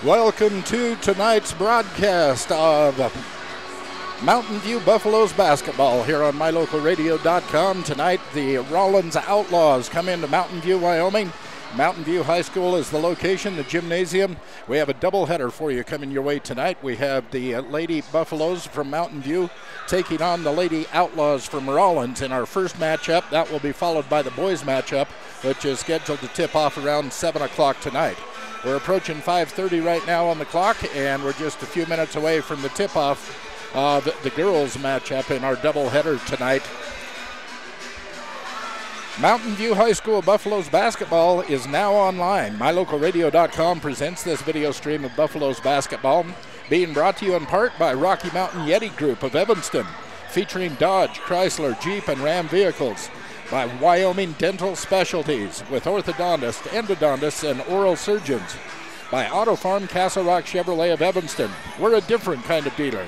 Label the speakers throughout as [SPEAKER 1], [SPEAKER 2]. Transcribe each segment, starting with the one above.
[SPEAKER 1] Welcome to tonight's broadcast of Mountain View Buffaloes basketball here on MyLocalRadio.com. Tonight, the Rawlins Outlaws come into Mountain View, Wyoming. Mountain View High School is the location, the gymnasium. We have a doubleheader for you coming your way tonight. We have the Lady Buffaloes from Mountain View taking on the Lady Outlaws from Rawlins in our first matchup. That will be followed by the boys matchup, which is scheduled to tip off around 7 o'clock tonight. We're approaching 5:30 right now on the clock, and we're just a few minutes away from the tip-off of the girls matchup in our doubleheader tonight. Mountain View High School Buffaloes basketball is now online. MyLocalRadio.com presents this video stream of Buffaloes basketball, being brought to you in part by Rocky Mountain Yeti Group of Evanston, featuring Dodge, Chrysler, Jeep, and Ram vehicles. By Wyoming Dental Specialties with orthodontists, endodontists, and oral surgeons. By Auto Farm Castle Rock Chevrolet of Evanston. We're a different kind of dealer.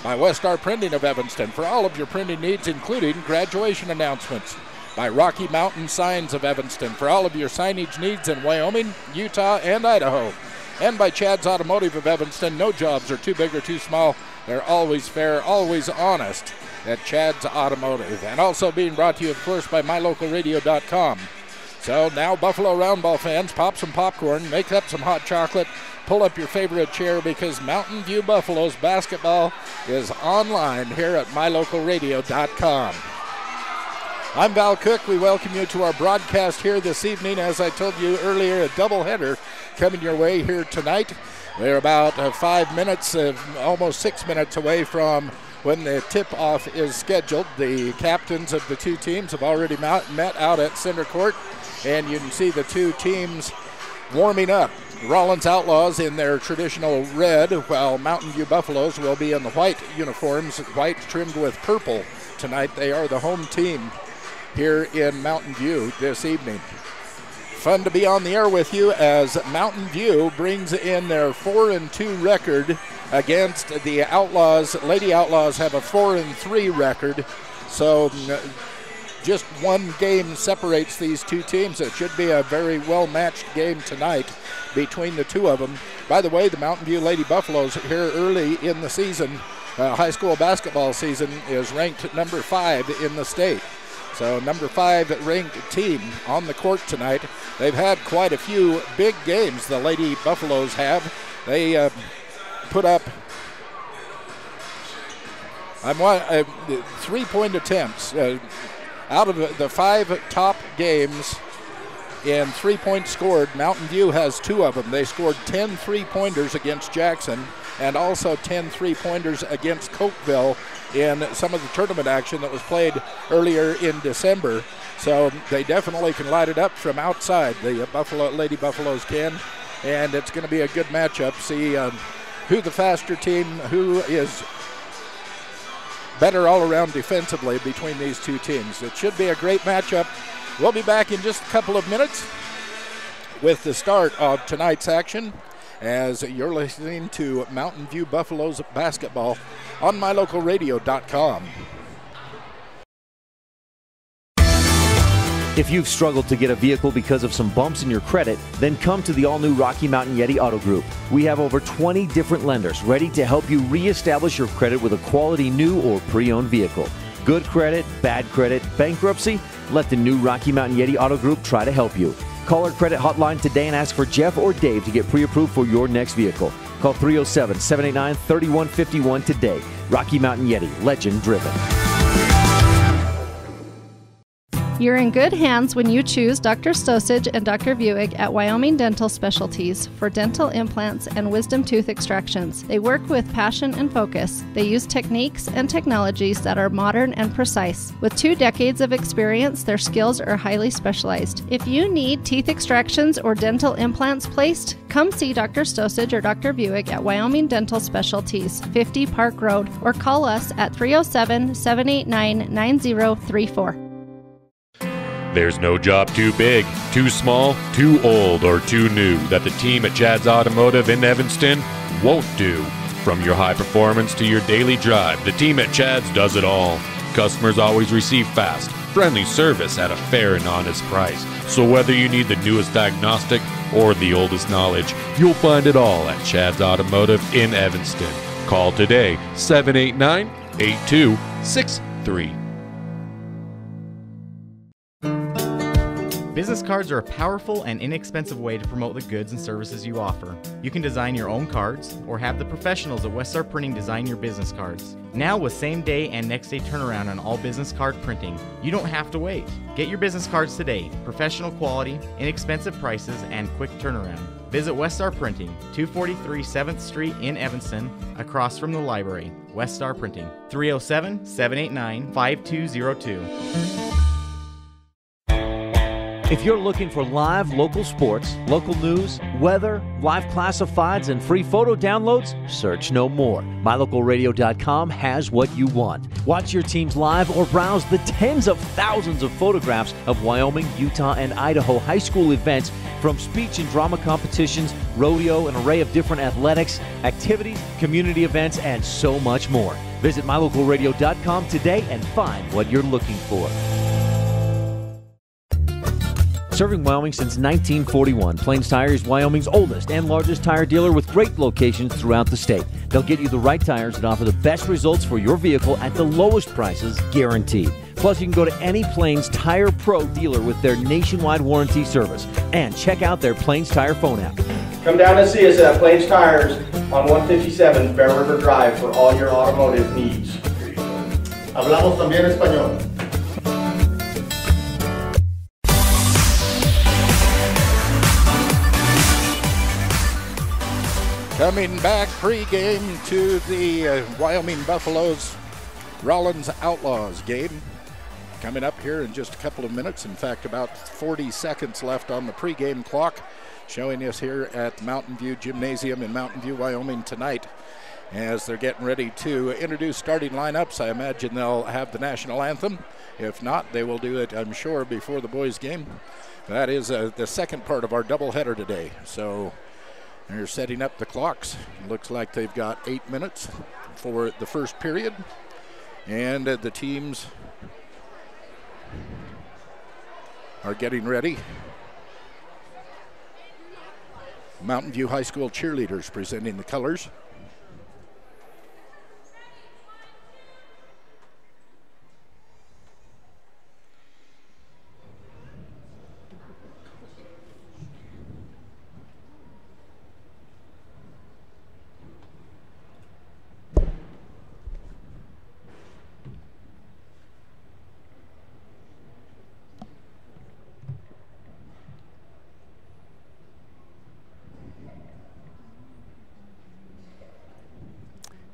[SPEAKER 1] By Westar Printing of Evanston for all of your printing needs, including graduation announcements. By Rocky Mountain Signs of Evanston for all of your signage needs in Wyoming, Utah, and Idaho. And by Chad's Automotive of Evanston. No jobs are too big or too small. They're always fair, always honest at Chad's Automotive. And also being brought to you, of course, by MyLocalRadio.com. So now, Buffalo Roundball fans, pop some popcorn, make up some hot chocolate, pull up your favorite chair, because Mountain View Buffaloes basketball is online here at MyLocalRadio.com. I'm Val Cook. We welcome you to our broadcast here this evening. As I told you earlier, a doubleheader coming your way here tonight. We're about 5 minutes, almost 6 minutes away from when the tip-off is scheduled. The captains of the two teams have already met out at center court, and you can see the two teams warming up. Rawlins Outlaws in their traditional red, while Mountain View Buffaloes will be in the white uniforms, white trimmed with purple. Tonight they are the home team here in Mountain View this evening. Fun to be on the air with you as Mountain View brings in their 4-2 record against the Outlaws. Lady Outlaws have a 4-3 record, so just one game separates these two teams. It should be a very well-matched game tonight between the two of them. By the way, the Mountain View Lady Buffaloes here early in the season, high school basketball season, is ranked number 5 in the state. So number 5 ranked team on the court tonight. They've had quite a few big games, the Lady Buffaloes have. They put up 3-point attempts. Out of the 5 top games in 3-point scored, Mountain View has 2 of them. They scored 10 3-pointers against Jackson and also 10 3-pointers against Cokeville in some of the tournament action that was played earlier in December. So they definitely can light it up from outside. The Lady Buffaloes can, and it's going to be a good matchup. See who the faster team, who is better all around defensively between these two teams. It should be a great matchup. We'll be back in just a couple of minutes with the start of tonight's action, as you're listening to Mountain View Buffaloes basketball on MyLocalRadio.com.
[SPEAKER 2] If you've struggled to get a vehicle because of some bumps in your credit, then come to the all-new Rocky Mountain Yeti Auto Group. We have over 20 different lenders ready to help you reestablish your credit with a quality new or pre-owned vehicle. Good credit, bad credit, bankruptcy? Let the new Rocky Mountain Yeti Auto Group try to help you. Call our credit hotline today and ask for Jeff or Dave to get pre-approved for your next vehicle. Call 307-789-3151 today. Rocky Mountain Yeti, legend driven.
[SPEAKER 3] You're in good hands when you choose Dr. Stosage and Dr. Buick at Wyoming Dental Specialties for dental implants and wisdom tooth extractions. They work with passion and focus. They use techniques and technologies that are modern and precise. With 2 decades of experience, their skills are highly specialized. If you need teeth extractions or dental implants placed, come see Dr. Stosage or Dr. Buick at Wyoming Dental Specialties, 50 Park Road, or call us at 307-789-9034.
[SPEAKER 4] There's no job too big, too small, too old, or too new that the team at Chad's Automotive in Evanston won't do. From your high performance to your daily drive, the team at Chad's does it all. Customers always receive fast, friendly service at a fair and honest price. So whether you need the newest diagnostic or the oldest knowledge, you'll find it all at Chad's Automotive in Evanston. Call today, 789-8263.
[SPEAKER 5] Business cards are a powerful and inexpensive way to promote the goods and services you offer. You can design your own cards or have the professionals at Westar Printing design your business cards. Now with same day and next day turnaround on all business card printing, you don't have to wait. Get your business cards today. Professional quality, inexpensive prices, and quick turnaround. Visit Westar Printing, 243 7th Street in Evanston, across from the library. Westar Printing, 307-789-5202.
[SPEAKER 2] If you're looking for live local sports, local news, weather, live classifieds, and free photo downloads, search no more. MyLocalRadio.com has what you want. Watch your teams live or browse the tens of thousands of photographs of Wyoming, Utah, and Idaho high school events, from speech and drama competitions, rodeo, an array of different athletics, activities, community events, and so much more. Visit MyLocalRadio.com today and find what you're looking for. Serving Wyoming since 1941, Plains Tire is Wyoming's oldest and largest tire dealer with great locations throughout the state. They'll get you the right tires that offer the best results for your vehicle at the lowest prices, guaranteed. Plus, you can go to any Plains Tire Pro dealer with their nationwide warranty service. And check out their Plains Tire phone app.
[SPEAKER 6] Come down and see us at Plains Tires on 157 Bear River Drive for all your automotive needs. Hablamos también español.
[SPEAKER 1] Coming back pregame to the Wyoming Buffaloes Rawlins Outlaws game. Coming up here in just a couple of minutes. In fact, about 40 seconds left on the pregame clock. Showing us here at Mountain View Gymnasium in Mountain View, Wyoming tonight. As they're getting ready to introduce starting lineups, I imagine they'll have the national anthem. If not, they will do it, I'm sure, before the boys' game. That is the second part of our doubleheader today. So they're setting up the clocks. Looks like they've got 8 minutes for the first period. And the teams are getting ready. Mountain View High School cheerleaders presenting the colors.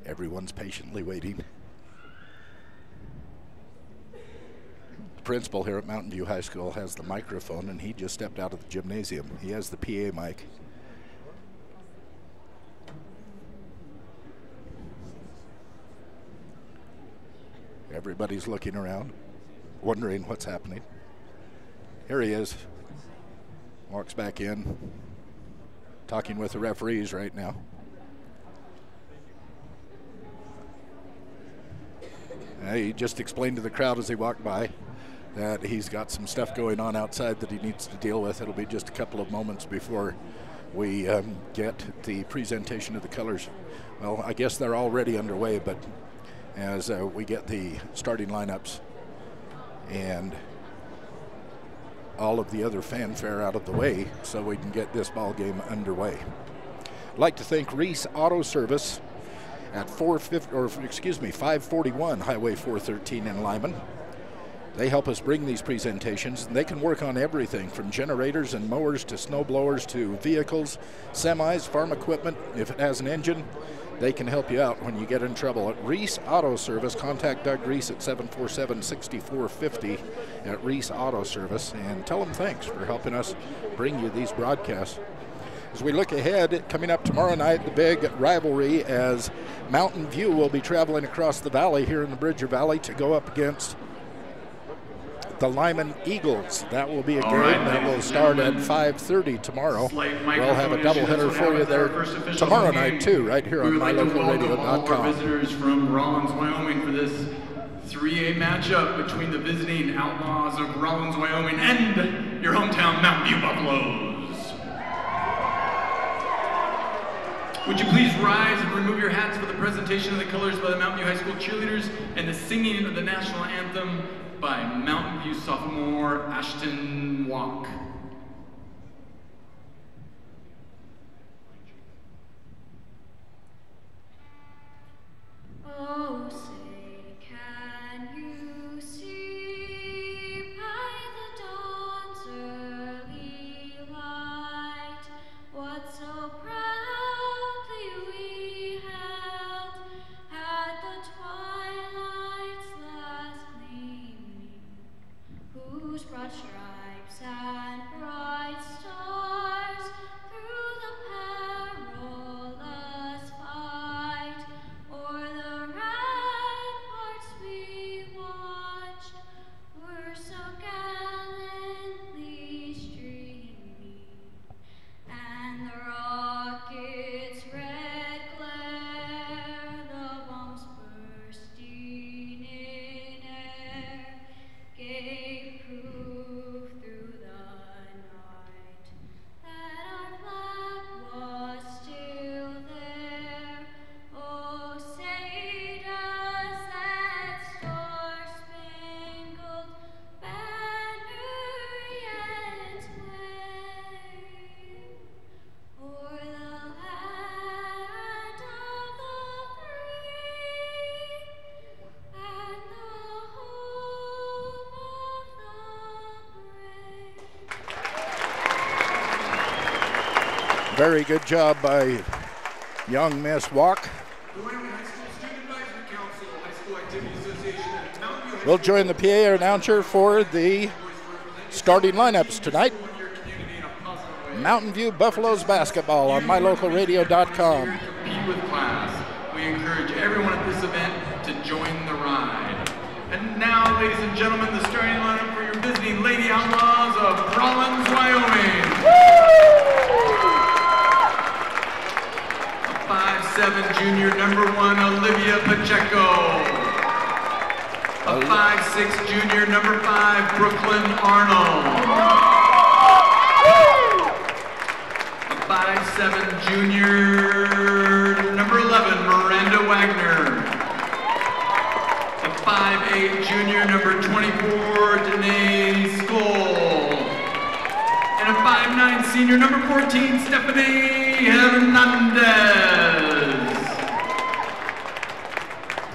[SPEAKER 1] Everyone's patiently waiting. The principal here at Mountain View High School has the microphone, and he just stepped out of the gymnasium. He has the PA mic. Everybody's looking around, wondering what's happening. Here he is. Walks back in, talking with the referees right now. He just explained to the crowd as he walked by that he's got some stuff going on outside that he needs to deal with. It'll be just a couple of moments before we get the presentation of the colors. Well, I guess they're already underway, but as we get the starting lineups and all of the other fanfare out of the way so we can get this ball game underway. I'd like to thank Reese Auto Service at 541 Highway 413 in Lyman. They help us bring these presentations, and they can work on everything from generators and mowers to snow blowers to vehicles, semis, farm equipment. If it has an engine, they can help you out when you get in trouble. At Reese Auto Service, contact Doug Reese at 747-6450 at Reese Auto Service, and tell them thanks for helping us bring you these broadcasts. As we look ahead, coming up tomorrow night, the big rivalry as Mountain View will be traveling across the valley here in the Bridger Valley to go up against the Lyman Eagles. That will be a game that will start at 5:30 tomorrow. We'll have a doubleheader for you there tomorrow night too, right here on MyLocalRadio.com.
[SPEAKER 7] Visitors from Rawlins, Wyoming for this 3A matchup between the visiting Outlaws of Rawlins, Wyoming and your hometown Mountain View Buffaloes. Would you please rise and remove your hats for the presentation of the colors by the Mountain View High School cheerleaders and the singing of the national anthem by Mountain View sophomore Ashton Walk.
[SPEAKER 8] Oh, say, can you see by the dawn's early light what so proudly we held at the twilight's last gleaming, whose broad stripes and bright stars through the perilous fight o'er the ramparts we watched were so gallantly streaming, and the rocket's red glare, the bombs bursting in air, gave proof through the night that our flag was still there. Oh, say does that star-spangled banner yet wave o'er the land of the free and the home of the brave?
[SPEAKER 1] Very good job by young Miss Walk.
[SPEAKER 7] The Wyoming High School Student Advisory Council, High School Activity Association, and Mountain View High
[SPEAKER 1] We'll
[SPEAKER 7] School
[SPEAKER 1] join the PA announcer for the starting lineups tonight. Mountain View Buffaloes basketball on mylocalradio.com.
[SPEAKER 7] Compete with class. We encourage everyone at this event to join the ride. And now, ladies and gentlemen, the starting lineup for your visiting Lady Outlaws of Rawlins, Wyoming. A 5'7" junior, number 1, Olivia Pacheco. A 5'6" junior, number 5, Brooklyn Arnold. A 5'7" junior, number 11, Miranda Wagner. A 5'8" junior, number 24, Danae Skoll. And a 5'9" senior, number 14, Stephanie Hernandez.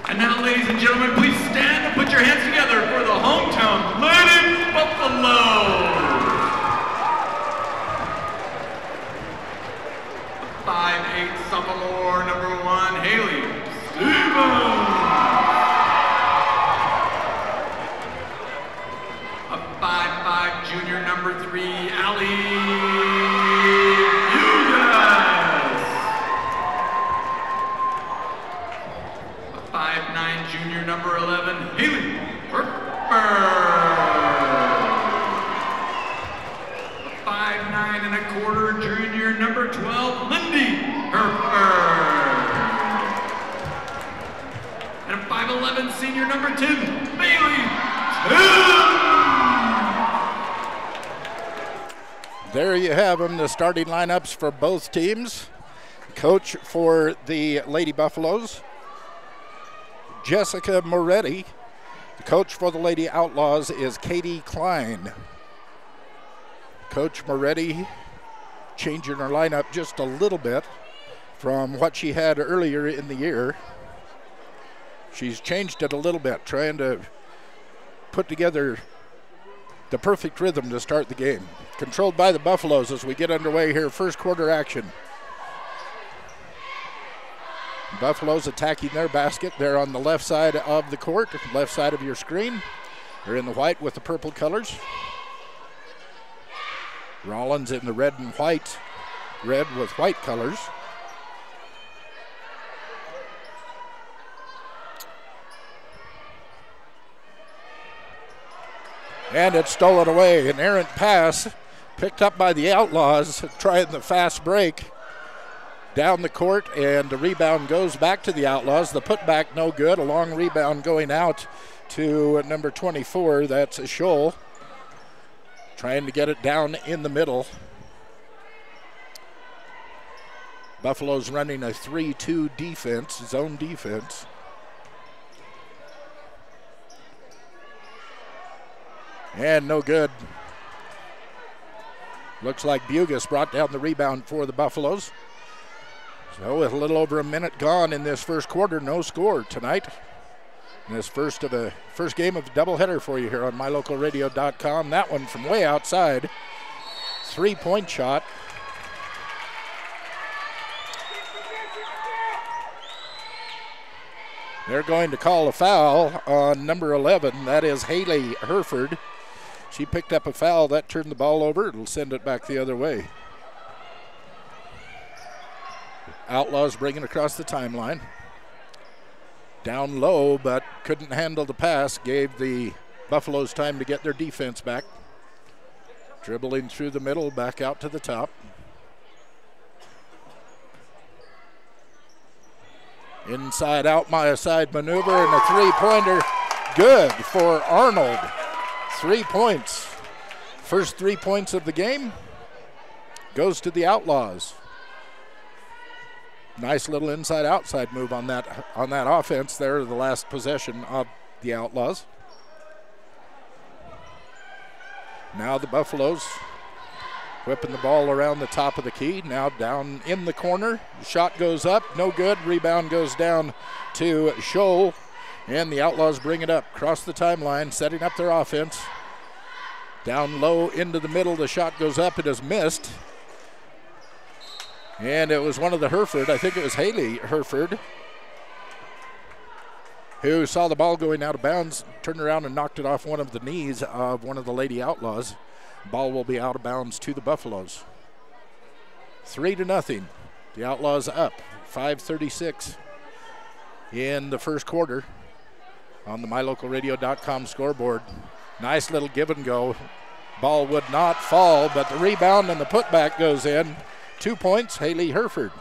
[SPEAKER 7] And now, ladies and gentlemen, please stand and put your hands together for the hometown Lady Buffaloes. 5'8" sophomore, number 1, Haley Stevens. A 5'5" junior, number 3, Allie Hughes. A 5'9" junior, number 11, Haley Herper. A 5'9¼ junior, number 12, Lindy Herper. And a 5'11" senior, number 10, Bailey Tim.
[SPEAKER 1] There you have them, the starting lineups for both teams. Coach for the Lady Buffaloes, Jessica Moretti. The coach for the Lady Outlaws is Katie Klein. Coach Moretti changing her lineup just a little bit from what she had earlier in the year. She's changed it a little bit, trying to put together the perfect rhythm to start the game. Controlled by the Buffaloes as we get underway here, first quarter action. Buffaloes attacking their basket. They're on the left side of the court, left side of your screen. They're in the white with the purple colors. Rawlins in the red and white, red with white colors. And it's stolen away. An errant pass picked up by the Outlaws, trying the fast break. down the court, and the rebound goes back to the Outlaws. The putback no good. A long rebound going out to number 24. That's Scholl. Trying to get it down in the middle. Buffalo's running a 3-2 defense, zone defense. And no good. Looks like Bugus brought down the rebound for the Buffaloes. So with a little over a minute gone in this first quarter, no score tonight. And this first game of the doubleheader for you here on mylocalradio.com. That one from way outside. 3-point shot. They're going to call a foul on number 11. That is Haley Herford. She picked up a foul. That turned the ball over. It'll send it back the other way. Outlaws bringing across the timeline. Down low, but couldn't handle the pass. Gave the Buffaloes time to get their defense back. Dribbling through the middle, back out to the top. Inside out, side maneuver, and a three-pointer. Good for Arnold. 3 points. First 3 points of the game goes to the Outlaws. Nice little inside-outside move on that offense there, the last possession of the Outlaws. Now the Buffaloes whipping the ball around the top of the key. Now down in the corner. Shot goes up, no good. Rebound goes down to Scholl. And the Outlaws bring it up. Across the timeline, setting up their offense. Down low into the middle. The shot goes up. It is missed. And it was one of the Herford. I think it was Haley Herford, who saw the ball going out of bounds, turned around and knocked it off one of the knees of one of the Lady Outlaws. Ball will be out of bounds to the Buffaloes. 3-0. The Outlaws up. 5:36 in the first quarter on the mylocalradio.com scoreboard. Nice little give and go. Ball would not fall, but the rebound and the putback goes in. 2 points, Haley Herford.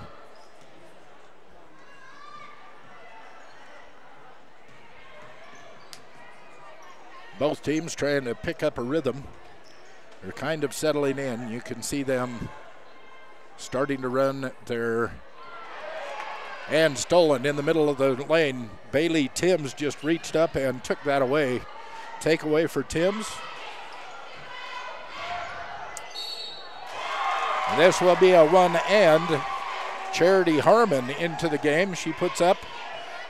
[SPEAKER 1] Both teams trying to pick up a rhythm. They're kind of settling in. You can see them starting to run their and stolen in the middle of the lane. Bailey Timms just reached up and took that away. Takeaway for Timms. This will be a one and Charity Harmon into the game. She puts up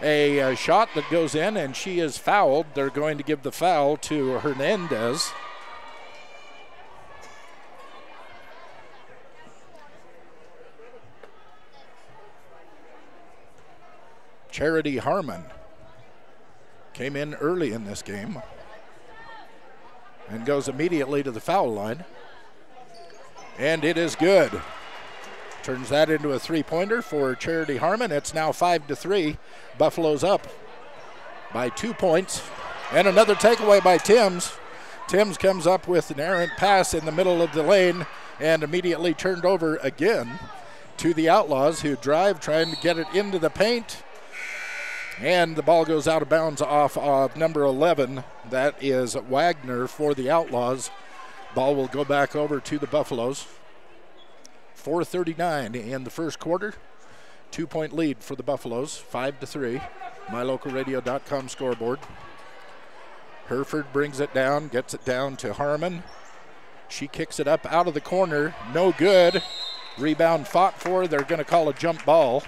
[SPEAKER 1] a shot that goes in, and she is fouled. They're going to give the foul to Hernandez. Charity Harmon came in early in this game and goes immediately to the foul line. And it is good. Turns that into a three-pointer for Charity Harmon. It's now 5-3. Buffalo's up by 2 points. And another takeaway by Timms. Timms comes up with an errant pass in the middle of the lane and immediately turned over again to the Outlaws, who drive, trying to get it into the paint. And the ball goes out of bounds off of number 11. That is Wagner for the Outlaws. Ball will go back over to the Buffaloes. 4:39 in the first quarter. 2 point lead for the Buffaloes, 5-3. MyLocalRadio.com scoreboard. Herford brings it down, gets it down to Harmon. She kicks it up out of the corner, no good. Rebound fought for, they're going to call a jump ball.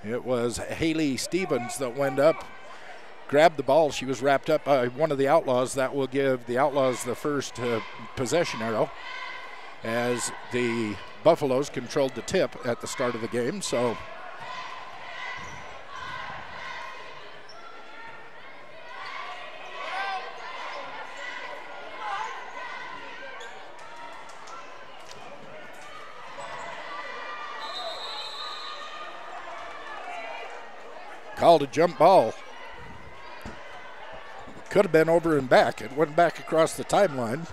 [SPEAKER 1] It was Haley Stevens that went up, grabbed the ball. She was wrapped up by one of the Outlaws. That will give the Outlaws the first possession arrow, as the Buffaloes controlled the tip at the start of the game. So called a jump ball. Could have been over and back. It went back across the timeline.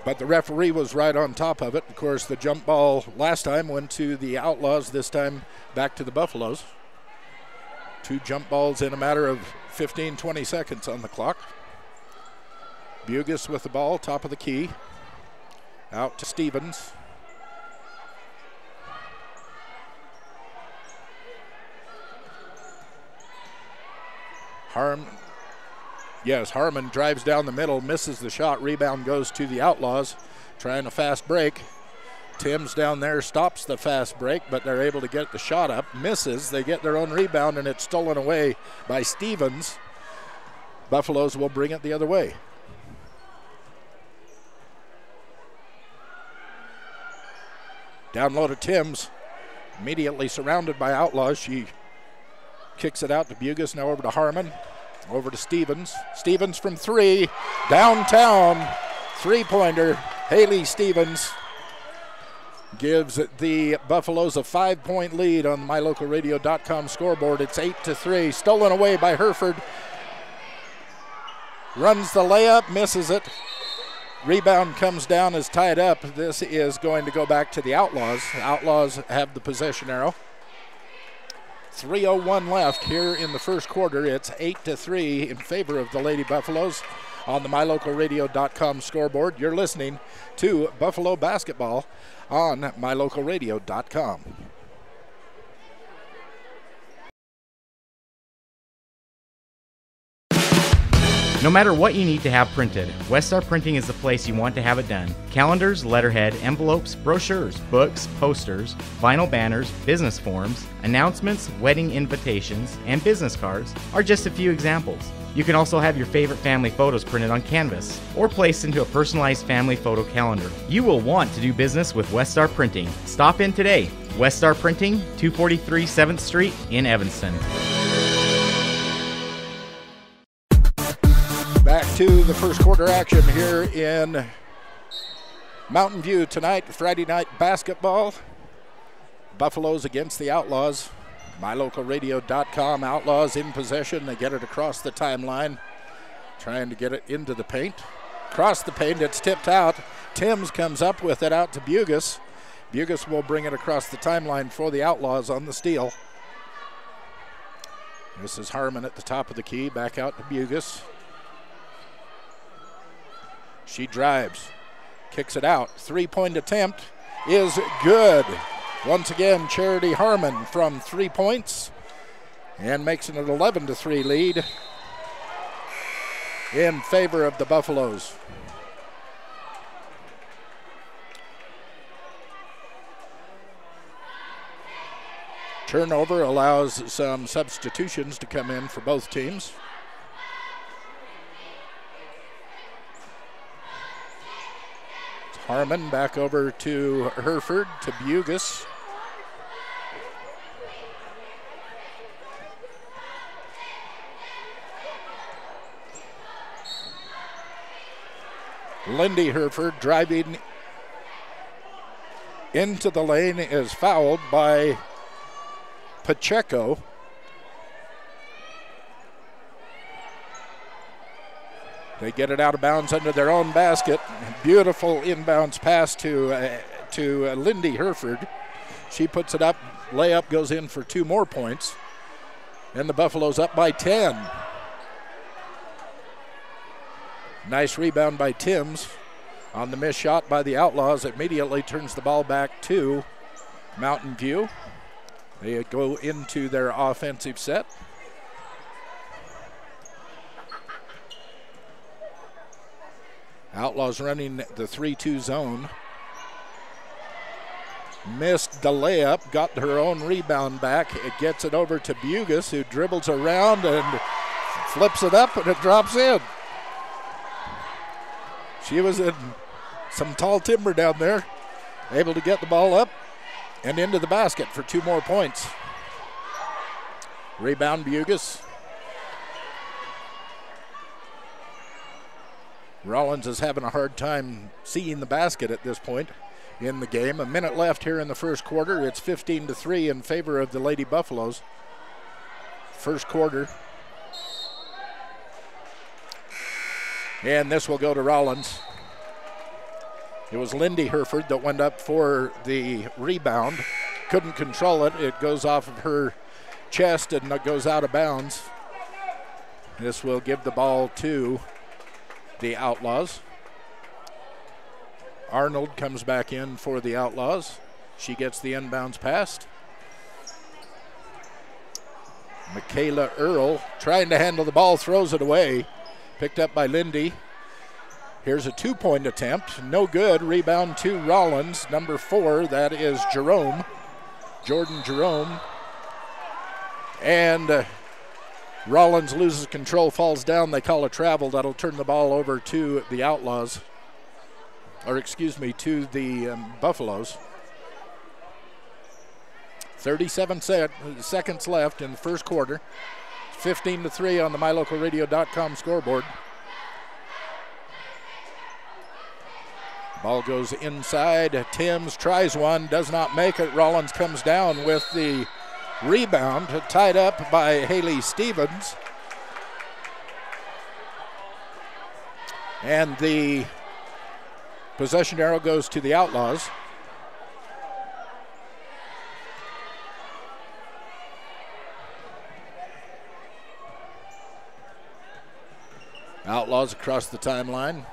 [SPEAKER 1] But the referee was right on top of it. Of course, the jump ball last time went to the Outlaws, this time back to the Buffaloes. 2 jump balls in a matter of 15, 20 seconds on the clock. Bugus with the ball, top of the key. Out to Stevens. Harmon drives down the middle, misses the shot. Rebound goes to the Outlaws, trying a fast break. Timms down there stops the fast break, but they're able to get the shot up. Misses. They get their own rebound, and it's stolen away by Stevens. Buffaloes will bring it the other way. Down low to Timms. Immediately surrounded by Outlaws. She kicks it out to Bugus. Now over to Harmon. Over to Stevens. Stevens from 3. Downtown. 3-pointer. Haley Stevens gives the Buffaloes a 5-point lead on the MyLocalRadio.com scoreboard. It's 8-3. Stolen away by Hereford. Runs the layup, misses it. Rebound comes down, is tied up. This is going to go back to the Outlaws. Outlaws have the possession arrow. 3:01 left here in the first quarter. It's 8-3 in favor of the Lady Buffaloes on the MyLocalRadio.com scoreboard. You're listening to Buffalo basketball on MyLocalRadio.com.
[SPEAKER 5] No matter what you need to have printed, Westar Printing is the place you want to have it done. Calendars, letterhead, envelopes, brochures, books, posters, vinyl banners, business forms, announcements, wedding invitations, and business cards are just a few examples. You can also have your favorite family photos printed on canvas or placed into a personalized family photo calendar. You will want to do business with Westar Printing. Stop in today. Westar Printing, 243 7th Street in Evanston.
[SPEAKER 1] Back to the first quarter action here in Mountain View tonight. Friday night basketball. Buffaloes against the Outlaws. MyLocalRadio.com. Outlaws in possession. They get it across the timeline. Trying to get it into the paint. Across the paint, it's tipped out. Timms comes up with it out to Bugus. Bugus will bring it across the timeline for the Outlaws on the steal. This is Harmon at the top of the key. Back out to Bugus. She drives, kicks it out. 3-point attempt is good. Once again, Charity Harmon from 3 points and makes it an 11-3 lead in favor of the Buffaloes. Turnover allows some substitutions to come in for both teams. Harmon back over to Hereford, to Bugus. Lindy Hereford driving into the lane is fouled by Pacheco. They get it out of bounds under their own basket. Beautiful inbounds pass to Lindy Hereford. She puts it up. Layup goes in for 2 more points. And the Buffaloes up by 10. Nice rebound by Timms on the missed shot by the Outlaws. Immediately turns the ball back to Mountain View. They go into their offensive set. Outlaws running the 3-2 zone. Missed the layup, got her own rebound back. It gets it over to Bugus, who dribbles around and flips it up, and it drops in. She was in some tall timber down there, able to get the ball up and into the basket for 2 more points. Rebound Bugus. Rawlins is having a hard time seeing the basket at this point in the game. A minute left here in the first quarter. It's 15-3 in favor of the Lady Buffaloes. First quarter. And this will go to Rawlins. It was Lindy Hereford that went up for the rebound. Couldn't control it. It goes off of her chest and it goes out of bounds. This will give the ball to the Outlaws. Arnold comes back in for the Outlaws. She gets the inbounds pass. Michaela Earl trying to handle the ball, throws it away. Picked up by Lindy. Here's a two-point attempt. No good. Rebound to Rawlins. Number 4, that is Jerome. Jordan Jerome. And Rawlins loses control, falls down. They call a travel. That'll turn the ball over to the Outlaws. Or excuse me, to the Buffaloes. 37 seconds left in the first quarter. 15-3 on the MyLocalRadio.com scoreboard. Ball goes inside. Timms tries one, does not make it. Rawlins comes down with the rebound, tied up by Haley Stevens. And the possession arrow goes to the Outlaws. Outlaws across the timeline.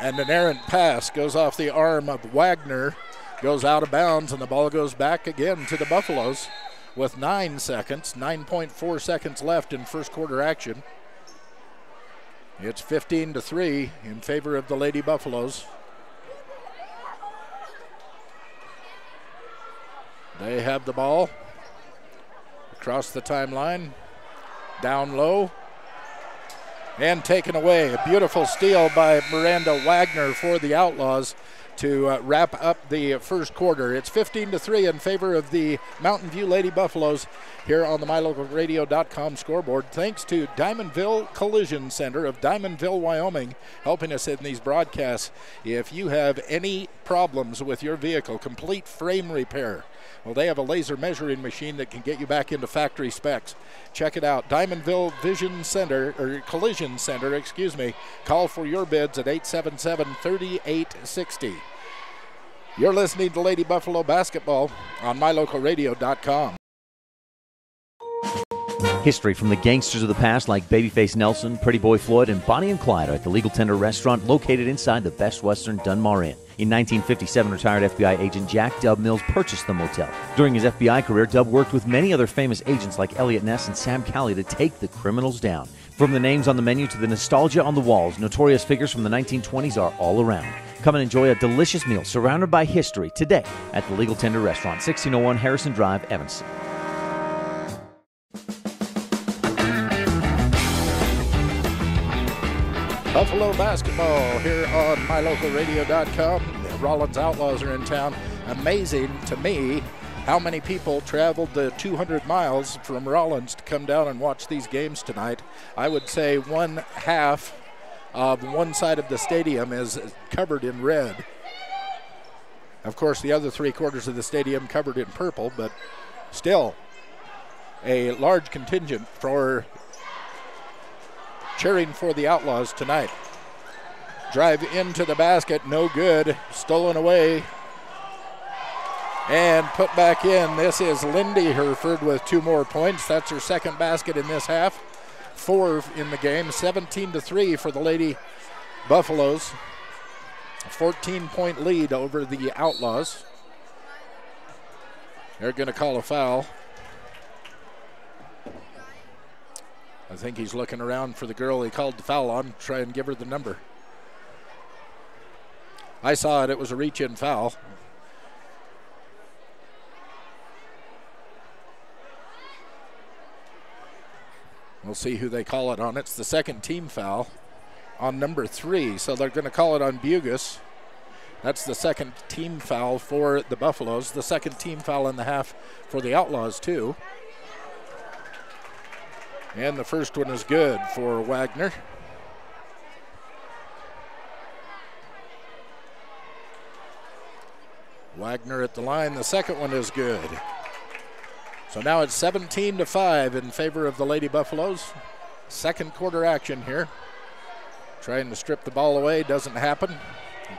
[SPEAKER 1] And an errant pass goes off the arm of Wagner, goes out of bounds, and the ball goes back again to the Buffaloes with 9 seconds, 9.4 seconds left in first quarter action. It's 15-3 in favor of the Lady Buffaloes. They have the ball across the timeline, down low. And taken away. A beautiful steal by Miranda Wagner for the Outlaws to wrap up the first quarter. It's 15-3 in favor of the Mountain View Lady Buffaloes here on the MyLocalRadio.com scoreboard. Thanks to Diamondville Collision Center of Diamondville, Wyoming, helping us in these broadcasts. If you have any problems with your vehicle, complete frame repair, well, they have a laser measuring machine that can get you back into factory specs. Check it out. Diamondville Collision Center, excuse me. Call for your bids at 877-3860. You're listening to Lady Buffalo Basketball on MyLocalRadio.com.
[SPEAKER 2] History from the gangsters of the past like Babyface Nelson, Pretty Boy Floyd, and Bonnie and Clyde are at the Legal Tender restaurant located inside the Best Western Dunmar Inn. In 1957, retired FBI agent Jack Dub Mills purchased the motel. During his FBI career, Dub worked with many other famous agents like Elliot Ness and Sam Calley to take the criminals down. From the names on the menu to the nostalgia on the walls, notorious figures from the 1920s are all around. Come and enjoy a delicious meal surrounded by history today at the Legal Tender Restaurant, 1601 Harrison Drive, Evanston.
[SPEAKER 1] Buffalo basketball here on MyLocalRadio.com. The Rawlins Outlaws are in town. Amazing to me how many people traveled the 200 miles from Rawlins to come down and watch these games tonight. I would say one half of one side of the stadium is covered in red. Of course, the other 3/4 of the stadium covered in purple, but still a large contingent for cheering for the Outlaws tonight. Drive into the basket, no good, stolen away and put back in. This is Lindy Hereford with 2 more points. That's her second basket in this half. 4 in the game, 17-3 for the Lady Buffaloes. A 14-point lead over the Outlaws. They're going to call a foul. I think he's looking around for the girl he called the foul on, try and give her the number. I saw it. It was a reach-in foul. We'll see who they call it on. It's the second team foul on number 3, so they're going to call it on Bugus. That's the second team foul for the Buffaloes, the second team foul in the half for the Outlaws, too. And the first one is good for Wagner. Wagner at the line. The second one is good. So now it's 17-5 in favor of the Lady Buffaloes. Second quarter action here. Trying to strip the ball away, doesn't happen.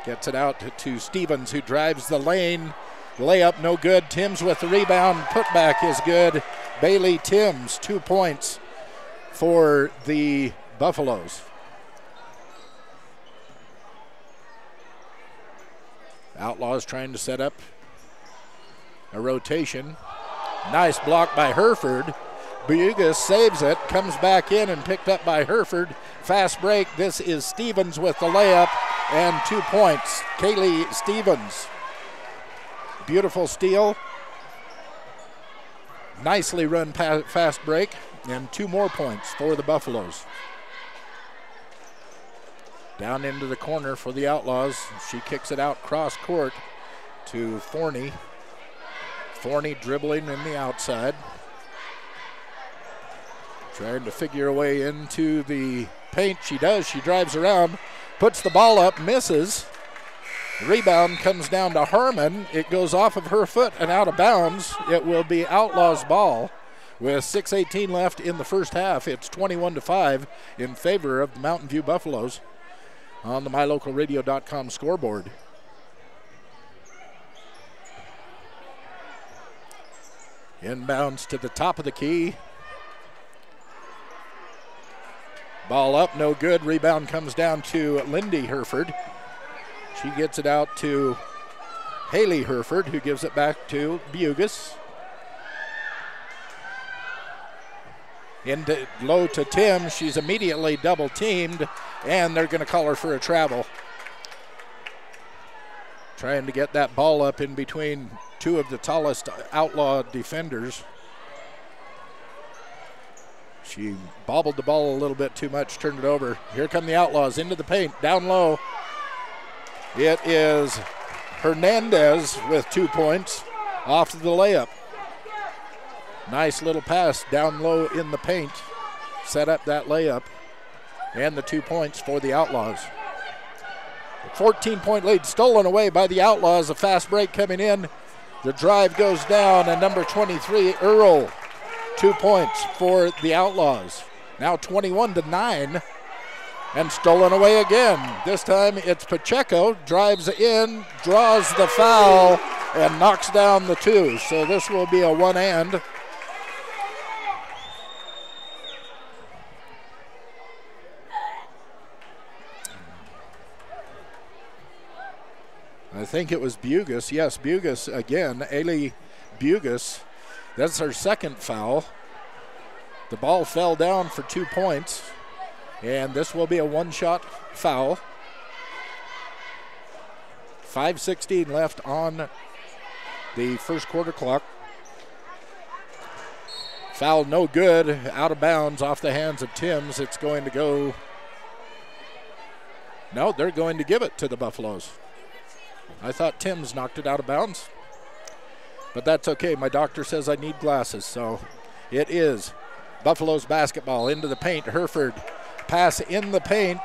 [SPEAKER 1] Gets it out to Stevens, who drives the lane. Layup, no good. Timms with the rebound. Putback is good. Bailey Timms, 2 points for the Buffaloes. Outlaws trying to set up a rotation. Nice block by Hereford. Bugas saves it, comes back in and picked up by Hereford. Fast break. This is Stevens with the layup and 2 points. Kaylee Stevens. Beautiful steal. Nicely run fast break and 2 more points for the Buffaloes. Down into the corner for the Outlaws. She kicks it out cross court to Forney. Forney dribbling in the outside. Trying to figure a way into the paint. She does. She drives around, puts the ball up, misses. Rebound comes down to Harmon. It goes off of her foot and out of bounds. It will be Outlaws ball. With 6:18 left in the first half, it's 21-5 in favor of the Mountain View Buffaloes on the MyLocalRadio.com scoreboard. Inbounds to the top of the key. Ball up, no good. Rebound comes down to Lindy Hereford. She gets it out to Haley Hereford, who gives it back to Bugas. Into low to Tim. She's immediately double teamed, and they're going to call her for a travel. Trying to get that ball up in between 2 of the tallest Outlaw defenders. She bobbled the ball a little bit too much, turned it over. Here come the Outlaws into the paint, down low. It is Hernandez with 2 points off to the layup. Nice little pass down low in the paint. Set up that layup and the 2 points for the Outlaws. 14-point lead stolen away by the Outlaws. A fast break coming in. The drive goes down, and number 23, Earl, 2 points for the Outlaws. Now 21-9, and stolen away again. This time it's Pacheco, drives in, draws the foul, and knocks down the 2. So this will be a one-and. I think it was Bugas. Yes, Bugas again. Ailey Bugas. That's her second foul. The ball fell down for 2 points, and this will be a one-shot foul. 5:16 left on the first quarter clock. Foul no good, out of bounds off the hands of Timms. It's going to go. No, they're going to give it to the Buffaloes. I thought Timms knocked it out of bounds, but that's okay. My doctor says I need glasses, so it is Buffaloes basketball into the paint. Hereford pass in the paint,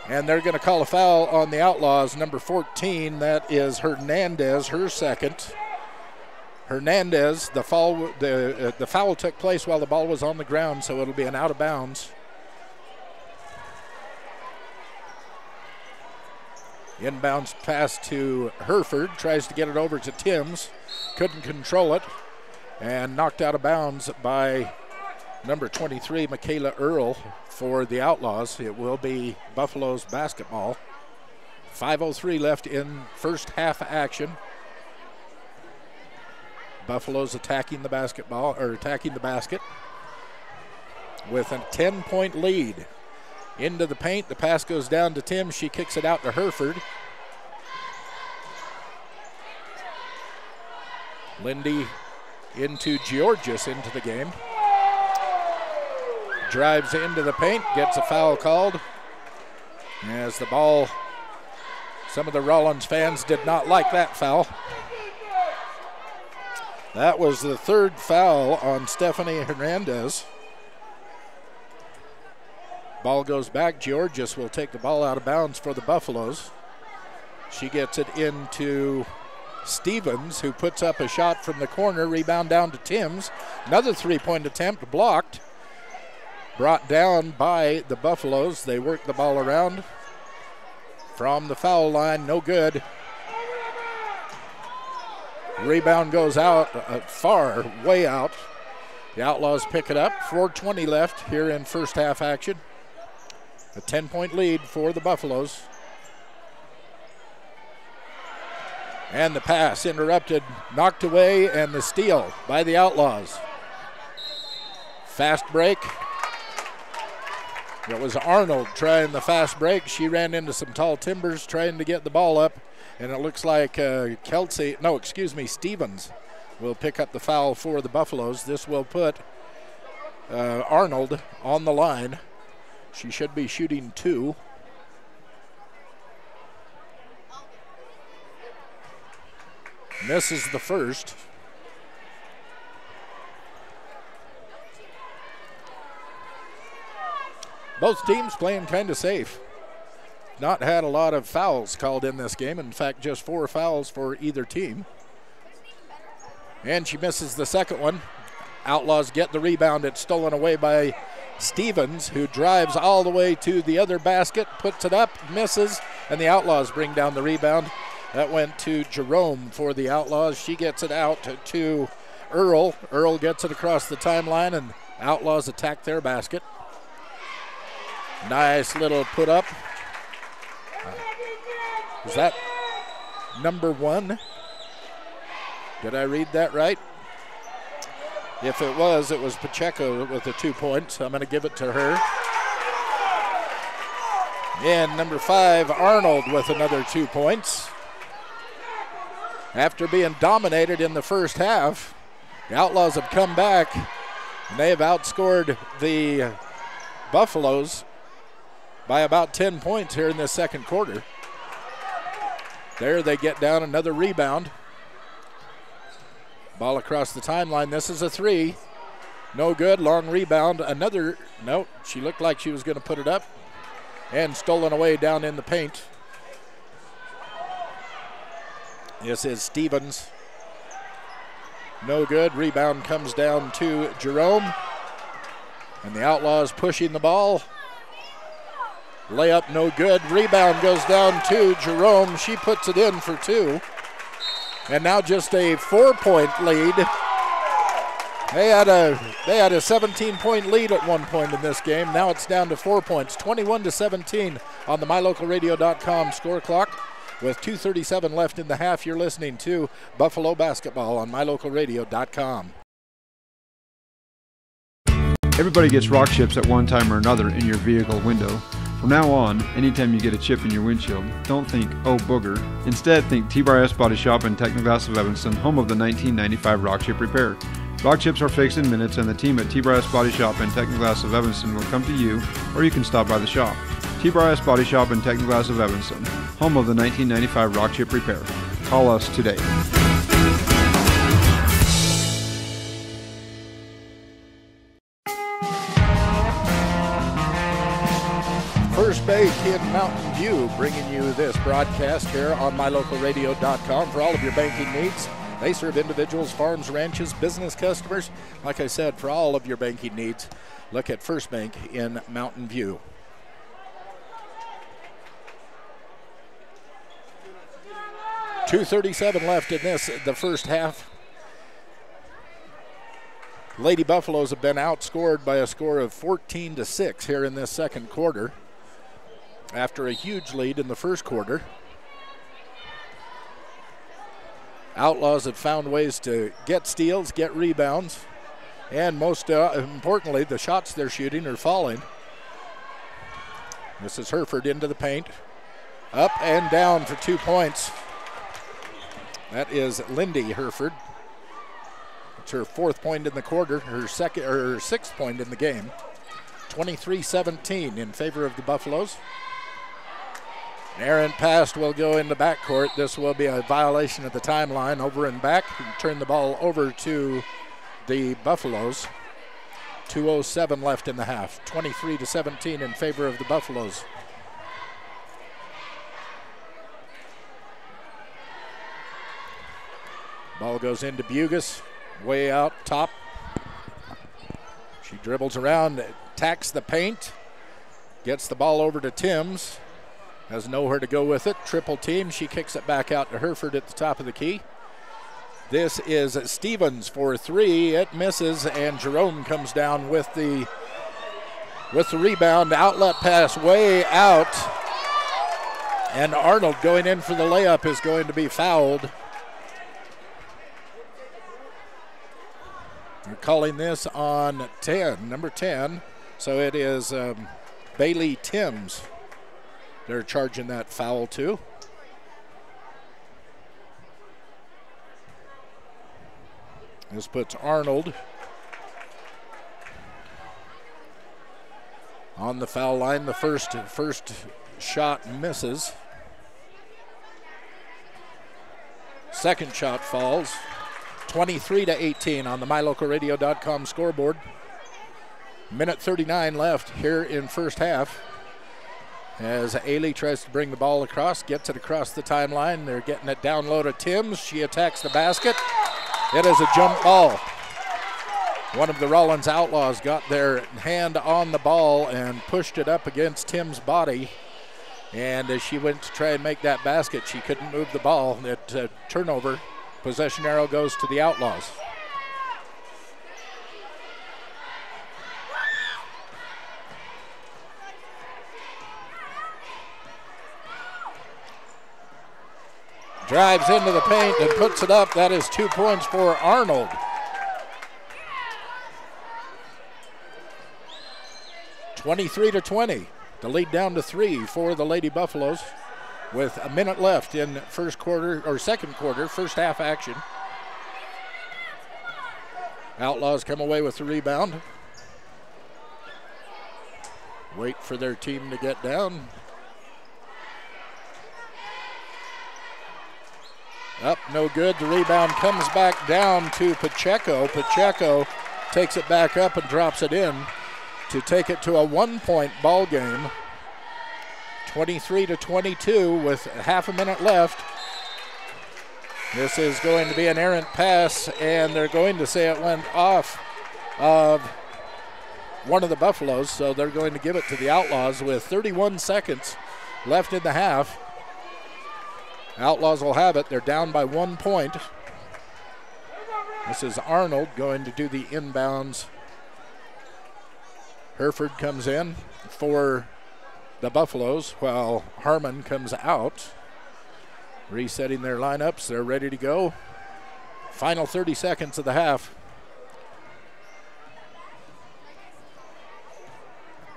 [SPEAKER 1] and they're going to call a foul on the Outlaws. Number 14, that is Hernandez, her second. Hernandez, the foul took place while the ball was on the ground, so it'll be an out of bounds. Inbounds pass to Hereford, tries to get it over to Timms, couldn't control it, and knocked out of bounds by number 23, Michaela Earl, for the Outlaws. It will be Buffaloes basketball. 5:03 left in first half action. Buffaloes attacking the basket with a 10-point lead. Into the paint, the pass goes down to Tim. She kicks it out to Hereford. Lindy into Georgis into the game. Drives into the paint, gets a foul called. As the ball, some of the Rawlins fans did not like that foul. That was the third foul on Stephanie Hernandez. Ball goes back. Georgis will take the ball out of bounds for the Buffaloes. She gets it into Stevens, who puts up a shot from the corner. Rebound down to Timms. Another three-point attempt blocked. brought down by the Buffaloes. They work the ball around from the foul line, no good. Rebound goes out, far, way out. The Outlaws pick it up. 4:20 left here in first half action. A 10-point lead for the Buffaloes. And the pass interrupted, knocked away, and the steal by the Outlaws. Fast break. It was Arnold trying the fast break. She ran into some tall timbers trying to get the ball up, and it looks like Stevens will pick up the foul for the Buffaloes. This will put Arnold on the line. She should be shooting 2. Misses the first. Both teams playing kind of safe. Not had a lot of fouls called in this game. In fact, just 4 fouls for either team. And she misses the second one. Outlaws get the rebound. It's stolen away by Stevens, who drives all the way to the other basket, puts it up, misses, and the Outlaws bring down the rebound. That went to Jerome for the Outlaws. She gets it out to Earl. Earl gets it across the timeline, and Outlaws attack their basket. Nice little put up. Was that number 1? Did I read that right? If it was Pacheco with the 2 points. I'm going to give it to her. And number 5, Arnold with another 2 points. After being dominated in the first half, the Outlaws have come back, and they have outscored the Buffaloes by about 10 points here in this second quarter. There they get down another rebound. Ball across the timeline. This is a 3. No good. Long rebound. Another. No, she looked like she was going to put it up. And stolen away down in the paint. This is Stevens. No good. Rebound comes down to Jerome. And the Outlaws pushing the ball. Layup no good. Rebound goes down to Jerome. She puts it in for 2. And now just a 4-point lead. They had a 17-point lead at one point in this game. Now it's down to 4 points. 21-17 on the MyLocalRadio.com score clock. With 2:37 left in the half, you're listening to Buffalo Basketball on MyLocalRadio.com.
[SPEAKER 9] Everybody gets rock chips at one time or another in your vehicle window. From now on, anytime you get a chip in your windshield, don't think, oh booger. Instead, think T-Bar S Body Shop and Technoglass of Evanston, home of the 1995 rock chip repair. Rock chips are fixed in minutes, and the team at T-Bar S Body Shop and Technoglass of Evanston will come to you, or you can stop by the shop. T-Bar S Body Shop and Technoglass of Evanston, home of the 1995 rock chip repair. Call us today.
[SPEAKER 1] First Bank in Mountain View, bringing you this broadcast here on MyLocalRadio.com for all of your banking needs. They serve individuals, farms, ranches, business customers. Like I said, for all of your banking needs, look at First Bank in Mountain View. .237 left in the first half. Lady Buffaloes have been outscored by a score of 14-6 here in this second quarter, after a huge lead in the first quarter. Outlaws have found ways to get steals, get rebounds, and most importantly, the shots they're shooting are falling. This is Hereford into the paint. Up and down for 2 points. That is Lindy Hereford. It's her 4th point in the quarter, her 6th point in the game. 23-17 in favor of the Buffaloes. Errant pass will go into backcourt. This will be a violation of the timeline, over and back. Turn the ball over to the Buffaloes. 2:07 left in the half. 23-17 in favor of the Buffaloes. Ball goes into Bugus, way out top. She dribbles around, attacks the paint, gets the ball over to Timms, has nowhere to go with it. Triple team, she kicks it back out to Hereford at the top of the key. This is Stevens for three. It misses, and Jerome comes down with the rebound. Outlet pass way out, and Arnold going in for the layup is going to be fouled. They're calling this on 10, number 10. So it is Bailey Timms. They're charging that foul too. This puts Arnold on the foul line. The first shot misses. Second shot falls. 23-18 on the MyLocalRadio.com scoreboard. Minute 39 left here in first half. As Ailey tries to bring the ball across, gets it across the timeline. They're getting it down low to Timms. She attacks the basket. It is a jump ball. One of the Rawlins Outlaws got their hand on the ball and pushed it up against Tim's body. And as she went to try and make that basket, she couldn't move the ball. It turnover. Possession arrow goes to the Outlaws. Drives into the paint and puts it up. That is 2 points for Arnold. (23-20). The lead down to 3 for the Lady Buffaloes with a minute left in second quarter, first half action. Outlaws come away with the rebound. Wait for their team to get down. Up, no good. The rebound comes back down to Pacheco. Pacheco takes it back up and drops it in to take it to a 1-point ball game. 23-22 with half a minute left. This is going to be an errant pass, and they're going to say it went off of one of the Buffaloes, so they're going to give it to the Outlaws with 31 seconds left in the half. Outlaws will have it. They're down by 1 point. This is Arnold going to do the inbounds. Hereford comes in for the Buffaloes while Harmon comes out. Resetting their lineups. They're ready to go. Final 30 seconds of the half.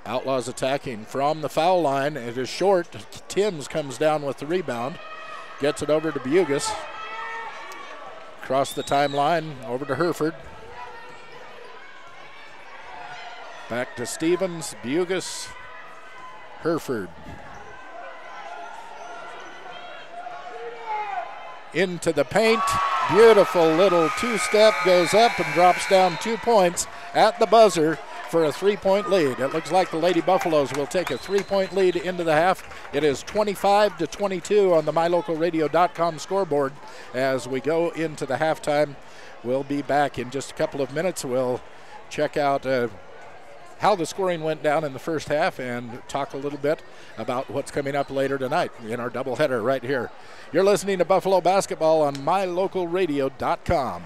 [SPEAKER 1] Outlaws attacking from the foul line. It is short. Timms comes down with the rebound. Gets it over to Bugus. Across the timeline, over to Hereford. Back to Stevens, Bugus, Hereford. Into the paint. Beautiful little two-step, goes up and drops down 2 points at the buzzer for a 3-point lead. It looks like the Lady Buffaloes will take a 3-point lead into the half. It is 25-22 on the MyLocalRadio.com scoreboard as we go into the halftime. We'll be back in just a couple of minutes. We'll check out how the scoring went down in the first half and talk a little bit about what's coming up later tonight in our doubleheader right here. You're listening to Buffalo Basketball on MyLocalRadio.com.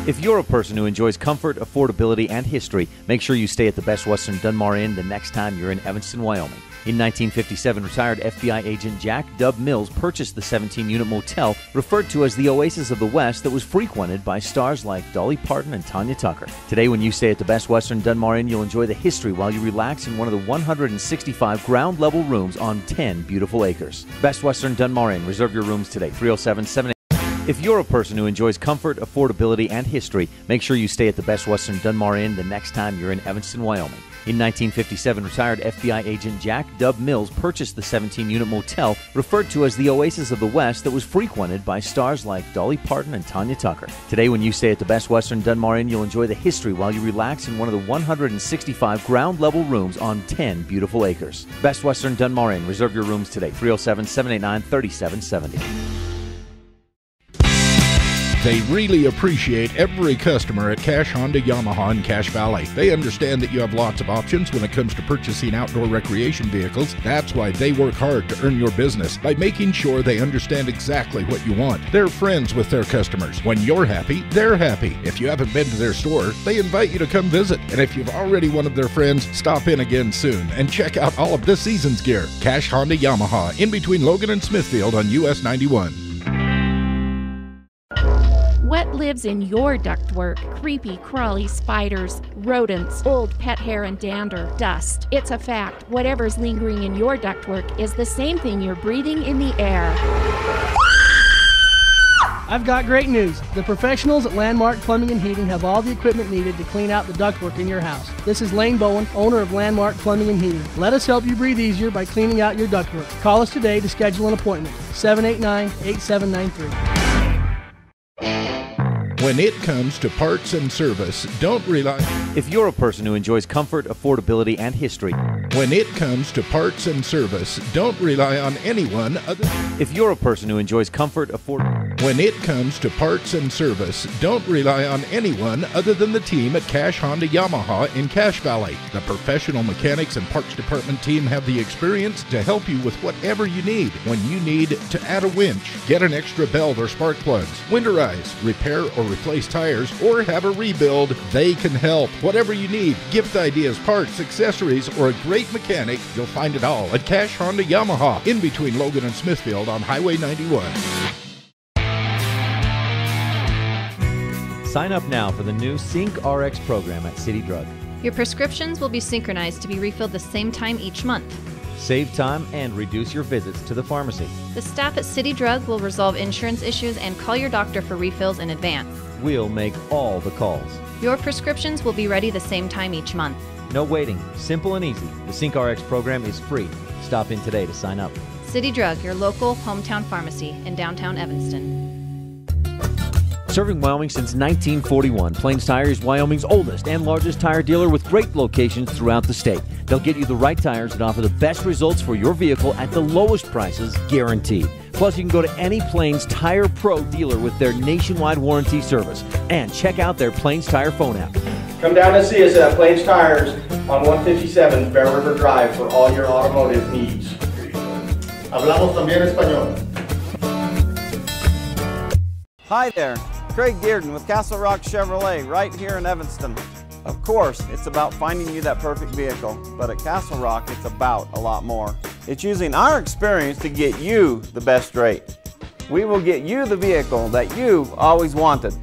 [SPEAKER 2] If you're a person who enjoys comfort, affordability, and history, make sure you stay at the Best Western Dunmar Inn the next time you're in Evanston, Wyoming. In 1957, retired FBI agent Jack Dub Mills purchased the 17-unit motel referred to as the Oasis of the West that was frequented by stars like Dolly Parton and Tanya Tucker. Today, when you stay at the Best Western Dunmar Inn, you'll enjoy the history while you relax in one of the 165 ground-level rooms on 10 beautiful acres. Best Western Dunmar Inn. Reserve your rooms today, 307-7. If you're a person who enjoys comfort, affordability, and history, make sure you stay at the Best Western Dunmar Inn the next time you're in Evanston, Wyoming. In 1957, retired FBI agent Jack Dub Mills purchased the 17-unit motel referred to as the Oasis of the West that was frequented by stars like Dolly Parton and Tanya Tucker. Today, when you stay at the Best Western Dunmar Inn, you'll enjoy the history while you relax in one of the 165 ground-level rooms on 10 beautiful acres. Best Western Dunmar Inn. Reserve your rooms today, 307-789-3770.
[SPEAKER 1] They really appreciate every customer at Cash Honda Yamaha in Cache Valley. They understand that you have lots of options when it comes to purchasing outdoor recreation vehicles. That's why they work hard to earn your business by making sure they understand exactly what you want. They're friends with their customers. When you're happy, they're happy. If you haven't been to their store, they invite you to come visit. And if you've already one of their friends, stop in again soon and check out all of this season's gear. Cache Honda Yamaha, in between Logan and Smithfield on US 91.
[SPEAKER 10] What lives in your ductwork? Creepy, crawly spiders, rodents, old pet hair and dander, dust. It's a fact. Whatever's lingering in your ductwork is the same thing you're breathing in the air.
[SPEAKER 11] I've got great news. The professionals at Landmark Plumbing and Heating have all the equipment needed to clean out the ductwork in your house. This is Lane Bowen, owner of Landmark Plumbing and Heating. Let us help you breathe easier by cleaning out your ductwork. Call us today to schedule an appointment. 789-8793.
[SPEAKER 1] When it comes to parts and service, don't rely.
[SPEAKER 2] If you're a person who enjoys comfort, affordability, and history.
[SPEAKER 1] When it comes to parts and service, don't rely on anyone other.
[SPEAKER 2] If you're a person who enjoys comfort,
[SPEAKER 1] When it comes to parts and service, don't rely on anyone other than the team at Cache Honda Yamaha in Cache Valley. The professional mechanics and parts department team have the experience to help you with whatever you need. When you need to add a winch, get an extra belt or spark plugs, winterize, repair or replace tires, or have a rebuild, they can help. Whatever you need, gift ideas, parts, accessories, or a great mechanic, you'll find it all at Cache Honda Yamaha, in between Logan and Smithfield on Highway 91.
[SPEAKER 2] Sign up now for the new Sync RX program at City Drug.
[SPEAKER 12] Your prescriptions will be synchronized to be refilled the same time each month.
[SPEAKER 2] Save time and reduce your visits to the pharmacy.
[SPEAKER 12] The staff at City Drug will resolve insurance issues and call your doctor for refills in advance.
[SPEAKER 2] We'll make all the calls.
[SPEAKER 12] Your prescriptions will be ready the same time each month.
[SPEAKER 2] No waiting. Simple and easy. The Sync RX program is free. Stop in today to sign up.
[SPEAKER 12] City Drug, your local hometown pharmacy in downtown Evanston.
[SPEAKER 2] Serving Wyoming since 1941, Plains Tire is Wyoming's oldest and largest tire dealer with great locations throughout the state. They'll get you the right tires and offer the best results for your vehicle at the lowest prices, guaranteed. Plus, you can go to any Plains Tire Pro dealer with their nationwide warranty service. And check out their Plains Tire phone app.
[SPEAKER 6] Come down and see us at Plains Tires on 157 Bear River Drive for all your automotive needs. Hablamos también español.
[SPEAKER 13] Hi there, Craig Dearden with Castle Rock Chevrolet right here in Evanston. Of course, it's about finding you that perfect vehicle, but at Castle Rock, it's about a lot more. It's using our experience to get you the best rate. We will get you the vehicle that you've always wanted.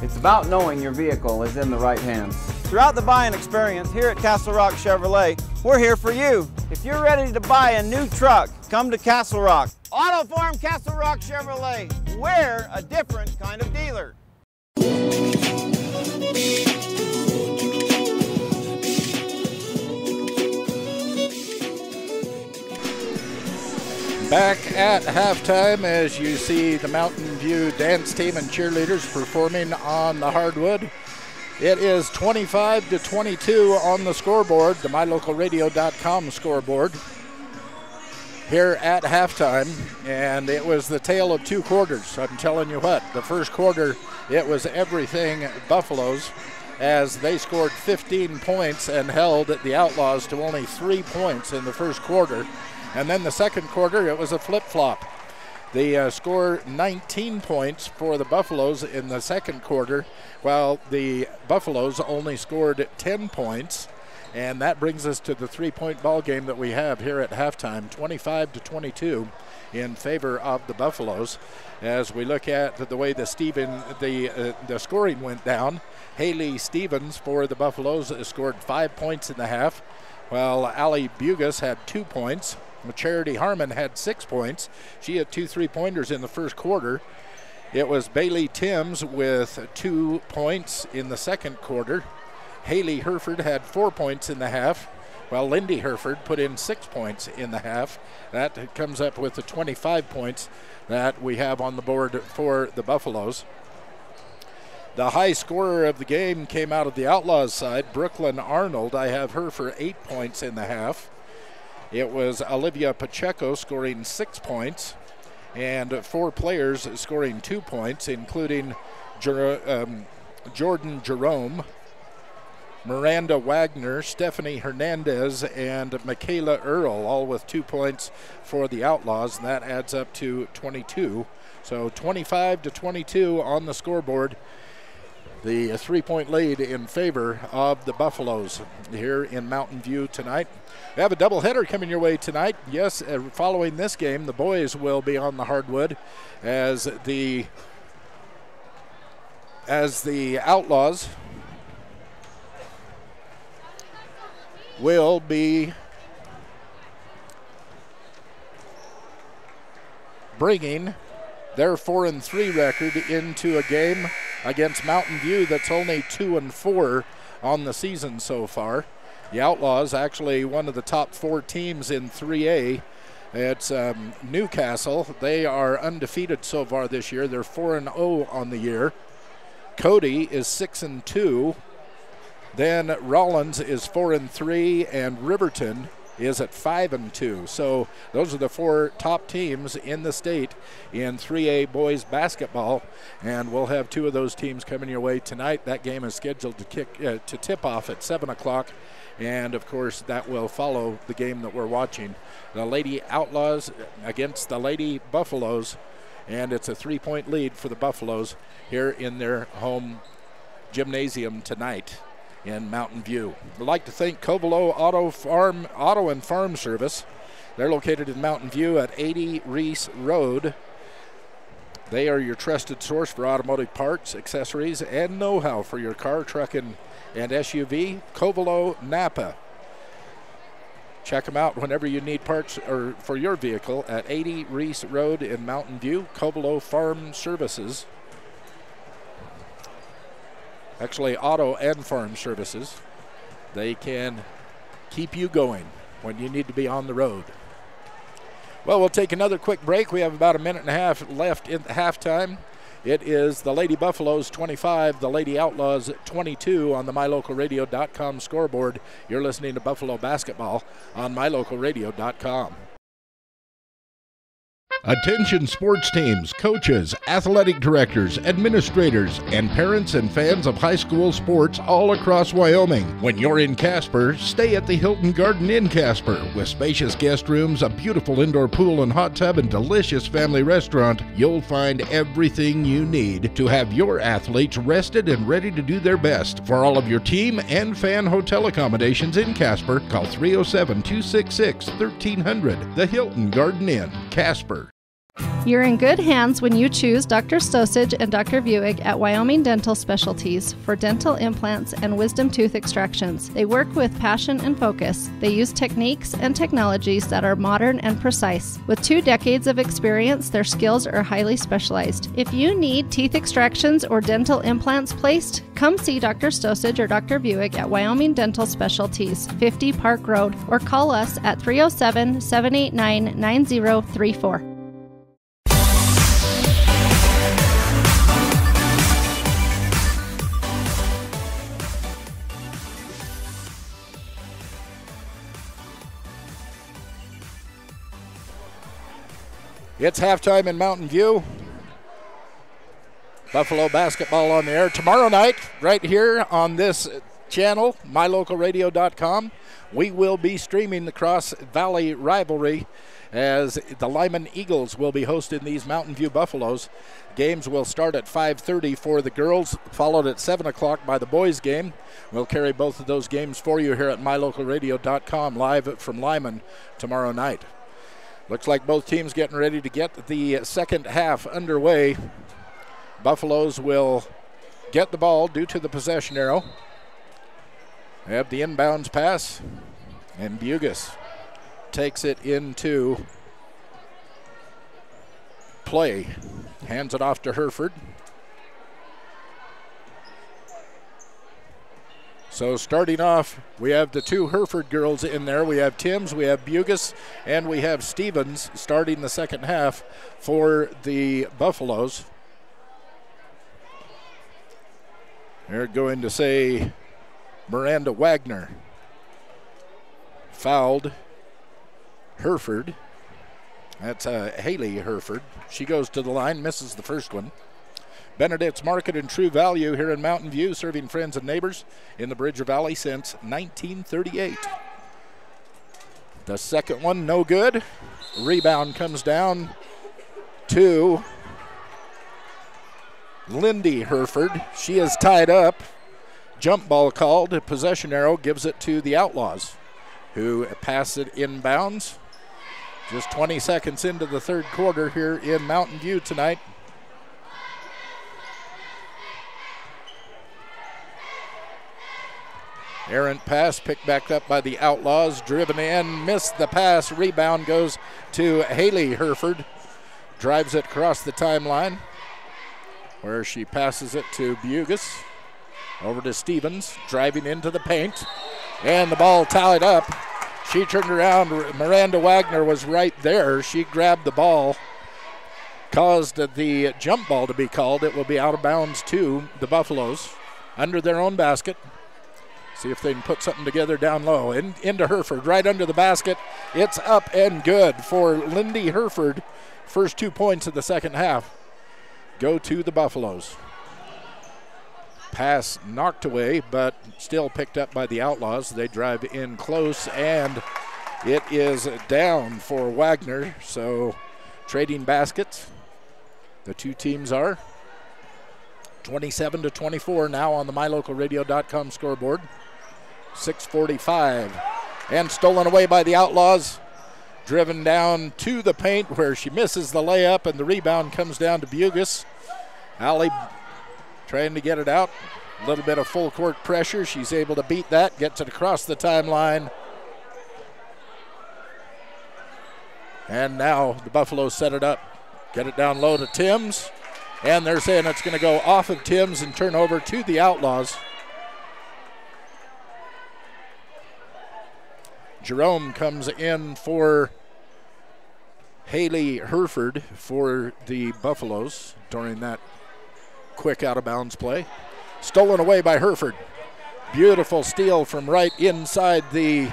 [SPEAKER 13] It's about knowing your vehicle is in the right hands. Throughout the buying experience here at Castle Rock Chevrolet, we're here for you. If you're ready to buy a new truck, come to Castle Rock. Auto Farm Castle Rock Chevrolet. We're a different kind of dealer.
[SPEAKER 1] Back at halftime, as you see the Mountain View dance team and cheerleaders performing on the hardwood. It is 25-22 on the scoreboard, the mylocalradio.com scoreboard here at halftime, and it was the tale of two quarters. I'm telling you what, the first quarter, it was everything Buffaloes, as they scored 15 points and held the Outlaws to only 3 points in the first quarter. And then the second quarter, it was a flip-flop. They scored 19 points for the Buffaloes in the second quarter, while the Buffaloes only scored 10 points. And that brings us to the 3-point ball game that we have here at halftime, 25-22 in favor of the Buffaloes. As we look at the way the scoring went down, Haley Stevens for the Buffaloes scored 5 points in the half, while Allie Bugas had 2 points. Charity Harmon had 6 points. She had 2 3-pointers in the first quarter. It was Bailey Timms with 2 points in the second quarter. Haley Herford had 4 points in the half, while Lindy Herford put in 6 points in the half. That comes up with the 25 points that we have on the board for the Buffaloes. The high scorer of the game came out of the Outlaws side, Brooklyn Arnold. I have her for 8 points in the half. It was Olivia Pacheco scoring 6 points. and 4 players scoring 2 points, including Jordan Jerome, Miranda Wagner, Stephanie Hernandez, and Michaela Earl, all with 2 points for the Outlaws, and that adds up to 22. So 25-22 on the scoreboard. The 3-point lead in favor of the Buffaloes here in Mountain View tonight. We have a doubleheader coming your way tonight. Yes, following this game, the boys will be on the hardwood as the Outlaws will be bringing their 4-3 record into a game against Mountain View that's only 2-4 on the season so far. The Outlaws, actually one of the top 4 teams in 3A. It's Newcastle. They are undefeated so far this year. They're 4-0 on the year. Cody is 6-2. Then Rawlins is 4-3, and Riverton is at 5-2. So those are the 4 top teams in the state in 3A boys basketball, and we'll have 2 of those teams coming your way tonight. That game is scheduled to tip off at 7 o'clock, and of course that will follow the game that we're watching. The Lady Outlaws against the Lady Buffaloes, and it's a 3-point lead for the Buffaloes here in their home gymnasium tonight in Mountain View. I'd like to thank Covelo Auto and Farm Service. They're located in Mountain View at 80 Reese Road. They are your trusted source for automotive parts, accessories, and know-how for your car, truck, and SUV. Covelo Napa. Check them out whenever you need parts or for your vehicle at 80 Reese Road in Mountain View. Covelo Farm Services. Actually, auto and farm services. They can keep you going when you need to be on the road. Well, we'll take another quick break. We have about a minute and a half left in halftime. It is the Lady Buffaloes 25, the Lady Outlaws 22 on the MyLocalRadio.com scoreboard. You're listening to Buffalo Basketball on MyLocalRadio.com.
[SPEAKER 14] Attention sports teams, coaches, athletic directors, administrators, and parents and fans of high school sports all across Wyoming. When you're in Casper, stay at the Hilton Garden Inn Casper. With spacious guest rooms, a beautiful indoor pool and hot tub, and delicious family restaurant, you'll find everything you need to have your athletes rested and ready to do their best. For all of your team and fan hotel accommodations in Casper, call 307-266-1300. The Hilton Garden Inn, Casper.
[SPEAKER 3] You're in good hands when you choose Dr. Stosage and Dr. Buick at Wyoming Dental Specialties for dental implants and wisdom tooth extractions. They work with passion and focus. They use techniques and technologies that are modern and precise. With 2 decades of experience, their skills are highly specialized. If you need teeth extractions or dental implants placed, come see Dr. Stosage or Dr. Buick at Wyoming Dental Specialties, 50 Park Road, or call us at 307-789-9034.
[SPEAKER 1] It's halftime in Mountain View. Buffalo basketball on the air tomorrow night, right here on this channel, MyLocalRadio.com. We will be streaming the Cross Valley rivalry as the Lyman Eagles will be hosting these Mountain View Buffaloes. Games will start at 5:30 for the girls, followed at 7 o'clock by the boys game. We'll carry both of those games for you here at MyLocalRadio.com live from Lyman tomorrow night. Looks like both teams getting ready to get the second half underway. Buffaloes will get the ball due to the possession arrow. They have the inbounds pass, and Bugus takes it into play. Hands it off to Hereford. So starting off, we have the 2 Hereford girls in there. We have Timms, we have Bugus, and we have Stevens starting the second half for the Buffaloes. They're going to say Miranda Wagner fouled Hereford. That's Haley Hereford. She goes to the line, misses the first one. Benedict's Market and True Value here in Mountain View, serving friends and neighbors in the Bridger Valley since 1938. The second one, no good. Rebound comes down to Lindy Hereford. She is tied up. Jump ball called. Possession arrow gives it to the Outlaws, who pass it inbounds. Just 20 seconds into the third quarter here in Mountain View tonight. Errant pass picked back up by the Outlaws. Driven in, missed the pass. Rebound goes to Haley Hereford. Drives it across the timeline, where she passes it to Bugus. Over to Stevens, driving into the paint. And the ball tied up. She turned around. Miranda Wagner was right there. She grabbed the ball, caused the jump ball to be called. It will be out of bounds to the Buffaloes under their own basket. See if they can put something together down low. Into Hereford, right under the basket. It's up and good for Lindy Hereford. First 2 points of the second half go to the Buffaloes. Pass knocked away, but still picked up by the Outlaws. They drive in close, and it is down for Wagner. So trading baskets, the two teams are 27-24 now on the MyLocalRadio.com scoreboard. 6:45, and stolen away by the Outlaws. Driven down to the paint where she misses the layup, and the rebound comes down to Bugus. Allie trying to get it out. A little bit of full court pressure. She's able to beat that, gets it across the timeline. And now the Buffaloes set it up. Get it down low to Timms. And they're saying it's going to go off of Timms and turn over to the Outlaws. Jerome comes in for Haley Hereford for the Buffaloes during that quick out-of-bounds play. Stolen away by Hereford. Beautiful steal from right inside the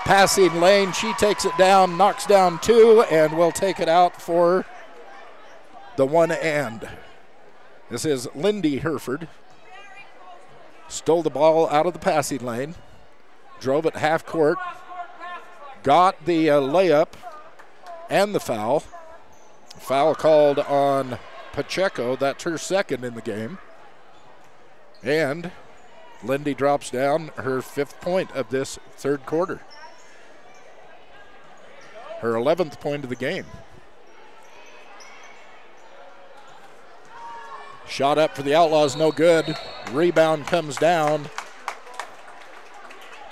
[SPEAKER 1] passing lane. She takes it down, knocks down two, and will take it out for the one and. This is Lindy Hereford. Stole the ball out of the passing lane. Drove it half court. Got the layup and the foul. Foul called on Pacheco. That's her second in the game. And Lindy drops down her 5th point of this third quarter. Her 11th point of the game. Shot up for the Outlaws, no good. Rebound comes down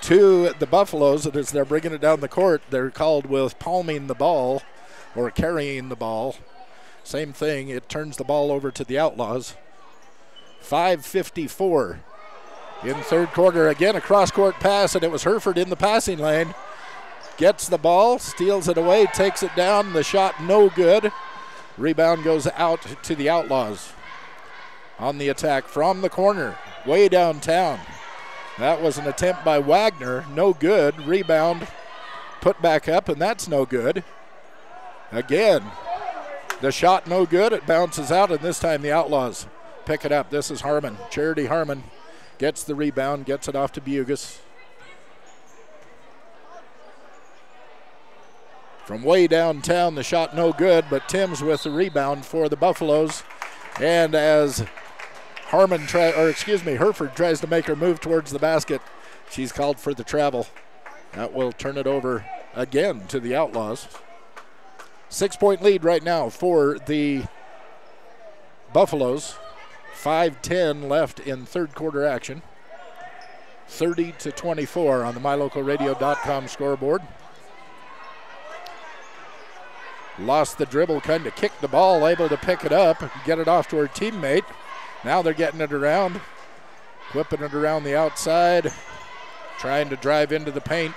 [SPEAKER 1] to the Buffaloes, and as they're bringing it down the court, they're called with palming the ball or carrying the ball. Same thing, it turns the ball over to the Outlaws. 5:54 in third quarter. Again, a cross-court pass, and it was Hereford in the passing lane. Gets the ball, steals it away, takes it down. The shot no good. Rebound goes out to the Outlaws. On the attack from the corner, way downtown. That was an attempt by Wagner, no good. Rebound put back up, and that's no good. Again, the shot no good. It bounces out, and this time the Outlaws pick it up. This is Harmon. Charity Harmon gets the rebound, gets it off to Bugus. From way downtown, the shot no good, but Timms with the rebound for the Buffaloes. And as Hereford tries to make her move towards the basket, she's called for the travel. That will turn it over again to the Outlaws. 6-point lead right now for the Buffaloes. 5:10 left in third quarter action. 30-24 on the MyLocalRadio.com scoreboard. Lost the dribble, kind of kicked the ball, able to pick it up, get it off to her teammate. Now they're getting it around, whipping it around the outside, trying to drive into the paint.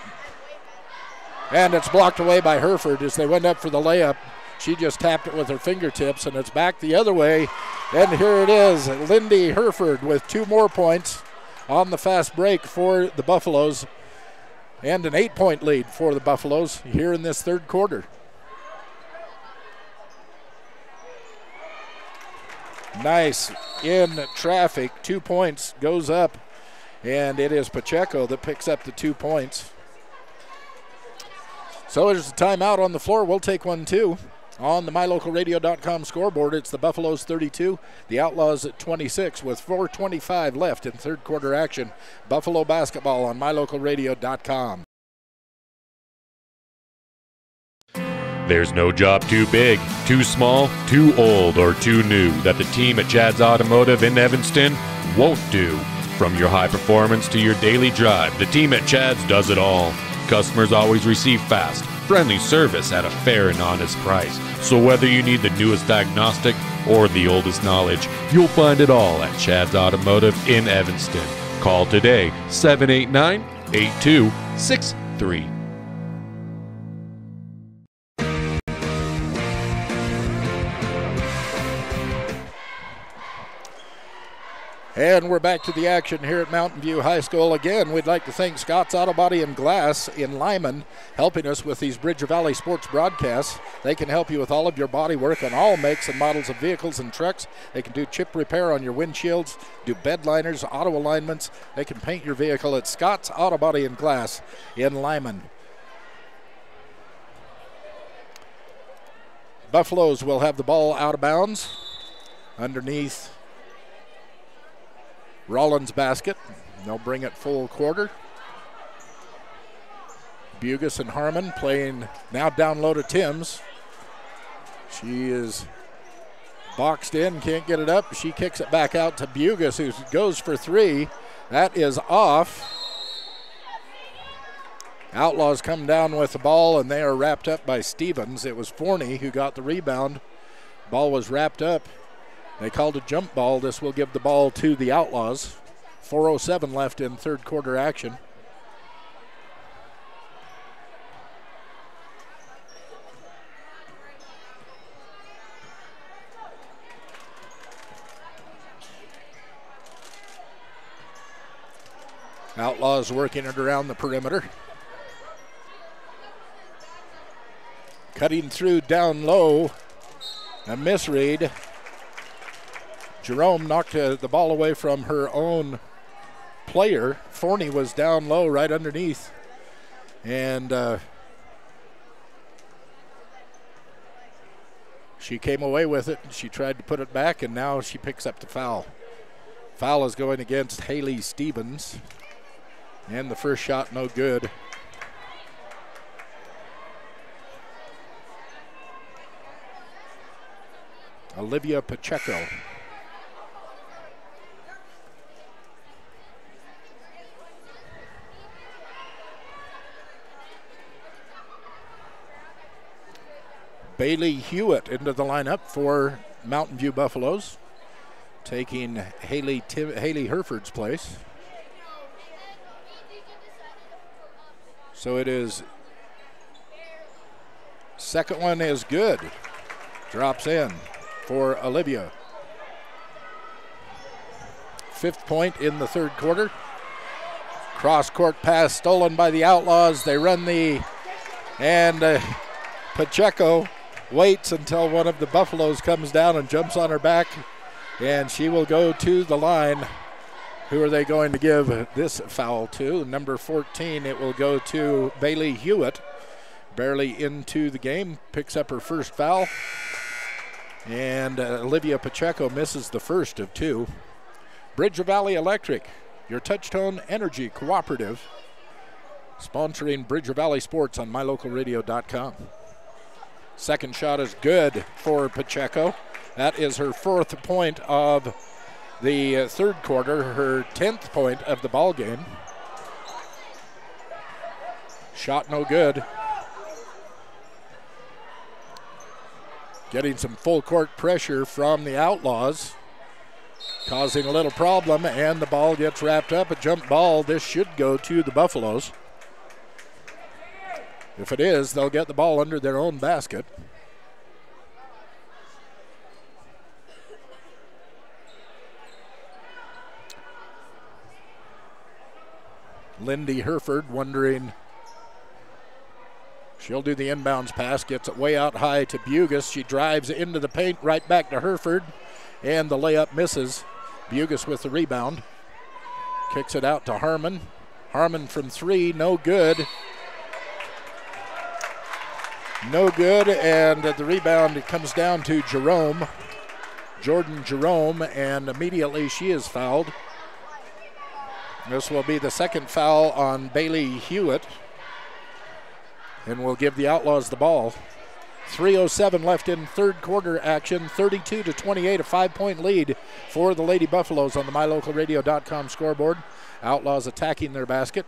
[SPEAKER 1] And it's blocked away by Hereford as they went up for the layup. She just tapped it with her fingertips, and it's back the other way. And here it is, Lindy Hereford with 2 more points on the fast break for the Buffaloes, and an 8-point lead for the Buffaloes here in this third quarter. Nice in traffic. 2 points goes up, and it is Pacheco that picks up the 2 points. So there's a timeout on the floor. We'll take one too. On the MyLocalRadio.com scoreboard, it's the Buffaloes 32, the Outlaws at 26 with 4:25 left in third quarter action. Buffalo basketball on MyLocalRadio.com.
[SPEAKER 4] There's no job too big, too small, too old, or too new that the team at Chad's Automotive in Evanston won't do. From your high performance to your daily drive, the team at Chad's does it all. Customers always receive fast, friendly service at a fair and honest price. So whether you need the newest diagnostic or the oldest knowledge, you'll find it all at Chad's Automotive in Evanston. Call today, 789-8263.
[SPEAKER 1] And we're back to the action here at Mountain View High School. Again, we'd like to thank Scott's Auto Body and Glass in Lyman, helping us with these Bridger Valley sports broadcasts. They can help you with all of your body work on all makes and models of vehicles and trucks. They can do chip repair on your windshields, do bed liners, auto alignments. They can paint your vehicle at Scott's Auto Body and Glass in Lyman. Buffaloes will have the ball out of bounds underneath Rawlins' basket. They'll bring it full quarter. Bugus and Harmon playing now down low to Timms. She is boxed in, can't get it up. She kicks it back out to Bugus, who goes for three. That is off. Outlaws come down with the ball, and they are wrapped up by Stevens. It was Forney who got the rebound. Ball was wrapped up. They called a jump ball. This will give the ball to the Outlaws. 4:07 left in third quarter action. Outlaws working it around the perimeter. Cutting through down low. A misread. Jerome knocked the ball away from her own player. Forney was down low right underneath. And she came away with it. She tried to put it back, and now she picks up the foul. Foul is going against Haley Stevens. And the first shot no good. Olivia Pacheco. Bailey Hewitt into the lineup for Mountain View Buffaloes, taking Haley Herford's place. So it is, second one is good. Drops in for Olivia. Fifth point in the third quarter. Cross-court pass stolen by the Outlaws. They run and Pacheco waits until one of the Buffaloes comes down and jumps on her back, and she will go to the line. Who are they going to give this foul to? Number 14, it will go to Bailey Hewitt. Barely into the game, picks up her first foul. And Olivia Pacheco misses the first of two. Bridger Valley Electric, your touch-tone energy cooperative, sponsoring Bridger Valley Sports on MyLocalRadio.com. Second shot is good for Pacheco. That is her fourth point of the third quarter, her 10th point of the ball game. Shot no good. Getting some full court pressure from the Outlaws, causing a little problem, and the ball gets wrapped up. A jump ball. This should go to the Buffaloes. If it is, they'll get the ball under their own basket. Lindy Herford wondering. She'll do the inbounds pass, gets it way out high to Bugus. She drives into the paint, right back to Herford, And the layup misses. Bugus with the rebound. Kicks it out to Harmon. Harmon from 3, no good. No good, and the rebound comes down to Jerome. Jordan Jerome, and immediately she is fouled. This will be the second foul on Bailey Hewitt, and will give the Outlaws the ball. 3:07 left in third quarter action, 32-28, a 5-point lead for the Lady Buffaloes on the MyLocalRadio.com scoreboard. Outlaws attacking their basket.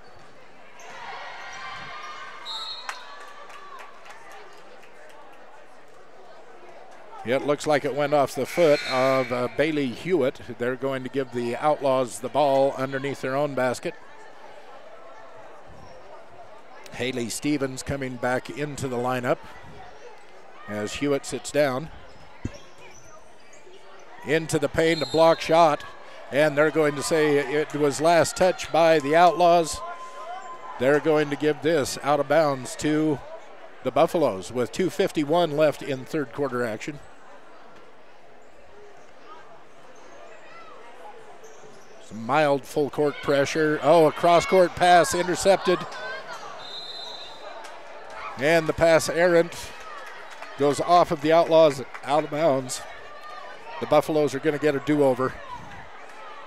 [SPEAKER 1] It looks like it went off the foot of Bailey Hewitt. They're going to give the Outlaws the ball underneath their own basket. Haley Stevens coming back into the lineup as Hewitt sits down. Into the paint, a block shot, and they're going to say it was last touch by the Outlaws. They're going to give this out of bounds to the Buffaloes with 2:51 left in third quarter action. Some mild full court pressure. Oh, a cross court pass intercepted. And the pass errant goes off of the Outlaws, out of bounds. The Buffaloes are going to get a do-over.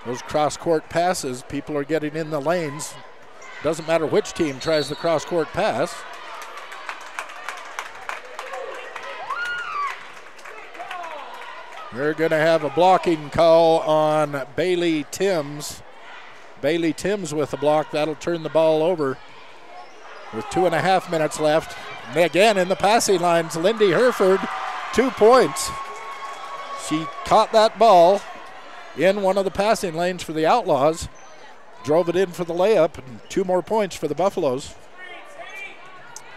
[SPEAKER 1] Those cross court passes, people are getting in the lanes. Doesn't matter which team tries the cross court pass. They're going to have a blocking call on Bailey Timms. Bailey Timms with the block. That'll turn the ball over with 2.5 minutes left. And again in the passing lines, Lindy Hereford, 2 points. She caught that ball in one of the passing lanes for the Outlaws, drove it in for the layup, and 2 more points for the Buffaloes.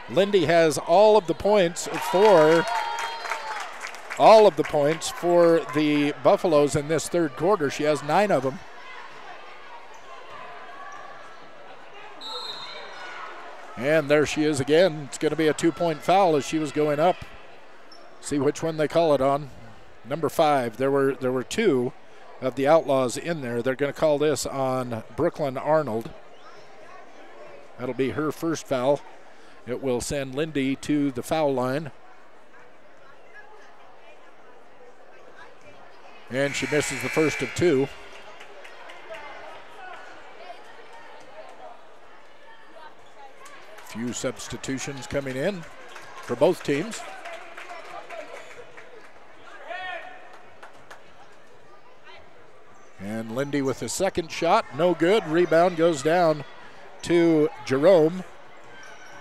[SPEAKER 1] Lindy has all of the points for the Buffaloes in this third quarter. She has 9 of them. And there she is again. It's going to be a 2-point foul as she was going up. See which one they call it on. Number 5. There were 2 of the Outlaws in there. They're going to call this on Brooklyn Arnold. That'll be her first foul. It will send Lindy to the foul line. And she misses the first of 2. Few substitutions coming in for both teams. And Lindy with the second shot, no good. Rebound goes down to Jerome.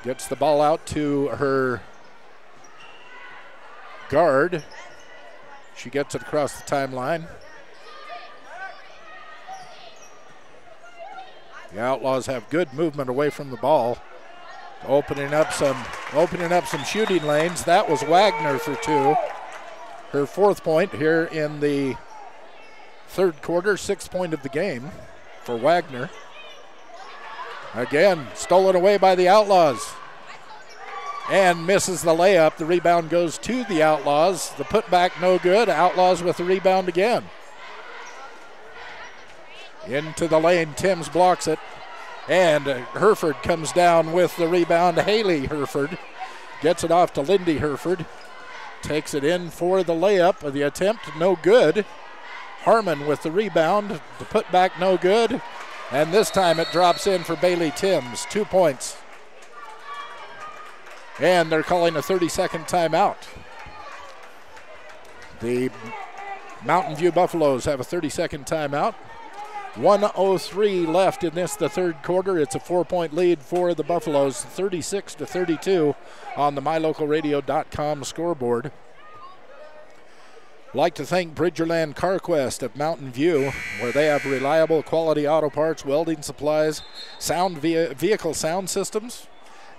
[SPEAKER 1] Gets the ball out to her guard. She gets it across the timeline. The Outlaws have good movement away from the ball. Opening up some shooting lanes. That was Wagner for 2. Her 4th point here in the third quarter, 6th point of the game for Wagner. Again, stolen away by the Outlaws. And misses the layup. The rebound goes to the Outlaws. The putback no good. Outlaws with the rebound again. Into the lane, Timms blocks it. And Hereford comes down with the rebound. Haley Hereford gets it off to Lindy Hereford. Takes it in for the layup. The attempt no good. Harmon with the rebound. The putback no good. And this time it drops in for Bailey Timms. 2 points. And they're calling a 30-second timeout. The Mountain View Buffaloes have a 30-second timeout. 1:03 left in the third quarter. It's a 4-point lead for the Buffaloes, 36-32 on the MyLocalRadio.com scoreboard. Like to thank Bridgerland CarQuest of Mountain View, where they have reliable quality auto parts, welding supplies, vehicle sound systems,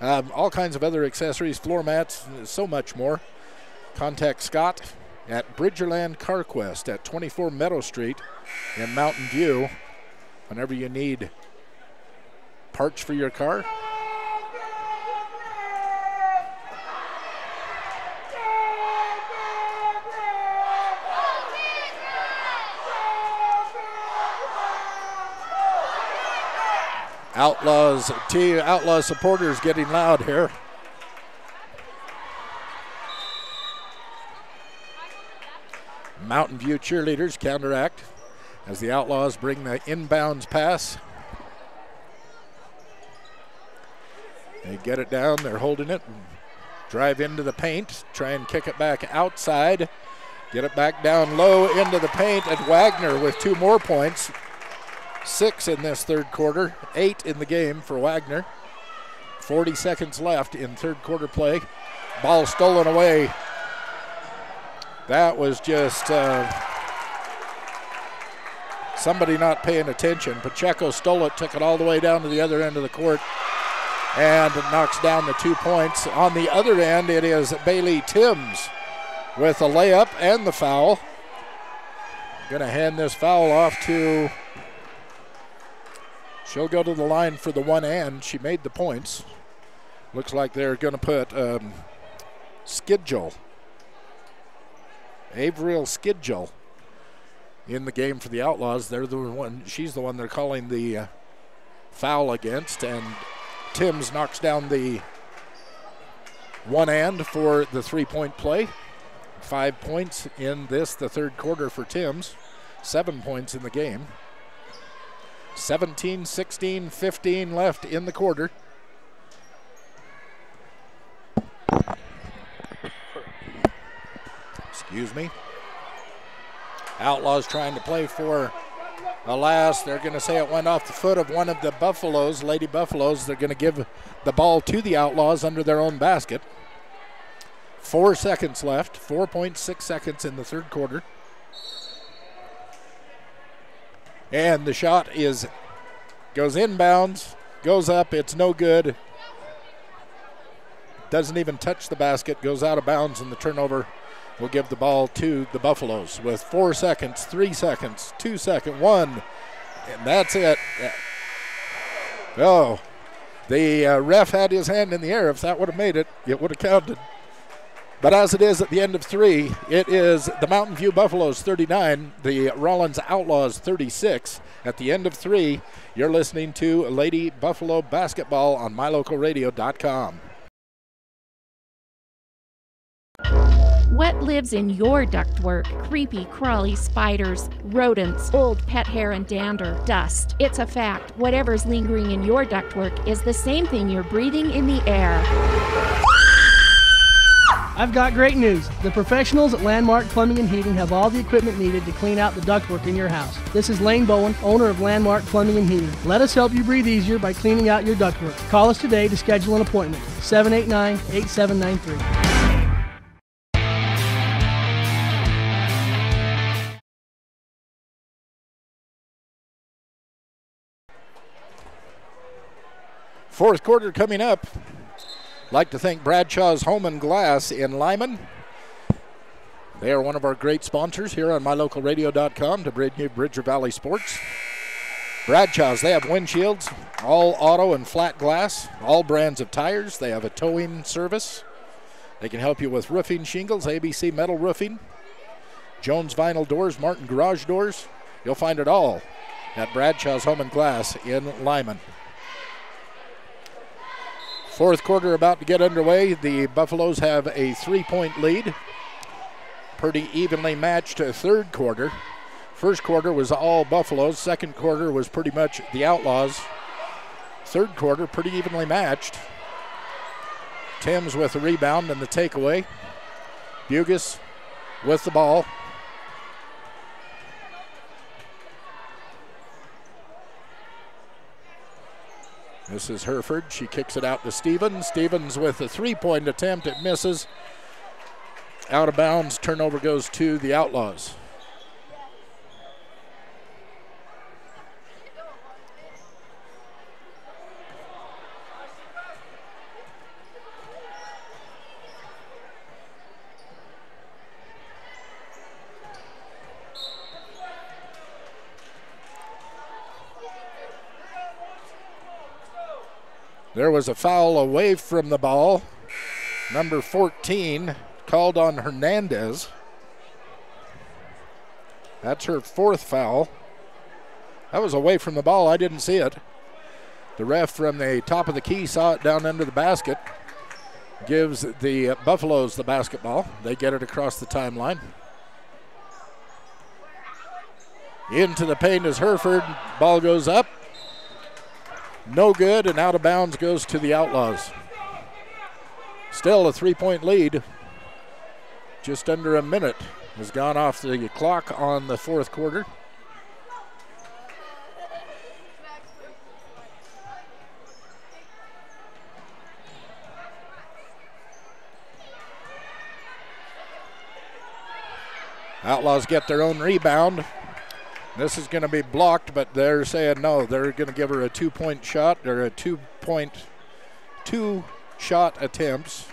[SPEAKER 1] all kinds of other accessories, floor mats, so much more. Contact Scott at Bridgerland CarQuest at 24 Meadow Street in Mountain View whenever you need parts for your car. Outlaws supporters getting loud here. Mountain View cheerleaders counteract as the Outlaws bring the inbounds pass. They get it down, they're holding it, drive into the paint, try and kick it back outside, get it back down low into the paint, and Wagner with 2 more points. 6 in this third quarter, 8 in the game for Wagner. 40 seconds left in third quarter play. Ball stolen away. That was just somebody not paying attention. Pacheco stole it, took it all the way down to the other end of the court, and knocks down the 2 points. On the other end, it is Bailey Timms with a layup and the foul. Going to hand this foul off to, she'll go to the line for the one and. She made the points. Looks like they're going to put Skidgel, Averill Skidgel, in the game for the Outlaws. They're the one, she's the one they're calling the foul against, and Timms knocks down the one and for the 3-point play. 5 points in this, the third quarter for Timms. 7 points in the game. 17, 16, 15 left in the quarter. Excuse me. Outlaws trying to play for a last. They're going to say it went off the foot of one of the Buffaloes, Lady Buffaloes. They're going to give the ball to the Outlaws under their own basket. 4 seconds left, 4.6 seconds in the third quarter. And the shot goes inbounds, goes up, it's no good. Doesn't even touch the basket, goes out of bounds, and the turnover will give the ball to the Buffaloes with 4 seconds, 3 seconds, 2 seconds, 1, and that's it. Oh, the ref had his hand in the air. If that would have made it, it would have counted. But as it is at the end of 3, it is the Mountain View Buffaloes 39, the Rawlins Outlaws 36. At the end of 3, you're listening to Lady Buffalo Basketball on MyLocalRadio.com.
[SPEAKER 10] What lives in your ductwork? Creepy, crawly spiders, rodents, old pet hair and dander, dust. It's a fact. Whatever's lingering in your ductwork is the same thing you're breathing in the air.
[SPEAKER 11] I've got great news. The professionals at Landmark Plumbing and Heating have all the equipment needed to clean out the ductwork in your house. This is Lane Bowen, owner of Landmark Plumbing and Heating. Let us help you breathe easier by cleaning out your ductwork. Call us today to schedule an appointment. 789-8793.
[SPEAKER 1] Fourth quarter coming up. Like to thank Bradshaw's Home and Glass in Lyman. They are one of our great sponsors here on MyLocalRadio.com to bring you Bridger Valley Sports. Bradshaw's, they have windshields, all auto and flat glass, all brands of tires. They have a towing service. They can help you with roofing shingles, ABC metal roofing, Jones vinyl doors, Martin garage doors. You'll find it all at Bradshaw's Home and Glass in Lyman. Fourth quarter about to get underway. The Buffaloes have a 3-point lead. Pretty evenly matched third quarter. First quarter was all Buffaloes. Second quarter was pretty much the Outlaws. Third quarter pretty evenly matched. Timms with the rebound and the takeaway. Bugis with the ball. This is Hereford. She kicks it out to Stevens. Stevens with a 3-point attempt. It misses. Out of bounds. Turnover goes to the Outlaws. There was a foul away from the ball. Number 14 called on Hernandez. That's her fourth foul. That was away from the ball. I didn't see it. The ref from the top of the key saw it down under the basket. Gives the Buffaloes the basketball. They get it across the timeline. Into the paint is Hereford. Ball goes up. No good, and out of bounds goes to the Outlaws. Still a 3-point lead. Just under a minute has gone off the clock on the fourth quarter. Outlaws get their own rebound. This is going to be blocked, but they're saying no. They're going to give her a 2-point shot, or a 2 shot attempts,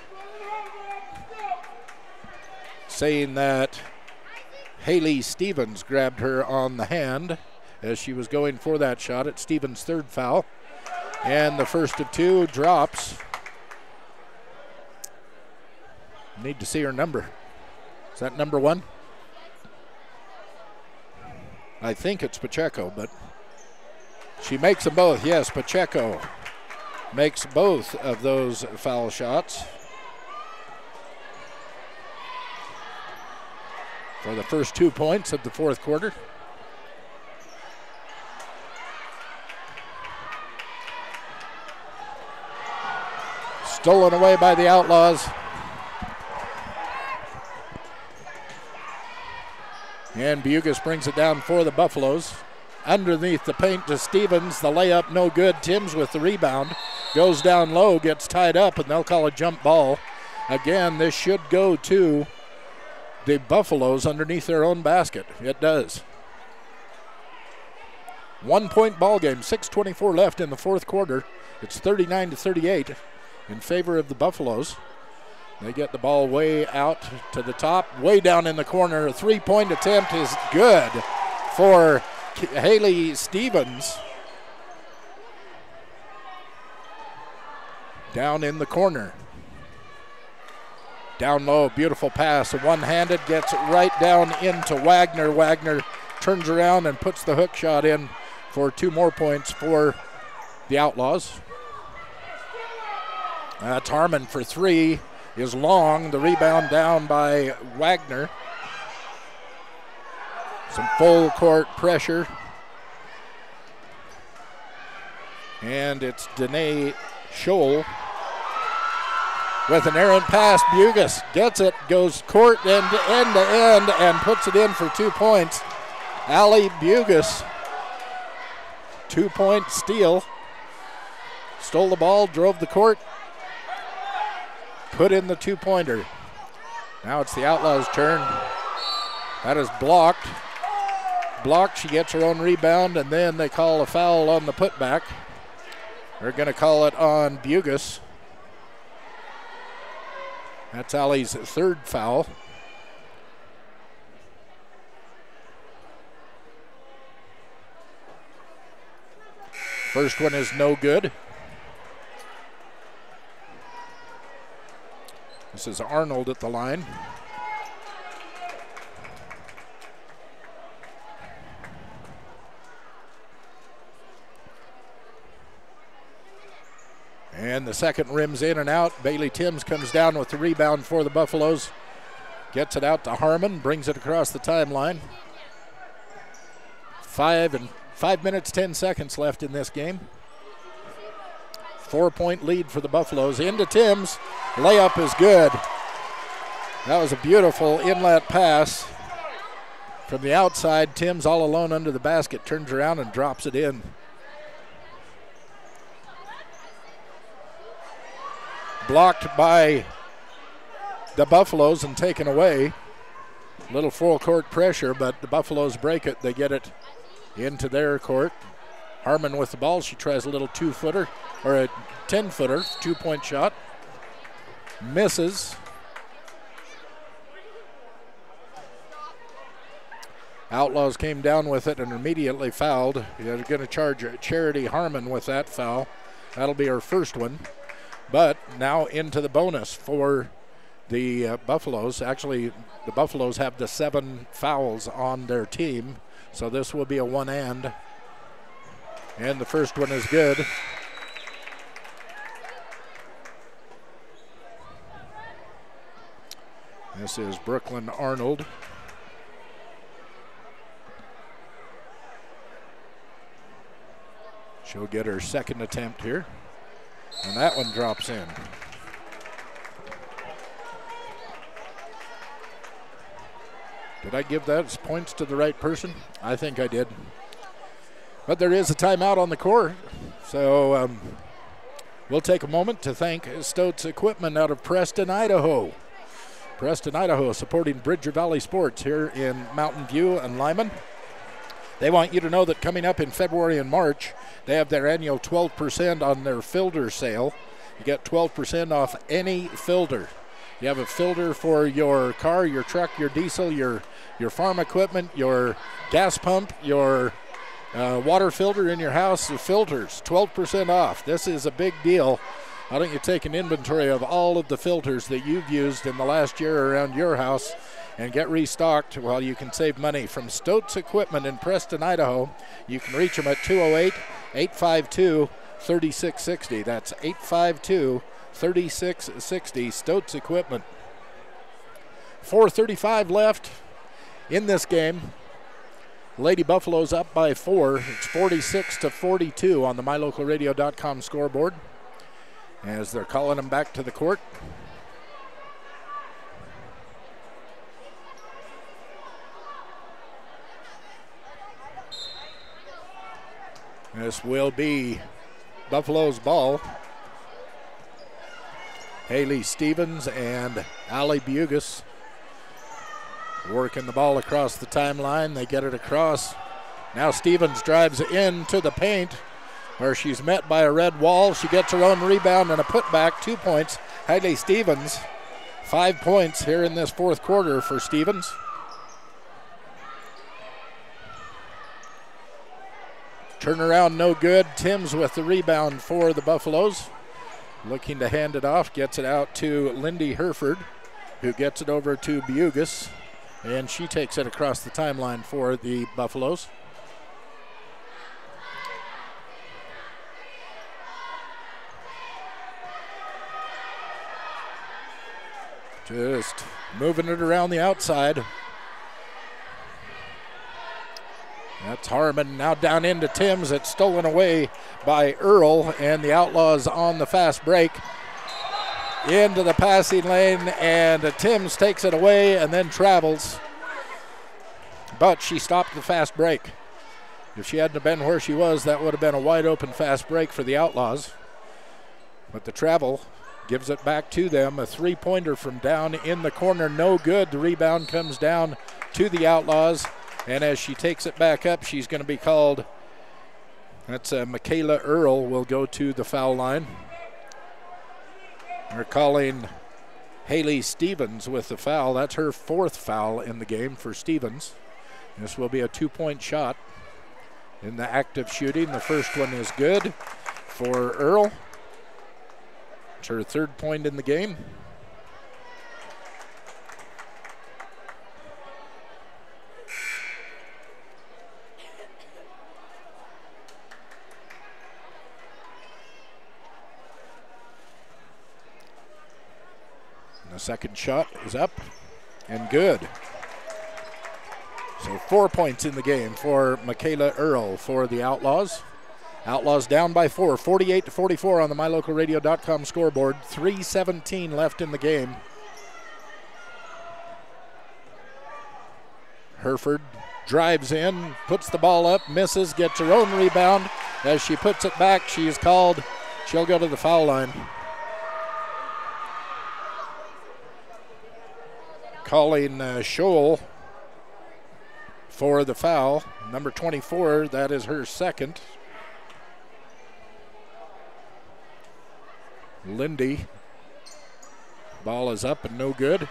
[SPEAKER 1] saying that Haley Stevens grabbed her on the hand as she was going for that shot. It's Stevens' third foul, and the first of two drops. Need to see her number. Is that number 1? I think it's Pacheco, but she makes them both. Yes, Pacheco makes both of those foul shots for the first 2 points of the fourth quarter. Stolen away by the Outlaws. And Bugus brings it down for the Buffaloes. Underneath the paint to Stevens. The layup no good. Timms with the rebound. Goes down low, gets tied up, and they'll call a jump ball. Again, this should go to the Buffaloes underneath their own basket. It does. 1 point ball game. 6:24 left in the fourth quarter. It's 39-38 in favor of the Buffaloes. They get the ball way out to the top, way down in the corner. A 3-point attempt is good for Haley Stevens. Down in the corner. Down low, beautiful pass. One-handed, gets it right down into Wagner. Wagner turns around and puts the hook shot in for 2 more points for the Outlaws. That's Harmon for 3. Is long. The rebound down by Wagner. Some full court pressure. And it's Danae Scholl with an errant pass. Bugus gets it, goes court end to end, and puts it in for 2 points. Allie Bugus, 2-point steal. Stole the ball, drove the court, put in the 2-pointer. Now it's the Outlaws' turn. That is blocked. Blocked, she gets her own rebound, and then they call a foul on the putback. They're going to call it on Bugus. That's Allie's third foul. First one is no good. This is Arnold at the line. And the second rims in and out. Bailey Timms comes down with the rebound for the Buffaloes. Gets it out to Harmon, brings it across the timeline. 5 minutes, 10 seconds left in this game. 4-point lead for the Buffaloes. Into Timms. Layup is good. That was a beautiful inlet pass. From the outside, Timms all alone under the basket, turns around and drops it in. Blocked by the Buffaloes and taken away. Little full court pressure, but the Buffaloes break it. They get it into their court. Harmon with the ball. She tries a little 2-footer, or a 10-footer, 2-point shot. Misses. Outlaws came down with it and immediately fouled. They're going to charge Charity Harmon with that foul. That'll be her first one. But now into the bonus for the Buffaloes. Actually, the Buffaloes have the 7 fouls on their team, so this will be a one-and. And the first one is good. This is Brooklyn Arnold. She'll get her second attempt here. And that one drops in. Did I give those points to the right person? I think I did. But there is a timeout on the court. So we'll take a moment to thank Stoats Equipment out of Preston, Idaho. Preston, Idaho, supporting Bridger Valley Sports here in Mountain View and Lyman. They want you to know that coming up in February and March, they have their annual 12% on their filter sale. You get 12% off any filter. You have a filter for your car, your truck, your diesel, your farm equipment, your gas pump, your water filter in your house, the filters, 12% off. This is a big deal. Why don't you take an inventory of all of the filters that you've used in the last year around your house and get restocked while you can save money from Stoats Equipment in Preston, Idaho. You can reach them at 208-852-3660. That's 852-3660, Stoats Equipment. 4:35 left in this game. Lady Buffaloes up by 4. It's 46-42 on the MyLocalRadio.com scoreboard as they're calling them back to the court. This will be Buffalo's ball. Haley Stevens and Allie Bugus working the ball across the timeline. They get it across. Now Stevens drives into the paint where she's met by a red wall. She gets her own rebound and a putback, 2 points. Haley Stevens, 5 points here in this fourth quarter for Stevens. Turnaround no good. Timms with the rebound for the Buffaloes. Looking to hand it off, gets it out to Lindy Herford, who gets it over to Bugus, and she takes it across the timeline for the Buffaloes. Just moving it around the outside. That's Harmon, now down into Timms. It's stolen away by Earl, and the Outlaws on the fast break. Into the passing lane, and Timms takes it away and then travels. But she stopped the fast break. If she hadn't been where she was, that would have been a wide open fast break for the Outlaws. But the travel gives it back to them. A three-pointer from down in the corner, no good. The rebound comes down to the Outlaws. And as she takes it back up, she's going to be called. That's Michaela Earl will go to the foul line. They're calling Haley Stevens with the foul. That's her fourth foul in the game for Stevens. This will be a 2-point shot in the active shooting. The first one is good for Earl. It's her third point in the game. The second shot is up and good. So 4 points in the game for Michaela Earl for the Outlaws. Outlaws down by 4, 48-44 on the MyLocalRadio.com scoreboard. 3:17 left in the game. Herford drives in, puts the ball up, misses, gets her own rebound. As she puts it back, she is called. She'll go to the foul line. Calling Scholl for the foul. Number 24, that is her second. Lindy. Ball is up and no good.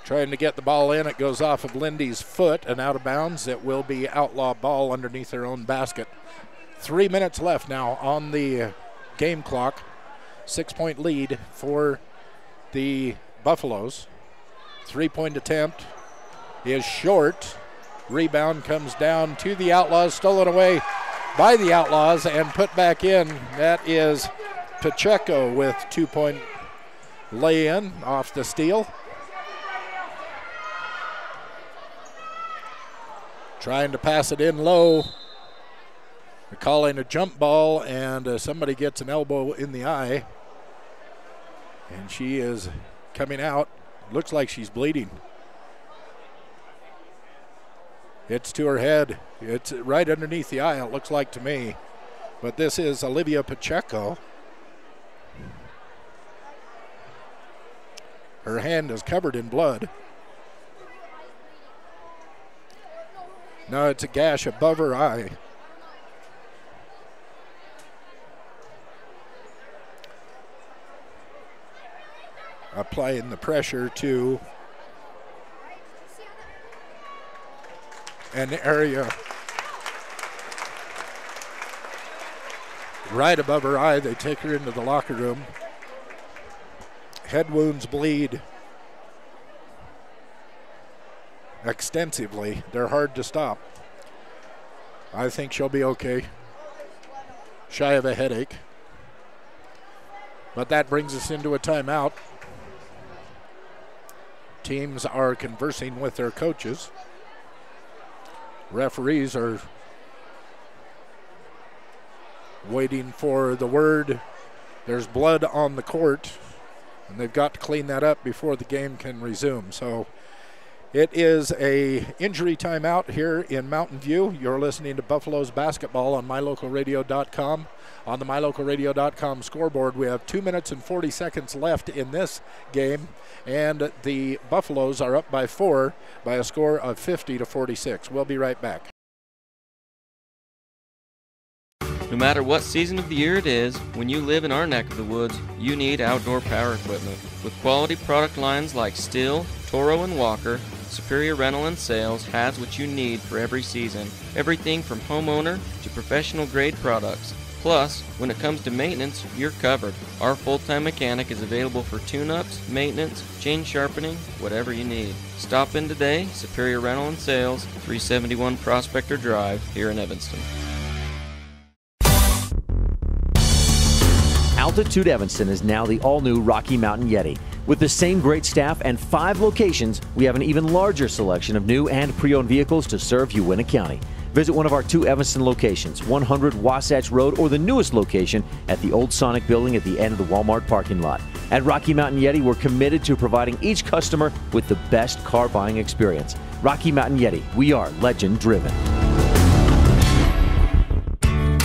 [SPEAKER 1] Trying to get the ball in. It goes off of Lindy's foot and out of bounds. It will be outlaw ball underneath her own basket. 3 minutes left now on the game clock. 6-point lead for the Buffaloes. 3-point attempt is short. Rebound comes down to the Outlaws, stolen away by the Outlaws and put back in. That is Pacheco with 2-point lay-in off the steal. Trying to pass it in low. They're calling a jump ball, and somebody gets an elbow in the eye. And she is coming out. Looks like she's bleeding. It's to her head. It's right underneath the eye, it looks like to me. But this is Olivia Pacheco. Her hand is covered in blood. No, it's a gash above her eye. Applying the pressure to an area right above her eye. They take her into the locker room. Head wounds bleed extensively. They're hard to stop. I think she'll be okay. Shy of a headache. But that brings us into a timeout. Teams are conversing with their coaches. Referees are waiting for the word. There's blood on the court, and they've got to clean that up before the game can resume. So it is a injury timeout here in Mountain View. You're listening to Buffaloes basketball on mylocalradio.com. On the mylocalradio.com scoreboard, we have 2 minutes and 40 seconds left in this game, and the Buffaloes are up by 4 by a score of 50-46. We'll be right back.
[SPEAKER 15] No matter what season of the year it is, when you live in our neck of the woods, you need outdoor power equipment. With quality product lines like Stihl, Toro, and Walker, Superior Rental and Sales has what you need for every season. Everything from homeowner to professional grade products. Plus, when it comes to maintenance, you're covered. Our full-time mechanic is available for tune-ups, maintenance, chain sharpening, whatever you need. Stop in today, Superior Rental and Sales, 371 Prospector Drive, here in Evanston.
[SPEAKER 2] Altitude Evanston is now the all-new Rocky Mountain Yeti. With the same great staff and 5 locations, we have an even larger selection of new and pre-owned vehicles to serve Uintah County. Visit one of our 2 Evanston locations, 100 Wasatch Road, or the newest location at the Old Sonic Building at the end of the Walmart parking lot. At Rocky Mountain Yeti, we're committed to providing each customer with the best car buying experience. Rocky Mountain Yeti, we are legend driven.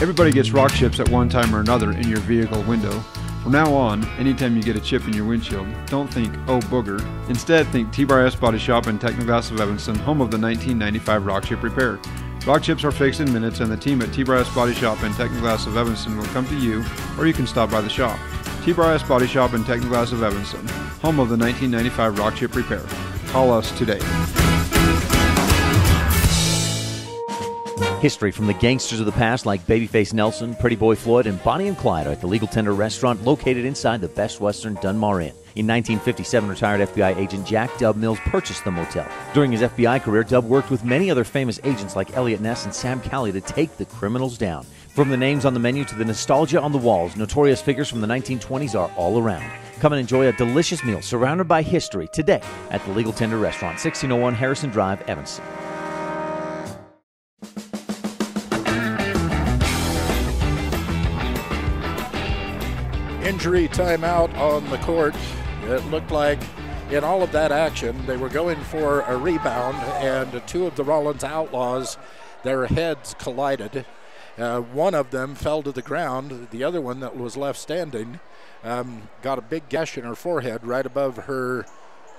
[SPEAKER 9] Everybody gets rock chips at one time or another in your vehicle window. From now on, anytime you get a chip in your windshield, don't think, oh booger. Instead, think T-Bar S Body Shop and Technoglass of Evanston, home of the 1995 rock chip repair. Rock chips are fixed in minutes, and the team at T-Bar S Body Shop and Technoglass of Evanston will come to you, or you can stop by the shop. T-Bar S Body Shop and Technoglass of Evanston, home of the 1995 rock chip repair. Call us today.
[SPEAKER 2] History from the gangsters of the past like Babyface Nelson, Pretty Boy Floyd, and Bonnie and Clyde are at the Legal Tender restaurant located inside the Best Western Dunmar Inn. In 1957, retired FBI agent Jack Dub Mills purchased the motel. During his FBI career, Dub worked with many other famous agents like Elliot Ness and Sam Calley to take the criminals down. From the names on the menu to the nostalgia on the walls, notorious figures from the 1920s are all around. Come and enjoy a delicious meal surrounded by history today at the Legal Tender restaurant, 1601 Harrison Drive, Evanston.
[SPEAKER 1] Injury timeout on the court. It looked like in all of that action, they were going for a rebound, and 2 of the Rawlins Outlaws, their heads collided. One of them fell to the ground. The other one that was left standing got a big gash in her forehead right above her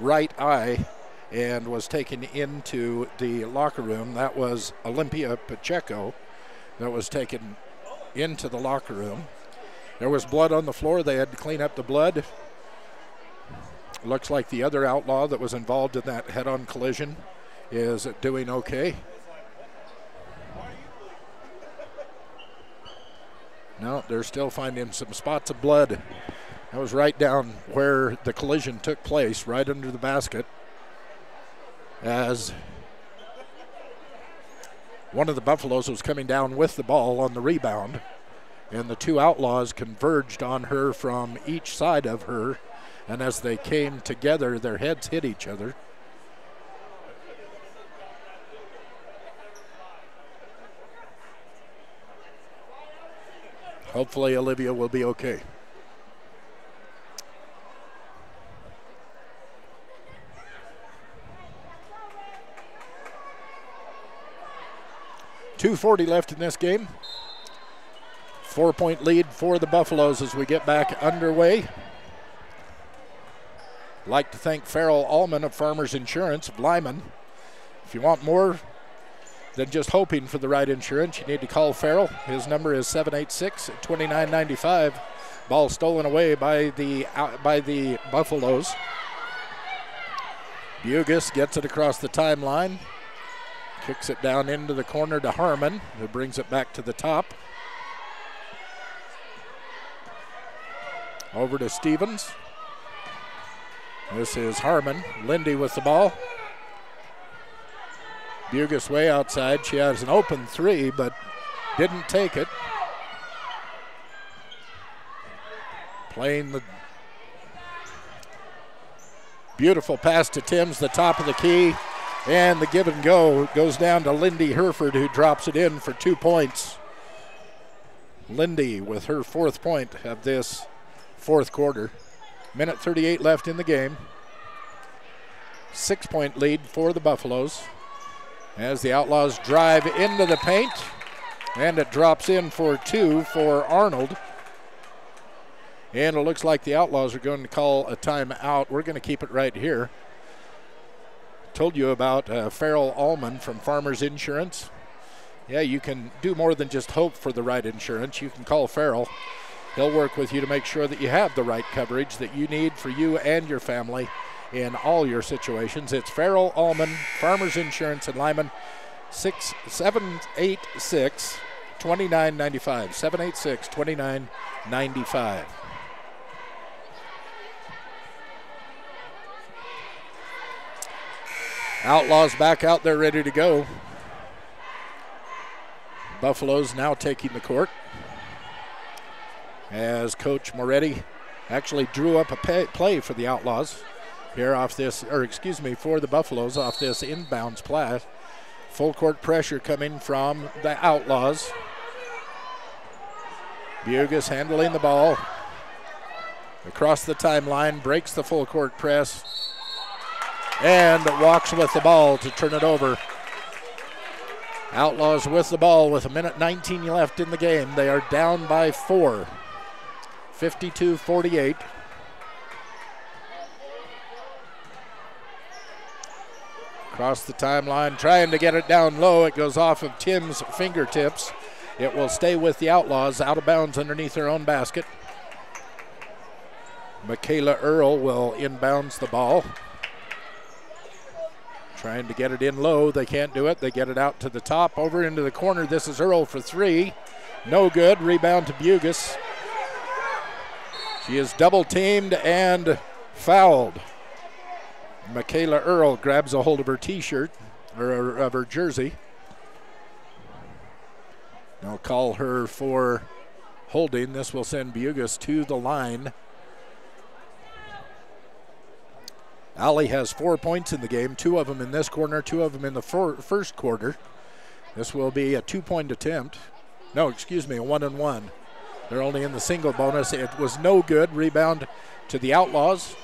[SPEAKER 1] right eye and was taken into the locker room. That was Olympia Pacheco that was taken into the locker room. There was blood on the floor. They had to clean up the blood. Looks like the other outlaw that was involved in that head-on collision is doing okay. No, they're still finding some spots of blood. That was right down where the collision took place, right under the basket, as one of the Buffaloes was coming down with the ball on the rebound. And the two Outlaws converged on her from each side of her. And as they came together, their heads hit each other. Hopefully Olivia will be okay. .240 left in this game. 4-point lead for the Buffaloes as we get back underway. I'd like to thank Farrell Allman of Farmers Insurance of Lyman. If you want more than just hoping for the right insurance, you need to call Farrell. His number is 786-2995. Ball stolen away by the Buffaloes. Bugis gets it across the timeline. Kicks it down into the corner to Harmon, who brings it back to the top. Over to Stevens. This is Harmon. Lindy with the ball. Bugis way outside. She has an open three, but didn't take it. Playing the beautiful pass to Timms, the top of the key. And the give and go goes down to Lindy Herford, who drops it in for 2 points. Lindy with her 4th point of this 4th quarter. Minute 38 left in the game. 6-point lead for the Buffaloes as the Outlaws drive into the paint, and it drops in for 2 for Arnold. And it looks like the Outlaws are going to call a timeout. We're going to keep it right here. Told you about Farrell Allman from Farmers Insurance. Yeah, you can do more than just hope for the right insurance. You can call Farrell. He'll work with you to make sure that you have the right coverage that you need for you and your family in all your situations. It's Farrell Allman, Farmers Insurance in Lyman, 786-2995. 786-2995. Outlaws back out there ready to go. Buffaloes now taking the court as Coach Moretti actually drew up a play for the Outlaws here off this, or excuse me, for the Buffaloes off this inbounds play. Full court pressure coming from the Outlaws. Bugis handling the ball across the timeline, breaks the full court press, and walks with the ball to turn it over. Outlaws with the ball with 1:19 left in the game. They are down by 4, 52-48. Across the timeline, trying to get it down low. It goes off of Tim's fingertips. It will stay with the Outlaws, out of bounds underneath their own basket. Michaela Earl will inbounds the ball. Trying to get it in low. They can't do it. They get it out to the top, over into the corner. This is Earl for 3. No good. Rebound to Bugis. She is double teamed and fouled. Michaela Earl grabs a hold of her t-shirt, or of her jersey. They'll call her for holding. This will send Bugis to the line. Allie has 4 points in the game, 2 of them in this corner, 2 of them in the first quarter. This will be a 2-point attempt. No, excuse me, a 1-and-1. They're only in the single bonus. It was no good. Rebound to the Outlaws.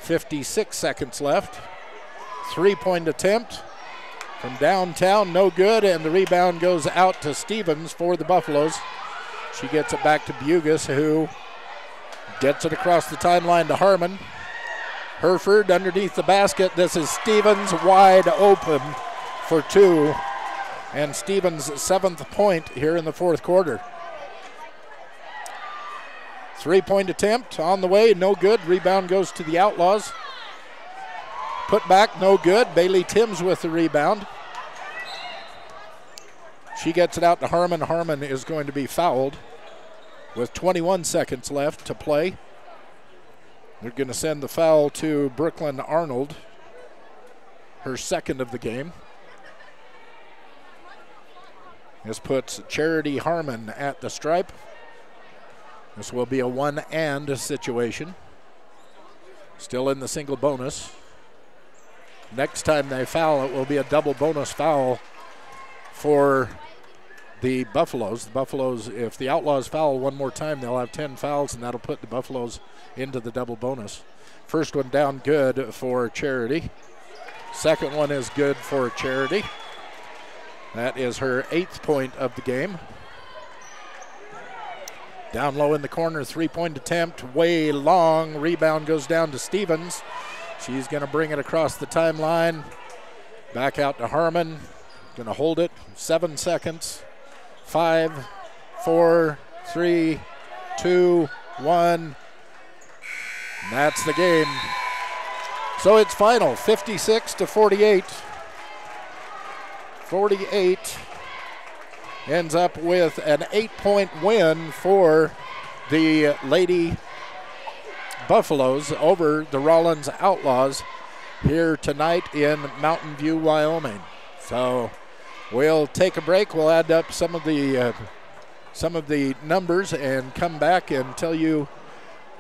[SPEAKER 1] 56 seconds left. 3-point attempt from downtown, no good, and the rebound goes out to Stevens for the Buffaloes. She gets it back to Bugis, who gets it across the timeline to Harmon. Herford underneath the basket. This is Stevens wide open for 2. And Stevens' 7th point here in the 4th quarter. 3-point attempt on the way, no good. Rebound goes to the Outlaws. Put back, no good. Bailey Timms with the rebound. She gets it out to Harmon. Harmon is going to be fouled with 21 seconds left to play. They're going to send the foul to Brooklyn Arnold, her 2nd of the game. This puts Charity Harmon at the stripe. This will be a 1-and situation. Still in the single bonus. Next time they foul, it will be a double bonus foul for the Buffaloes. The Buffaloes, if the Outlaws foul one more time, they'll have 10 fouls, and that'll put the Buffaloes into the double bonus. First one down good for Charity. Second one is good for Charity. That is her 8th point of the game. Down low in the corner, 3-point attempt, way long. Rebound goes down to Stevens. She's going to bring it across the timeline. Back out to Harmon. Going to hold it. 7 seconds. 5, 4, 3, 2, 1. And that's the game. So it's final, 56-48. 48 ends up with an 8-point win for the Lady Buffaloes over the Rawlins Outlaws here tonight in Mountain View, Wyoming. So we'll take a break. We'll add up some of the numbers and come back and tell you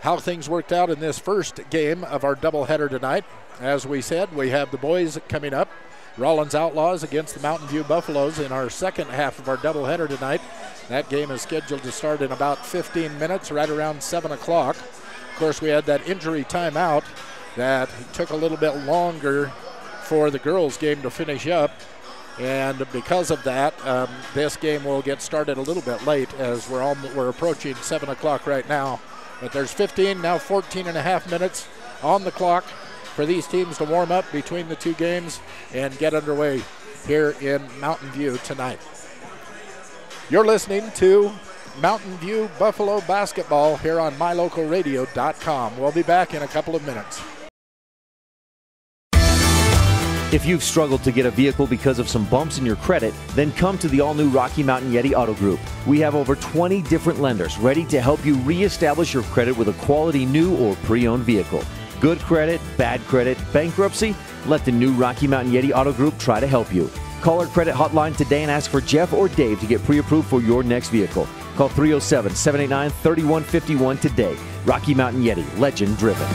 [SPEAKER 1] how things worked out in this first game of our doubleheader tonight. As we said, we have the boys coming up. Rawlins Outlaws against the Mountain View Buffaloes in our second half of our doubleheader tonight. That game is scheduled to start in about 15 minutes, right around 7 o'clock. Of course, we had that injury timeout that took a little bit longer for the girls' game to finish up. And because of that, this game will get started a little bit late as we're approaching 7 o'clock right now. But there's 15, now 14 and a half minutes on the clock for these teams to warm up between the two games and get underway here in Mountain View tonight. You're listening to Mountain View Buffalo basketball here on mylocalradio.com. We'll be back in a couple of minutes.
[SPEAKER 2] If you've struggled to get a vehicle because of some bumps in your credit, then come to the all-new Rocky Mountain Yeti Auto Group. We have over 20 different lenders ready to help you reestablish your credit with a quality new or pre-owned vehicle. Good credit, bad credit, bankruptcy? Let the new Rocky Mountain Yeti Auto Group try to help you. Call our credit hotline today and ask for Jeff or Dave to get pre-approved for your next vehicle. Call 307-789-3151 today. Rocky Mountain Yeti, legend driven.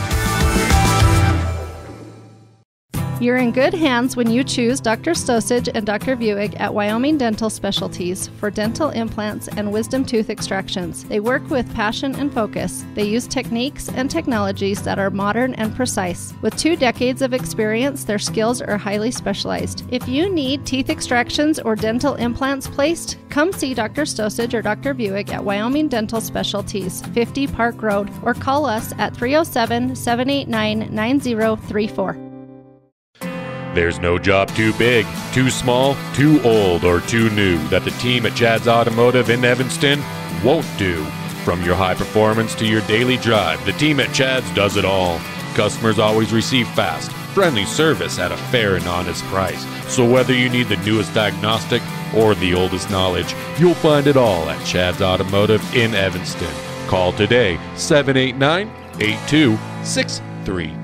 [SPEAKER 3] You're in good hands when you choose Dr. Stosage and Dr. Buick at Wyoming Dental Specialties for dental implants and wisdom tooth extractions. They work with passion and focus. They use techniques and technologies that are modern and precise. With 2 decades of experience, their skills are highly specialized. If you need teeth extractions or dental implants placed, come see Dr. Stosage or Dr. Buick at Wyoming Dental Specialties, 50 Park Road, or call us at 307-789-9034.
[SPEAKER 4] There's no job too big, too small, too old, or too new that the team at Chad's Automotive in Evanston won't do. From your high performance to your daily drive, the team at Chad's does it all. Customers always receive fast, friendly service at a fair and honest price. So whether you need the newest diagnostic or the oldest knowledge, you'll find it all at Chad's Automotive in Evanston. Call today, 789-8263.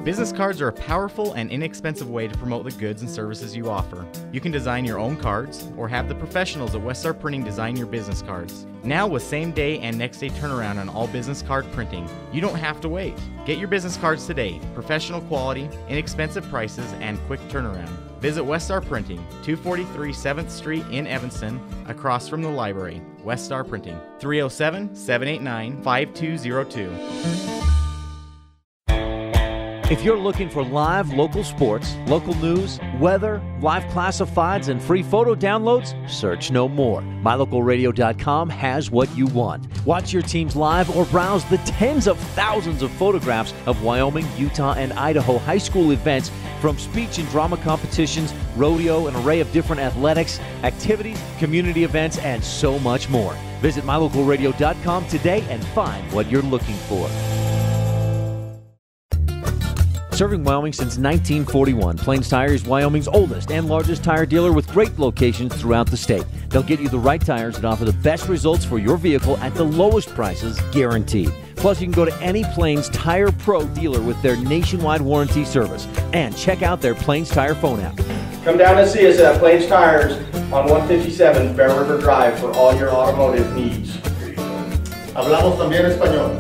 [SPEAKER 5] Business cards are a powerful and inexpensive way to promote the goods and services you offer. You can design your own cards or have the professionals at Westar Printing design your business cards. Now with same-day and next-day turnaround on all business card printing, you don't have to wait. Get your business cards today. Professional quality, inexpensive prices, and quick turnaround. Visit Westar Printing, 243 7th Street in Evanston, across from the library. Westar Printing, 307-789-5202.
[SPEAKER 2] If you're looking for live local sports, local news, weather, live classifieds, and free photo downloads, search no more. MyLocalRadio.com has what you want. Watch your teams live or browse the tens of thousands of photographs of Wyoming, Utah, and Idaho high school events, from speech and drama competitions, rodeo, an array of different athletics, activities, community events, and so much more. Visit MyLocalRadio.com today and find what you're looking for. Serving Wyoming since 1941, Plains Tire is Wyoming's oldest and largest tire dealer with great locations throughout the state. They'll get you the right tires and offer the best results for your vehicle at the lowest prices, guaranteed. Plus, you can go to any Plains Tire Pro dealer with their nationwide warranty service. And check out their Plains Tire phone app.
[SPEAKER 6] Come down and see us at Plains Tires on 157 Bear River Drive for all your automotive needs. Hablamos también español.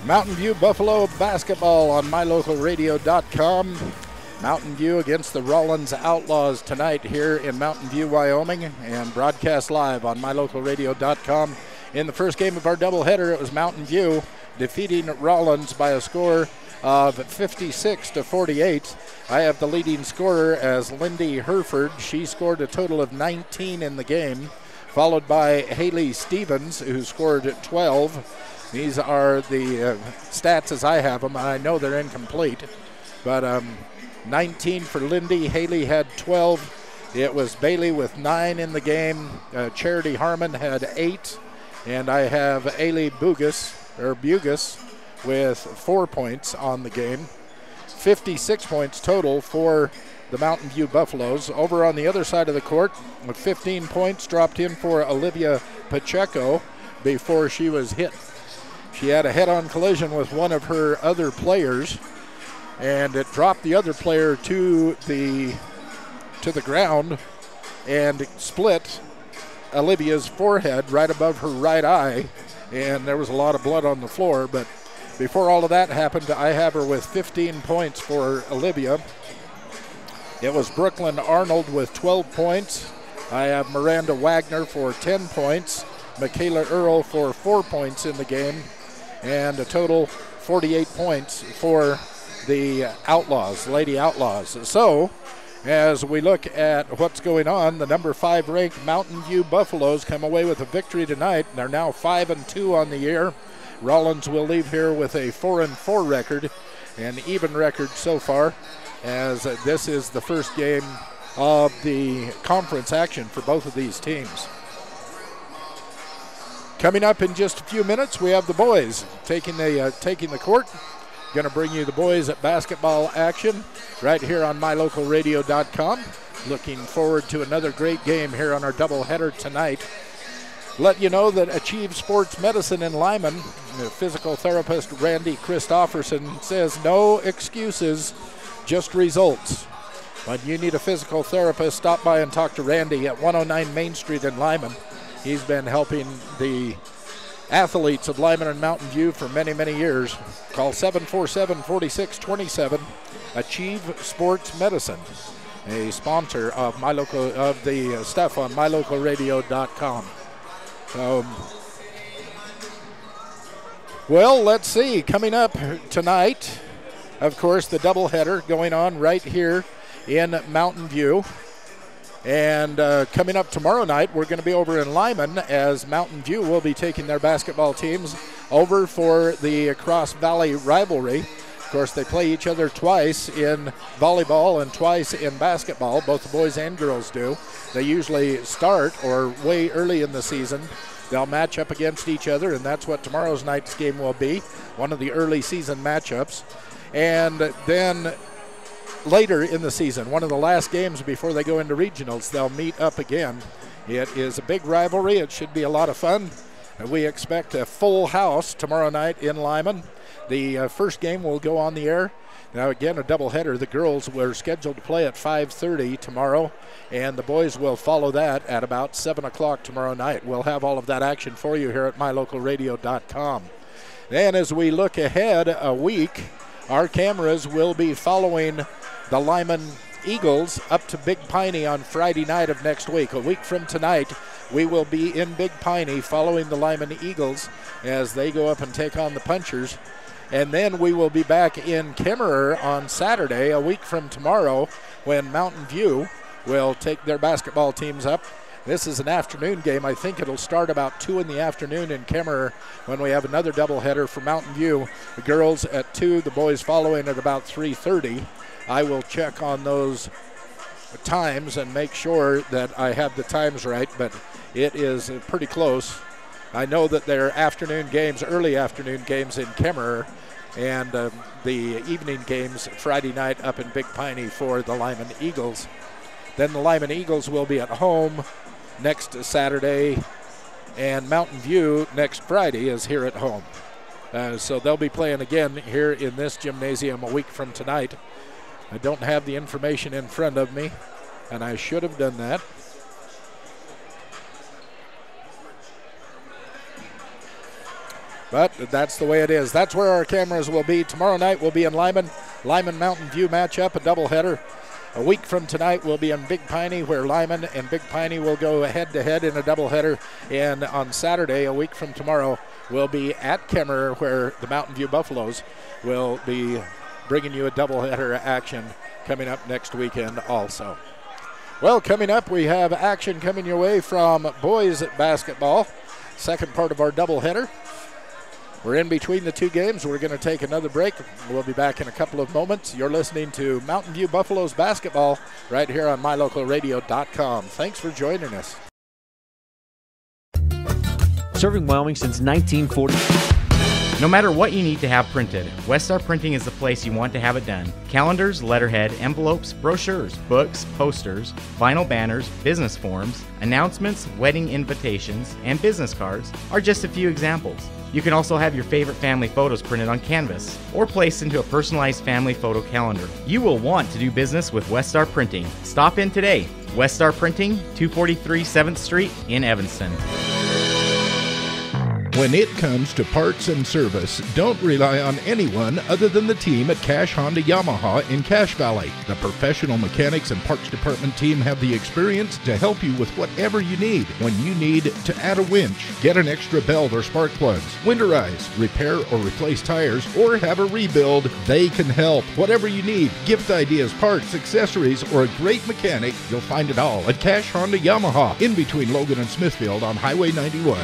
[SPEAKER 1] Mountain View Buffalo basketball on mylocalradio.com. Mountain View against the Rawlins Outlaws tonight here in Mountain View, Wyoming, and broadcast live on mylocalradio.com. In the first game of our doubleheader, it was Mountain View defeating Rawlins by a score of 56-48. I have the leading scorer as Lindy Herford. She scored a total of 19 in the game, followed by Haley Stevens, who scored 12. These are the stats as I have them. I know they're incomplete, but 19 for Lindy. Haley had 12. It was Bailey with 9 in the game. Charity Harmon had 8. And I have Ailey Bugus with 4 points on the game. 56 points total for the Mountain View Buffaloes. Over on the other side of the court, with 15 points dropped in for Olivia Pacheco before she was hit. She had a head-on collision with one of her other players, and it dropped the other player to the ground and split Olivia's forehead right above her right eye, and there was a lot of blood on the floor. But before all of that happened, I have her with 15 points for Olivia. It was Brooklyn Arnold with 12 points. I have Miranda Wagner for 10 points, Michaela Earl for 4 points in the game, and a total 48 points for the Outlaws, Lady Outlaws. So, as we look at what's going on, the number 5 ranked Mountain View Buffaloes come away with a victory tonight. They're now 5-2 on the year. Rawlins will leave here with a 4-4 record, an even record so far, as this is the first game of the conference action for both of these teams. Coming up in just a few minutes, we have the boys taking the court. Going to bring you the boys at basketball action right here on mylocalradio.com. Looking forward to another great game here on our doubleheader tonight. Let you know that Achieve Sports Medicine in Lyman, physical therapist Randy Christofferson says no excuses, just results. When you need a physical therapist, stop by and talk to Randy at 109 Main Street in Lyman. He's been helping the athletes of Lyman and Mountain View for many, many years. Call 747-4627. Achieve Sports Medicine, a sponsor of the stuff on mylocalradio.com. Well, let's see. Coming up tonight, of course, the doubleheader going on right here in Mountain View. And coming up tomorrow night, we're going to be over in Lyman as Mountain View will be taking their basketball teams over for the Cross Valley rivalry. Of course, they play each other twice in volleyball and twice in basketball. Both the boys and girls do. They usually start or way early in the season. They'll match up against each other, and that's what tomorrow's night's game will be, one of the early season matchups. And then later in the season, one of the last games before they go into regionals, they'll meet up again. It is a big rivalry. It should be a lot of fun. We expect a full house tomorrow night in Lyman. The first game will go on the air. Now, again, a doubleheader. The girls were scheduled to play at 5:30 tomorrow, and the boys will follow that at about 7 o'clock tomorrow night. We'll have all of that action for you here at mylocalradio.com. Then as we look ahead a week, our cameras will be following the Lyman Eagles up to Big Piney on Friday night of next week. A week from tonight, we will be in Big Piney following the Lyman Eagles as they go up and take on the Punchers. And then we will be back in Kemmerer on Saturday, a week from tomorrow, when Mountain View will take their basketball teams up. This is an afternoon game. I think it'll start about 2 in the afternoon in Kemmerer when we have another doubleheader for Mountain View. The girls at 2, the boys following at about 3:30. I will check on those times and make sure that I have the times right, but it is pretty close. I know that there are afternoon games, early afternoon games in Kemmerer, and the evening games Friday night up in Big Piney for the Lyman Eagles. Then the Lyman Eagles will be at home next Saturday, and Mountain View next Friday is here at home. So they'll be playing again here in this gymnasium a week from tonight. I don't have the information in front of me, and I should have done that. But that's the way it is. That's where our cameras will be. Tomorrow night we'll be in Lyman. Lyman Mountain View matchup, a doubleheader. A week from tonight we'll be in Big Piney, where Lyman and Big Piney will go head-to-head in a doubleheader. And on Saturday, a week from tomorrow, we'll be at Kemmerer, where the Mountain View Buffaloes will be bringing you a doubleheader action coming up next weekend also. Well, coming up, we have action coming your way from boys basketball. Second part of our doubleheader. We're in between the two games. We're going to take another break. We'll be back in a couple of moments. You're listening to Mountain View Buffaloes basketball right here on mylocalradio.com. Thanks for joining us.
[SPEAKER 2] Serving Wyoming since 1940.
[SPEAKER 5] No matter what you need to have printed, Westar Printing is the place you want to have it done. Calendars, letterhead, envelopes, brochures, books, posters, vinyl banners, business forms, announcements, wedding invitations, and business cards are just a few examples. You can also have your favorite family photos printed on canvas or placed into a personalized family photo calendar. You will want to do business with Westar Printing. Stop in today. Westar Printing, 243 7th Street in Evanston.
[SPEAKER 14] When it comes to parts and service, don't rely on anyone other than the team at Cash Honda Yamaha in Cache Valley. The professional mechanics and parts department team have the experience to help you with whatever you need. When you need to add a winch, get an extra belt or spark plugs, winterize, repair or replace tires, or have a rebuild, they can help. Whatever you need, gift ideas, parts, accessories, or a great mechanic, you'll find it all at Cash Honda Yamaha in between Logan and Smithfield on Highway 91.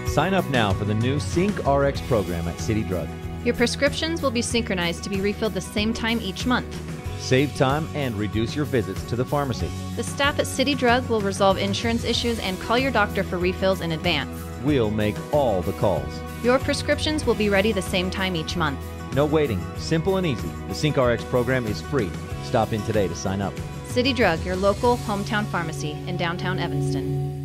[SPEAKER 2] Sign up now for the new Sync RX program at City Drug.
[SPEAKER 12] Your prescriptions will be synchronized to be refilled the same time each month.
[SPEAKER 2] Save time and reduce your visits to the pharmacy.
[SPEAKER 12] The staff at City Drug will resolve insurance issues and call your doctor for refills in advance.
[SPEAKER 2] We'll make all the calls.
[SPEAKER 12] Your prescriptions will be ready the same time each month.
[SPEAKER 2] No waiting. Simple and easy. The Sync RX program is free. Stop in today to sign up.
[SPEAKER 12] City Drug, your local hometown pharmacy in downtown Evanston.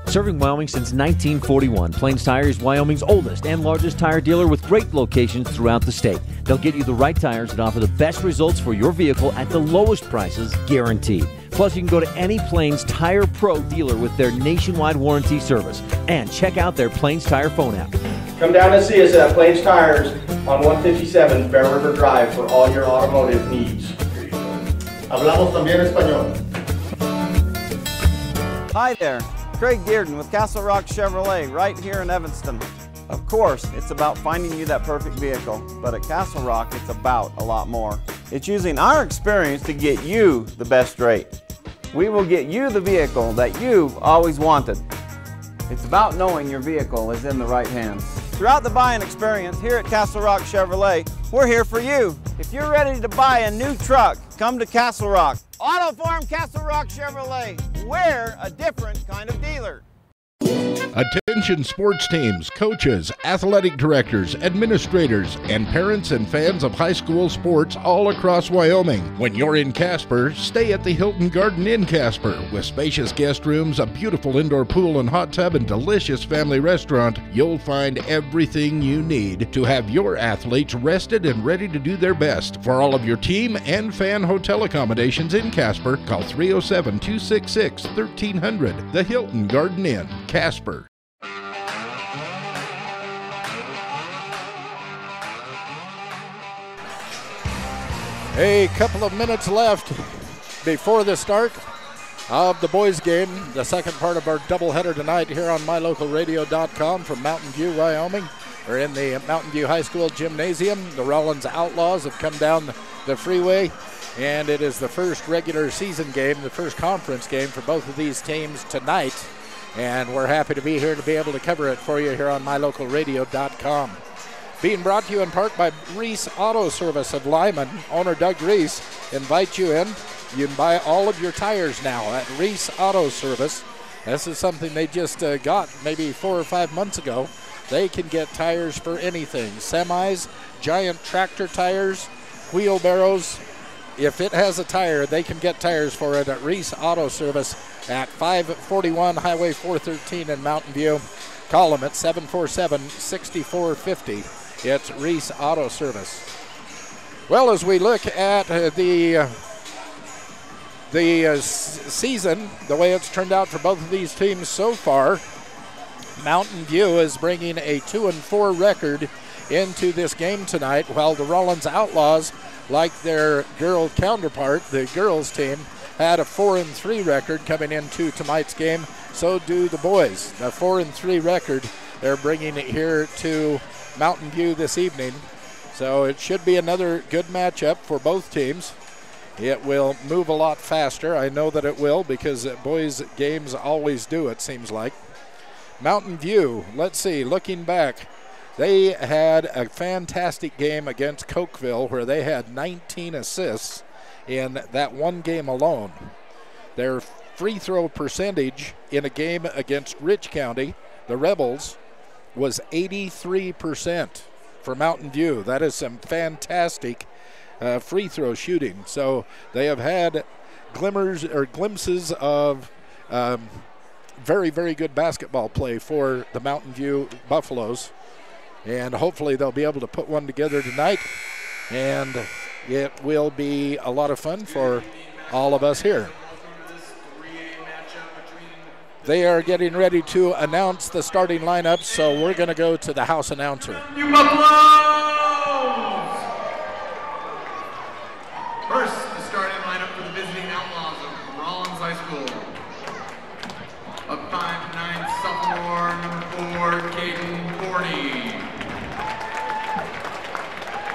[SPEAKER 2] Serving Wyoming since 1941, Plains Tire is Wyoming's oldest and largest tire dealer with great locations throughout the state. They'll get you the right tires that offer the best results for your vehicle at the lowest prices, guaranteed. Plus, you can go to any Plains Tire Pro dealer with their nationwide warranty service. And check out their Plains Tire phone app.
[SPEAKER 6] Come down and see us at Plains Tires on 157 Bear River Drive for all your automotive needs. Hablamos también español.
[SPEAKER 13] Hi there. Craig Dearden with Castle Rock Chevrolet right here in Evanston. Of course, it's about finding you that perfect vehicle, but at Castle Rock, it's about a lot more. It's using our experience to get you the best rate. We will get you the vehicle that you've always wanted. It's about knowing your vehicle is in the right hands. Throughout the buying experience here at Castle Rock Chevrolet, we're here for you. If you're ready to buy a new truck, come to Castle Rock. Auto Farm Castle Rock Chevrolet. We're a different kind of dealer.
[SPEAKER 14] Attention sports teams, coaches, athletic directors, administrators, and parents and fans of high school sports all across Wyoming. When you're in Casper, stay at the Hilton Garden Inn Casper. With spacious guest rooms, a beautiful indoor pool and hot tub, and delicious family restaurant, you'll find everything you need to have your athletes rested and ready to do their best. For all of your team and fan hotel accommodations in Casper, call 307-266-1300. The Hilton Garden Inn, Casper.
[SPEAKER 1] A couple of minutes left before the start of the boys' game, the second part of our doubleheader tonight here on mylocalradio.com from Mountain View, Wyoming. We're in the Mountain View High School Gymnasium. The Rawlins Outlaws have come down the freeway, and it is the first regular season game, the first conference game for both of these teams tonight. And we're happy to be here to be able to cover it for you here on mylocalradio.com. Being brought to you in part by Reese Auto Service of Lyman. Owner Doug Reese invites you in. You can buy all of your tires now at Reese Auto Service. This is something they just got maybe 4 or 5 months ago. They can get tires for anything. Semis, giant tractor tires, wheelbarrows. If it has a tire, they can get tires for it at Reese Auto Service at 541 Highway 413 in Mountain View. Call them at 747-6450. It's Reese Auto Service. Well, as we look at the season, the way it's turned out for both of these teams so far, Mountain View is bringing a 2-4 record into this game tonight, while the Rawlins Outlaws, like their girl counterpart, the girls team, had a 4-3 record coming into tonight's game. So do the boys. The 4-3 record, they're bringing it here to Mountain View this evening. So it should be another good matchup for both teams. It will move a lot faster. I know that it will, because boys' games always do, it seems like. Mountain View, let's see, looking back, they had a fantastic game against Cokeville where they had 19 assists in that one game alone. Their free throw percentage in a game against Rich County, the Rebels, was 83% for Mountain View. That is some fantastic free throw shooting. So they have had glimpses of very, very good basketball play for the Mountain View Buffaloes. And hopefully they'll be able to put one together tonight. And it will be a lot of fun for all of us here. They are getting ready to announce the starting lineup, so we're going to go to the house announcer.
[SPEAKER 7] You Buffaloes! First, the starting lineup for the visiting Outlaws of Rawlins High School. A 5'9" sophomore, number 4, Caden Forney.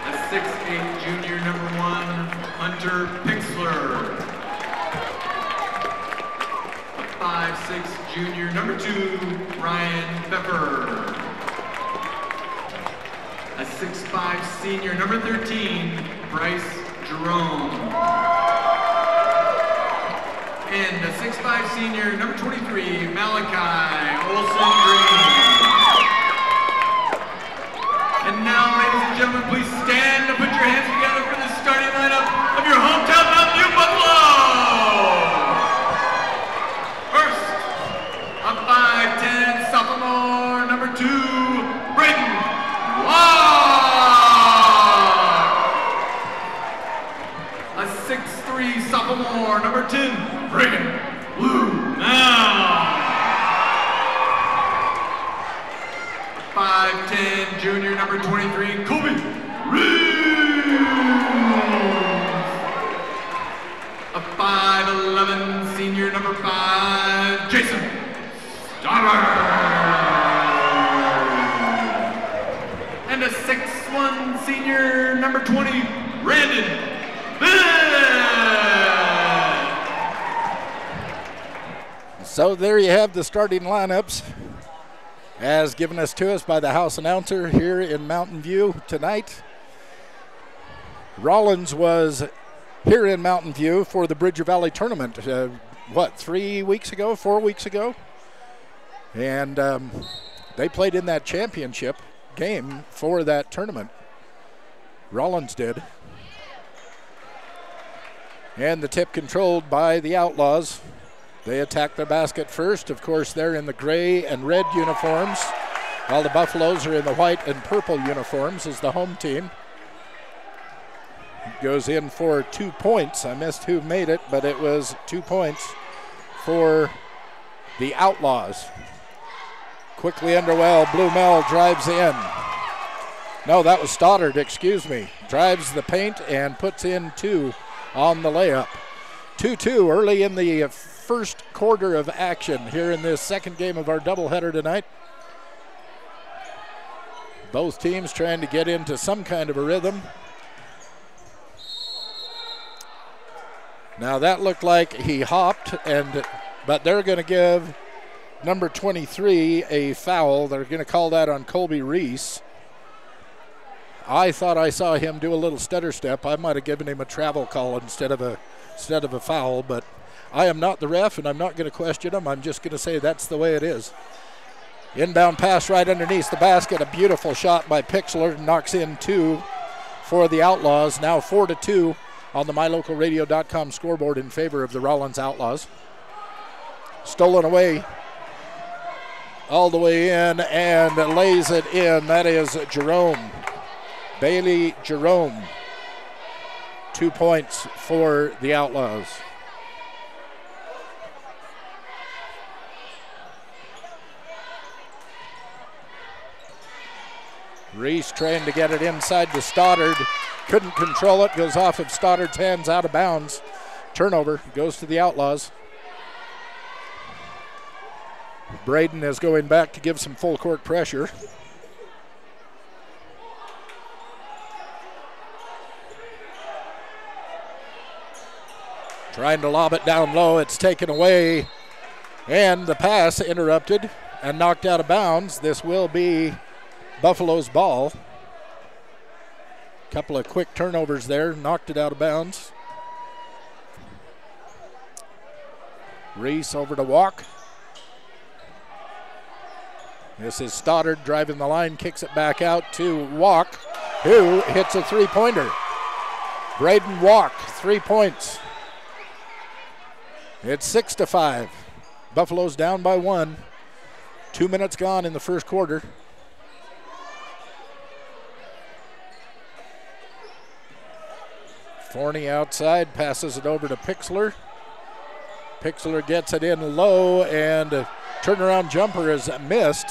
[SPEAKER 7] A 6'8" junior, number 1, Hunter Pixler. A 5'6" junior, number 2, Ryan Pepper. A 6'5" senior, number 13, Bryce Jerome. And a 6'5" senior, number 23, Malachi Olson Green. And now, ladies and gentlemen, please stand and put your hands together for the starting lineup of your hometown Mountain View Buffaloes. First, a 5'10" sophomore, number 2, Braden Locke. A 6'3" sophomore, number 10, Reagan Blue Now. 5'10" junior, number 23, Kobe Reeves. A 5'11" senior, number 5, Jason Stoddard. And a 6'1" senior, number 20, Brandon
[SPEAKER 1] So there you have the starting lineups as given to us by the house announcer here in Mountain View tonight. Rawlins was here in Mountain View for the Bridger Valley tournament, 4 weeks ago? And they played in that championship game for that tournament. Rawlins did. And the tip controlled by the Outlaws. They attack their basket first. Of course, they're in the gray and red uniforms, while the Buffaloes are in the white and purple uniforms as the home team. Goes in for 2 points. I missed who made it, but it was 2 points for the Outlaws. Quickly underwell, Blumel drives in. No, that was Stoddard, excuse me. Drives the paint and puts in 2 on the layup. 2-2 early in the first quarter of action here in this second game of our doubleheader tonight. Both teams trying to get into some kind of a rhythm. Now that looked like he hopped, but they're going to give number 23 a foul. They're going to call that on Colby Reese. I thought I saw him do a little stutter step. I might have given him a travel call instead of a foul, but I am not the ref, and I'm not going to question him. I'm just going to say that's the way it is. Inbound pass right underneath the basket. A beautiful shot by Pixler. Knocks in 2 for the Outlaws. Now 4-2 on the MyLocalRadio.com scoreboard in favor of the Rawlins Outlaws. Stolen away all the way in and lays it in. That is Jerome. Bailey Jerome. 2 points for the Outlaws. Reese trying to get it inside to Stoddard. Couldn't control it. Goes off of Stoddard's hands, out of bounds. Turnover goes to the Outlaws. Braden is going back to give some full court pressure. Trying to lob it down low. It's taken away. And the pass interrupted and knocked out of bounds. This will be Buffalo's ball. Couple of quick turnovers there, knocked it out of bounds. Reese over to Walk. This is Stoddard driving the line, kicks it back out to Walk, who hits a three-pointer. Braden Walk, 3 points. It's 6-5. Buffalo's down by 1. 2 minutes gone in the first quarter. Forney outside, passes it over to Pixler. Pixler gets it in low, and a turnaround jumper is missed.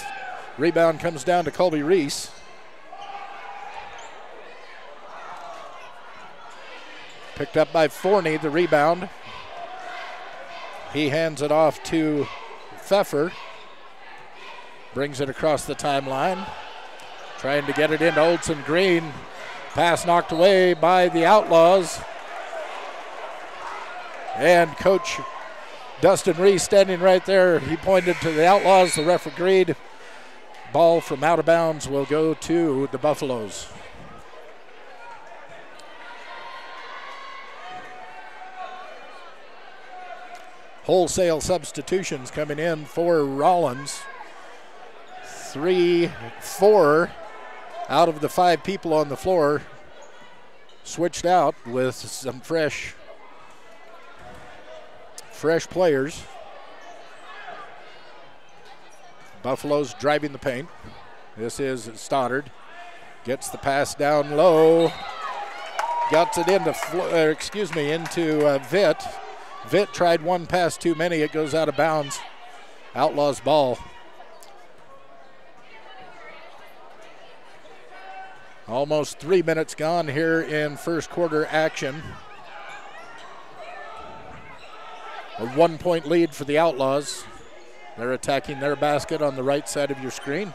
[SPEAKER 1] Rebound comes down to Colby Reese. Picked up by Forney, the rebound. He hands it off to Pfeffer. Brings it across the timeline. Trying to get it into Olsen Green. Pass knocked away by the Outlaws. And Coach Dustin Reese standing right there. He pointed to the Outlaws. The ref agreed. Ball from out of bounds will go to the Buffaloes. Wholesale substitutions coming in for Rawlins. 3-4 out of the 5 people on the floor switched out with some fresh players. Buffalo's driving the paint. This is Stoddard. Gets the pass down low. Gets it into Vitt. Vitt tried one pass too many. It goes out of bounds. Outlaws ball. Almost 3 minutes gone here in first quarter action. A 1 point lead for the Outlaws. They're attacking their basket on the right side of your screen.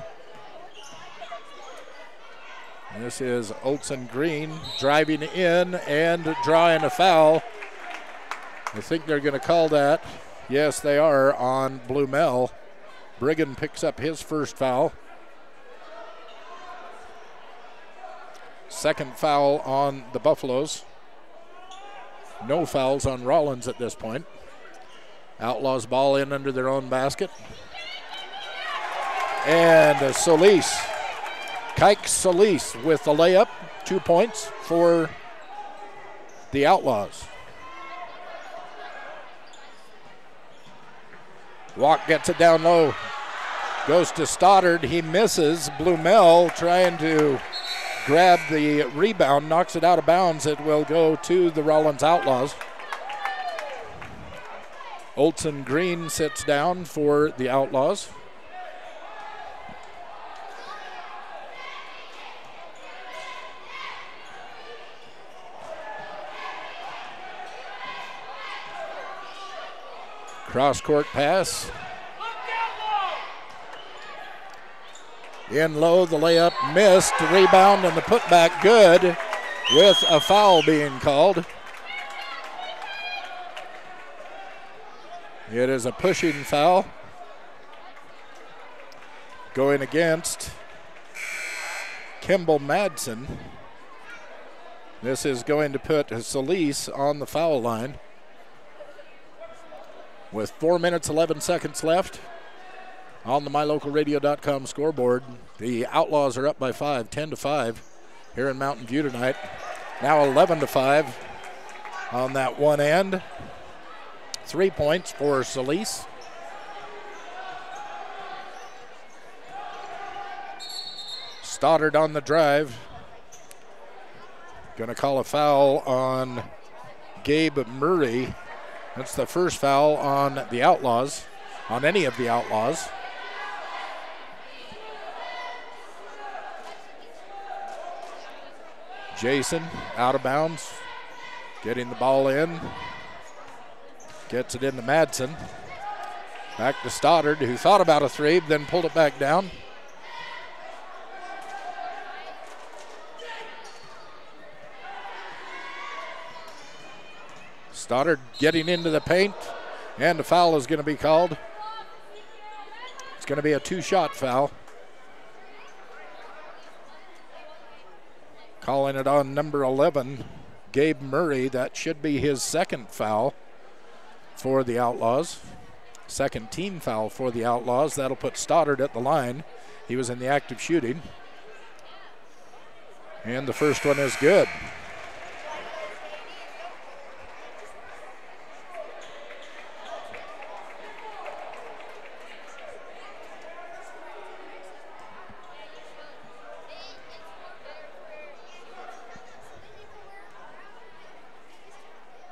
[SPEAKER 1] This is Olsen Green driving in and drawing a foul. I think they're going to call that. Yes, they are on Blumel. Brigham picks up his first foul. Second foul on the Buffaloes. No fouls on Rawlins at this point. Outlaws ball in under their own basket. And Solis. Kike Solis with the layup. 2 points for the Outlaws. Walk gets it down low. Goes to Stoddard. He misses. Blumel trying to grab the rebound. Knocks it out of bounds. It will go to the Rawlins Outlaws. Olsen Green sits down for the Outlaws. Cross-court pass. In low, the layup missed. Rebound and the putback good with a foul being called. It is a pushing foul going against Kimball Madsen. This is going to put Solis on the foul line. With 4 minutes, 11 seconds left on the MyLocalRadio.com scoreboard, the Outlaws are up by 5, 10-5. here in Mountain View tonight. Now 11-5 on that one end. 3 points for Solis. Stoddard on the drive. Going to call a foul on Gabe Murray. That's the first foul on the Outlaws, on any of the Outlaws. Jason out of bounds, getting the ball in. Gets it into Madsen. Back to Stoddard, who thought about a three, but then pulled it back down. Stoddard getting into the paint, and a foul is going to be called. It's going to be a two-shot foul. Calling it on number 11, Gabe Murray. That should be his second foul for the Outlaws. Second team foul for the Outlaws. That'll put Stoddard at the line. He was in the act of shooting. And the first one is good.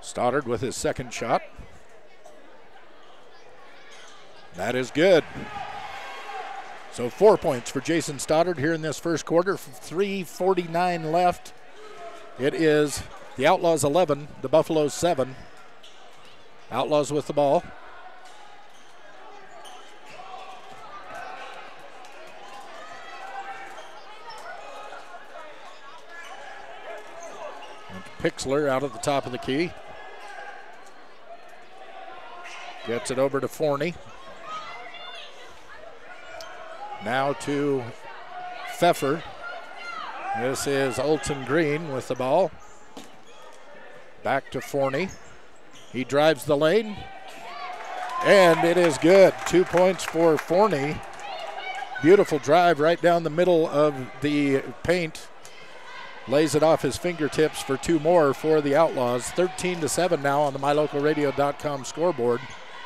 [SPEAKER 1] Stoddard with his second shot. That is good. So 4 points for Jason Stoddard here in this first quarter. 3:49 left. It is the Outlaws 11, the Buffaloes 7. Outlaws with the ball. And Pixler out at the top of the key. Gets it over to Forney. Now to Pfeffer. This is Olson Green with the ball. Back to Forney. He drives the lane. And it is good. 2 points for Forney. Beautiful drive right down the middle of the paint. Lays it off his fingertips for two more for the Outlaws. 13-7 now on the MyLocalRadio.com scoreboard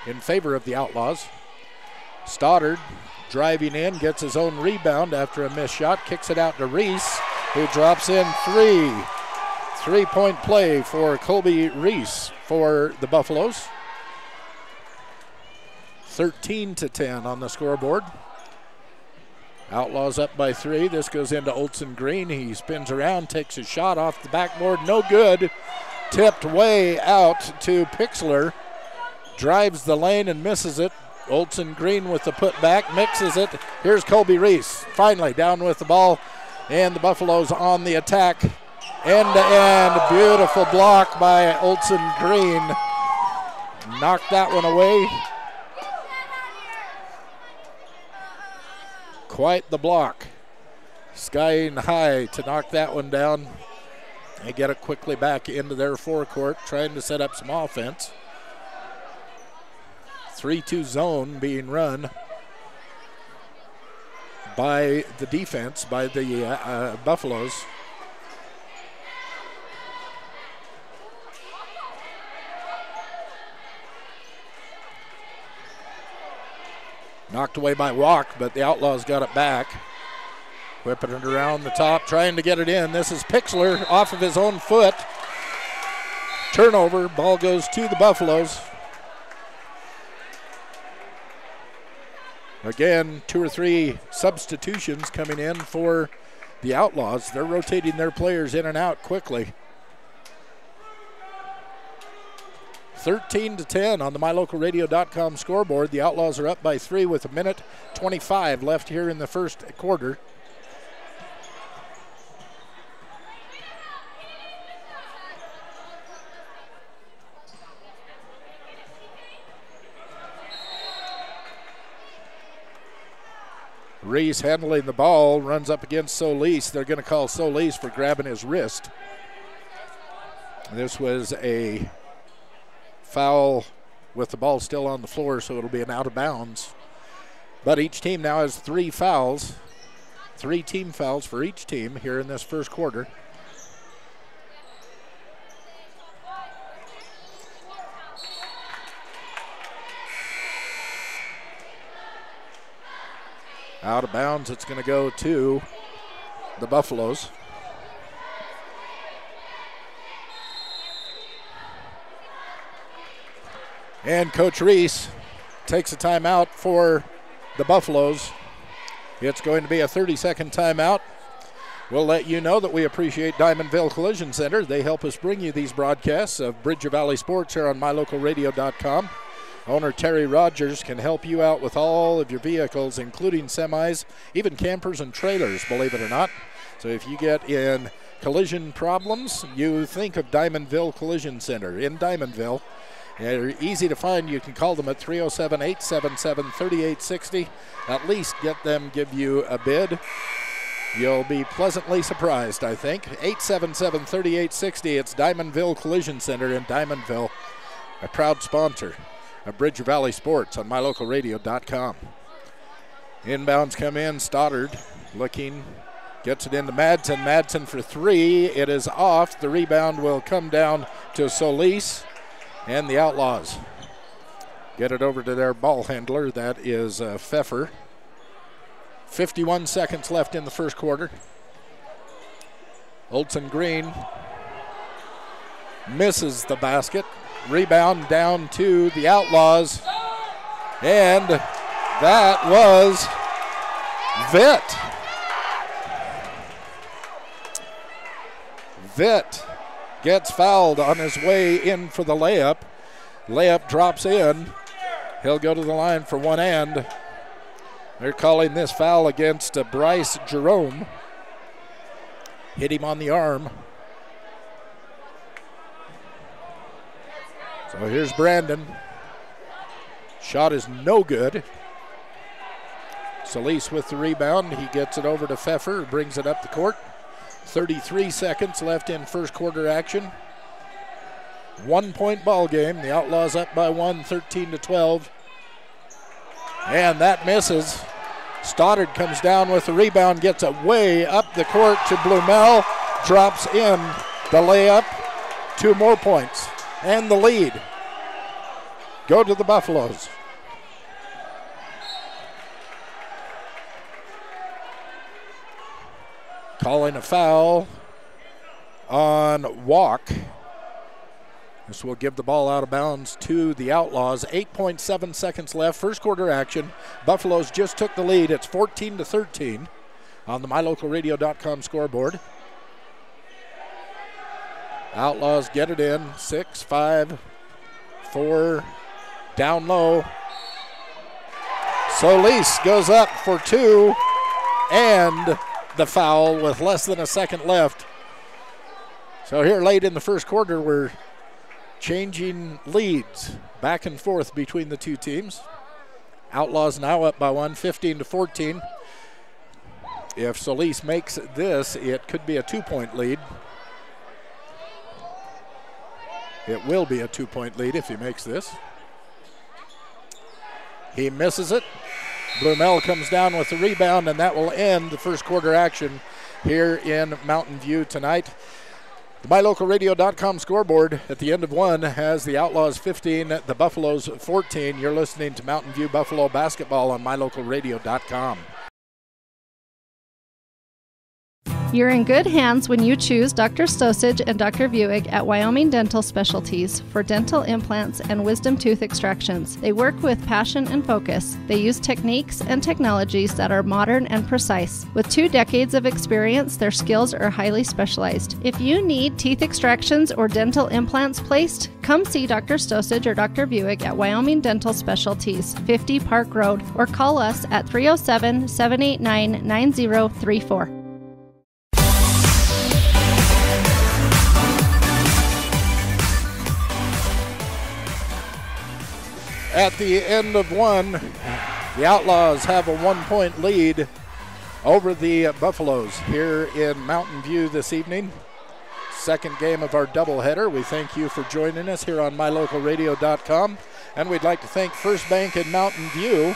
[SPEAKER 1] in favor of the Outlaws. Stoddard driving in, gets his own rebound after a missed shot, kicks it out to Reese, who drops in three. 3-point play for Colby Reese for the Buffaloes. 13-10 on the scoreboard. Outlaws up by 3. This goes into Olson Green. He spins around, takes a shot off the backboard. No good. Tipped way out to Pixler. Drives the lane and misses it. Olson Green with the putback, mixes it. Here's Colby Reese, finally down with the ball, and the Buffaloes on the attack. End-to-end, beautiful block by Olson Green. Knocked that one away. Quite the block. Skying high to knock that one down. They get it quickly back into their forecourt, trying to set up some offense. 3-2 zone being run by the defense, by the Buffaloes. Knocked away by Walk, but the Outlaws got it back. Whipping it around the top, trying to get it in. This is Pixler off of his own foot. Turnover, ball goes to the Buffaloes. Again, 2 or 3 substitutions coming in for the Outlaws. They're rotating their players in and out quickly. 13-10 on the MyLocalRadio.com scoreboard. The Outlaws are up by 3 with 1:25 left here in the first quarter. Reese handling the ball, runs up against Solis. They're going to call Solis for grabbing his wrist. This was a foul with the ball still on the floor, so it'll be an out of bounds. But each team now has 3 fouls. 3 team fouls for each team here in this first quarter. Out of bounds, it's going to go to the Buffaloes. And Coach Reese takes a timeout for the Buffaloes. It's going to be a 30-second timeout. We'll let you know that we appreciate Diamondville Collision Center. They help us bring you these broadcasts of Bridger Valley Sports here on mylocalradio.com. Owner Terry Rogers can help you out with all of your vehicles, including semis, even campers and trailers, believe it or not. So if you get in collision problems, you think of Diamondville Collision Center in Diamondville. They're easy to find. You can call them at 307-877-3860. At least get them give you a bid. You'll be pleasantly surprised, I think. 877-3860. It's Diamondville Collision Center in Diamondville, a proud sponsor of Bridger Valley Sports on mylocalradio.com. Inbounds come in. Stoddard looking, gets it into Madsen. Madsen for 3. It is off. The rebound will come down to Solis, and the Outlaws get it over to their ball handler. That is Pfeffer. 51 seconds left in the first quarter. Olsen Green misses the basket. Rebound down to the Outlaws. And that was Vitt. Vitt gets fouled on his way in for the layup. Layup drops in. He'll go to the line for one and. They're calling this foul against Bryce Jerome. Hit him on the arm. So here's Brandon. Shot is no good. Solis with the rebound. He gets it over to Pfeffer, who brings it up the court. 33 seconds left in first quarter action. 1 point ball game. The Outlaws up by 1, 13-12. And that misses. Stoddard comes down with the rebound, gets it way up the court to Blumel, drops in the layup. 2 more points and the lead go to the Buffaloes. Calling a foul on Walk. This will give the ball out of bounds to the Outlaws. 8.7 seconds left, first quarter action. Buffaloes just took the lead. It's 14-13 on the mylocalradio.com scoreboard. Outlaws get it in. 6, 5, 4, down low. Solis goes up for 2, and the foul with less than a second left. So here late in the first quarter, we're changing leads back and forth between the two teams. Outlaws now up by 1, 15-14. If Solis makes this, it could be a 2-point lead. It will be a 2-point lead if he makes this. He misses it. Blumel comes down with the rebound, and that will end the first quarter action here in Mountain View tonight. The MyLocalRadio.com scoreboard at the end of 1 has the Outlaws 15, the Buffaloes 14. You're listening to Mountain View Buffalo basketball on MyLocalRadio.com.
[SPEAKER 3] You're in good hands when you choose Dr. Stosage and Dr. Buick at Wyoming Dental Specialties for dental implants and wisdom tooth extractions. They work with passion and focus. They use techniques and technologies that are modern and precise. With 2 decades of experience, their skills are highly specialized. If you need teeth extractions or dental implants placed, come see Dr. Stosage or Dr. Buick at Wyoming Dental Specialties, 50 Park Road, or call us at 307-789-9034.
[SPEAKER 1] At the end of 1, the Outlaws have a 1-point lead over the Buffaloes here in Mountain View this evening. Second game of our doubleheader. We thank you for joining us here on MyLocalRadio.com. And we'd like to thank First Bank in Mountain View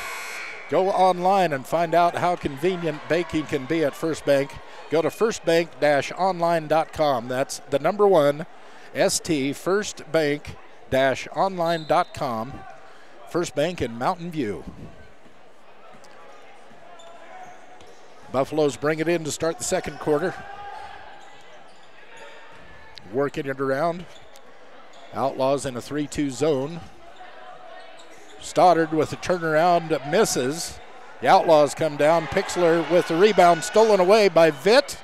[SPEAKER 1] Go online and find out how convenient banking can be at First Bank. Go to firstbank-online.com. That's the number one, firstbank-online.com. First Bank in Mountain View. Buffaloes bring it in to start the second quarter. Working it around. Outlaws in a 3-2 zone. Stoddard with a turnaround, misses. The Outlaws come down. Pixler with the rebound, stolen away by Vitt.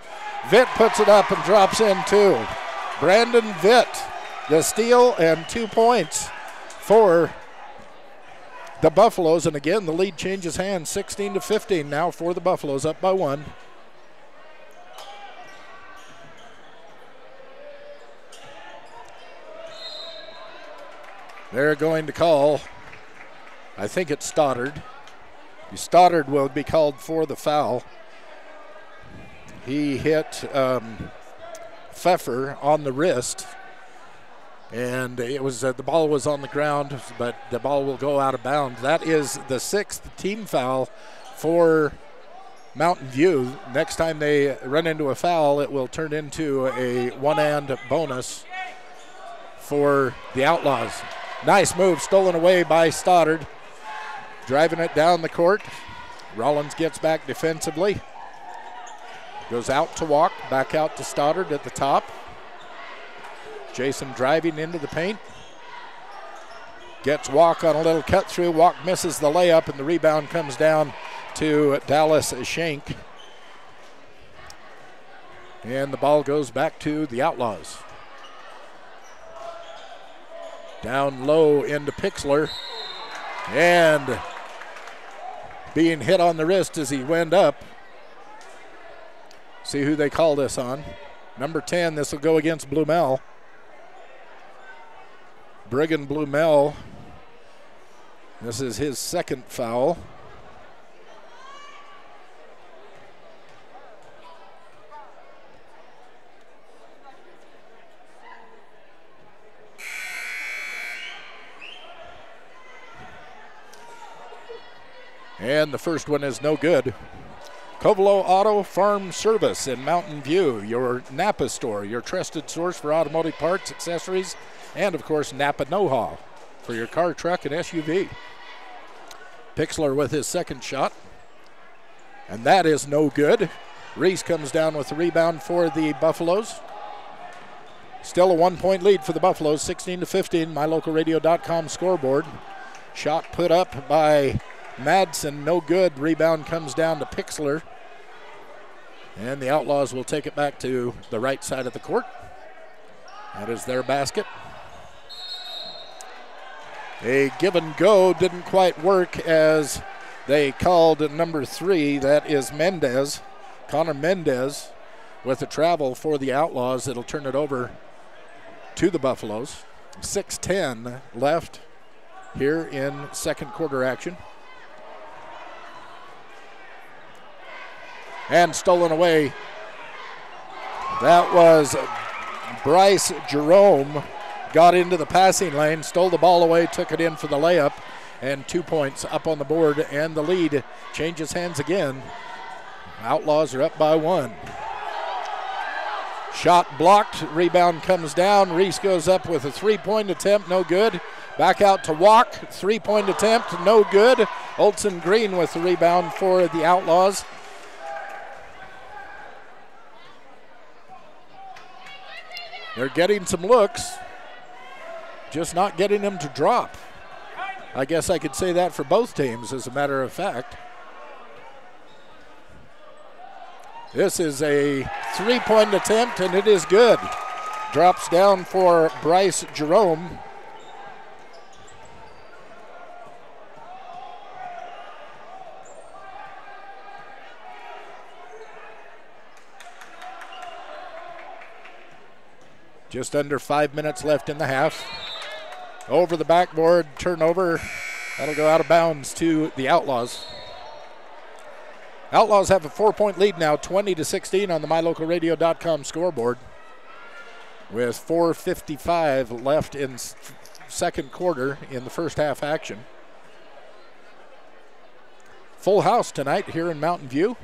[SPEAKER 1] Vitt puts it up and drops in two. Brandon Vitt, the steal and 2 points for the Buffaloes. And again, the lead changes hands, 16-15 now for the Buffaloes, up by 1. They're going to call, I think it's Stoddard. Stoddard will be called for the foul. He hit Pfeffer on the wrist, and it was the ball was on the ground, but the ball will go out of bounds. That is the 6th team foul for Mountain View. Next time they run into a foul, it will turn into a one-and bonus for the Outlaws. Nice move, stolen away by Stoddard. Driving it down the court. Rawlins gets back defensively. Goes out to Walk, back out to Stoddard at the top. Jason driving into the paint. Gets Walk on a little cut through. Walk misses the layup, and the rebound comes down to Dallas Schenk. And the ball goes back to the Outlaws. Down low into Pixler. And being hit on the wrist as he went up. See who they call this on. Number 10, this will go against Blumel. Brigham Blumel. This is his second foul. And the first one is no good. Covelo Auto Farm Service in Mountain View, your Napa store, your trusted source for automotive parts, accessories, and of course Napa know-how for your car, truck, and SUV. Pixler with his second shot, and that is no good. Reese comes down with the rebound for the Buffaloes. Still a 1-point lead for the Buffaloes, 16-15, mylocalradio.com scoreboard. Shot put up by Madsen, no good. Rebound comes down to Pixler. And the Outlaws will take it back to the right side of the court. That is their basket. A give and go didn't quite work as they called number 3. That is Mendez, Connor Mendez, with a travel for the Outlaws. It'll turn it over to the Buffaloes. 6:10 left here in second quarter action. And stolen away. That was Bryce Jerome. Got into the passing lane, stole the ball away, took it in for the layup, and 2 points up on the board, and the lead changes hands again. Outlaws are up by 1. Shot blocked, rebound comes down. Reese goes up with a 3-point attempt, no good. Back out to Walk, 3-point attempt, no good. Olson Green with the rebound for the Outlaws. They're getting some looks, just not getting them to drop. I guess I could say that for both teams, as a matter of fact. This is a 3-point attempt, and it is good. Drops down for Bryce Jerome. Just under 5 minutes left in the half. Over the backboard, turnover. That'll go out of bounds to the Outlaws. Outlaws have a 4-point lead now, 20-16 on the mylocalradio.com scoreboard. With 4:55 left in second quarter in the first half action. Full house tonight here in Mountain View.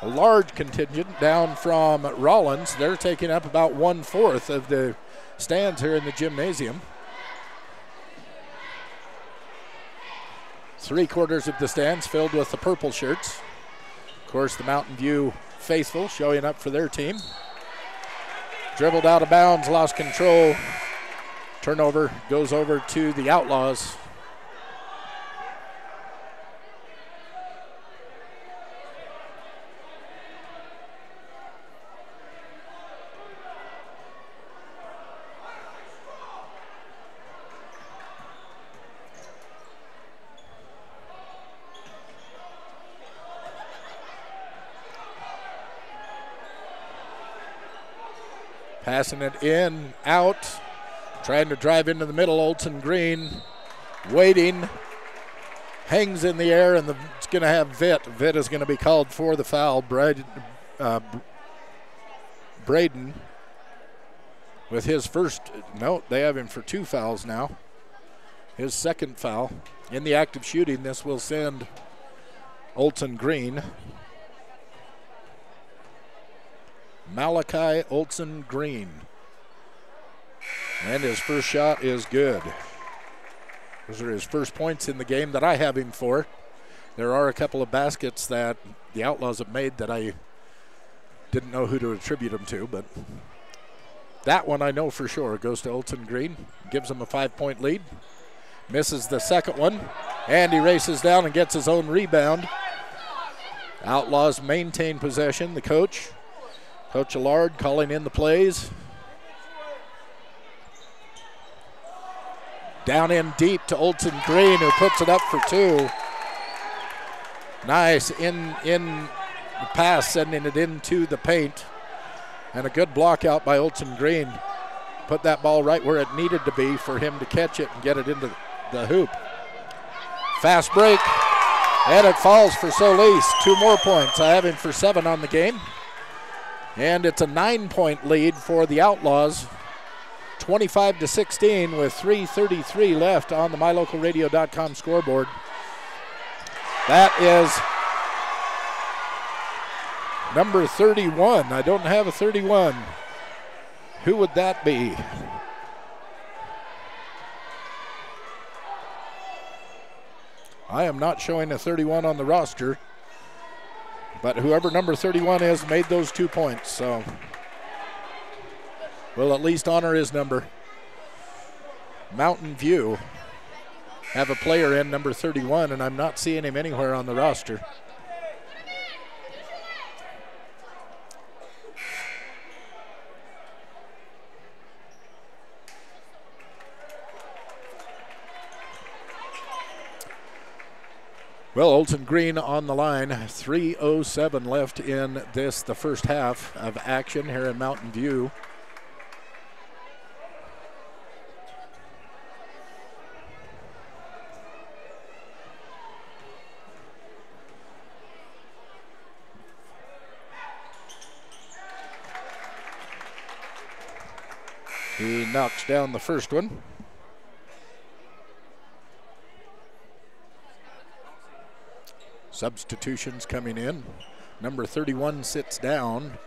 [SPEAKER 1] A large contingent down from Rawlins. They're taking up about 1/4 of the stands here in the gymnasium. 3/4 of the stands filled with the purple shirts. Of course, the Mountain View faithful showing up for their team. Dribbled out of bounds, lost control. Turnover goes over to the Outlaws. Passing it in, out, trying to drive into the middle. Olson Green waiting, hangs in the air, and it's going to have Vitt. Vitt is going to be called for the foul. Braden with his first, no, they have him for 2 fouls now. His second foul. In the act of shooting, this will send Olson Green. Malachi Olson Green. And his first shot is good. Those are his first points in the game that I have him for. There are a couple of baskets that the Outlaws have made that I didn't know who to attribute them to, but that one I know for sure goes to Olson Green. Gives him a 5-point lead. Misses the second one, and he races down and gets his own rebound. Outlaws maintain possession. The Coach Allard calling in the plays. Down in deep to Olson Green, who puts it up for 2. Nice in the pass, sending it into the paint. And a good block out by Olson Green. Put that ball right where it needed to be for him to catch it and get it into the hoop. Fast break, and it falls for Solis. 2 more points. I have him for 7 on the game. And it's a 9-point lead for the Outlaws. 25-16 with 3:33 left on the MyLocalRadio.com scoreboard. That is number 31. I don't have a 31. Who would that be? I am not showing a 31 on the roster. But whoever number 31 is made those 2 points, so we'll at least honor his number. Mountain View have a player in number 31, and I'm not seeing him anywhere on the roster. Well, Olson Green on the line. 3:07 left in this, the first half of action here in Mountain View. He knocks down the first one. Substitutions coming in. Number 31 sits down.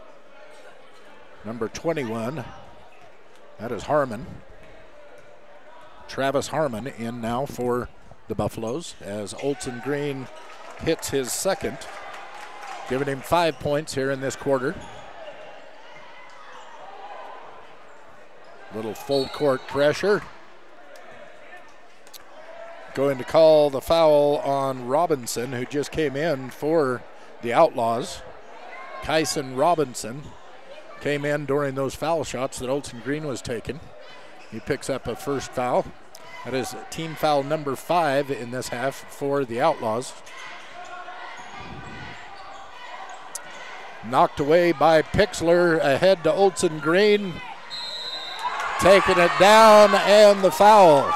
[SPEAKER 1] Number 21, that is Harmon. Travis Harmon in now for the Buffaloes as Olson Green hits his second, giving him 5 points here in this quarter. Little full court pressure. Going to call the foul on Robinson, who just came in for the Outlaws. Kyson Robinson came in during those foul shots that Olson Green was taking. He picks up a first foul. That is team foul number 5 in this half for the Outlaws. Knocked away by Pixler, ahead to Olson Green. Taking it down, and the foul.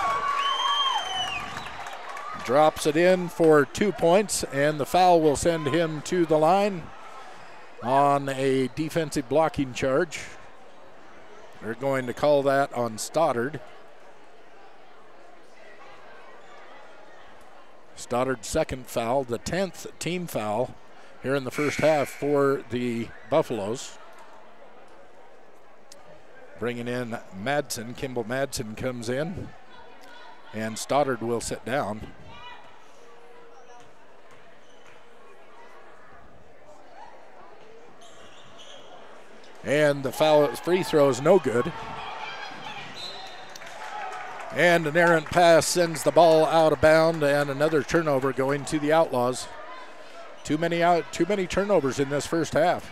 [SPEAKER 1] Drops it in for 2 points, and the foul will send him to the line on a defensive blocking charge. They're going to call that on Stoddard. Stoddard's second foul, the 10th team foul here in the first half for the Buffaloes. Bringing in Madsen, Kimball Madsen comes in, and Stoddard will sit down. And the foul free throw is no good. And an errant pass sends the ball out of bounds, and another turnover going to the Outlaws. Too many turnovers in this first half.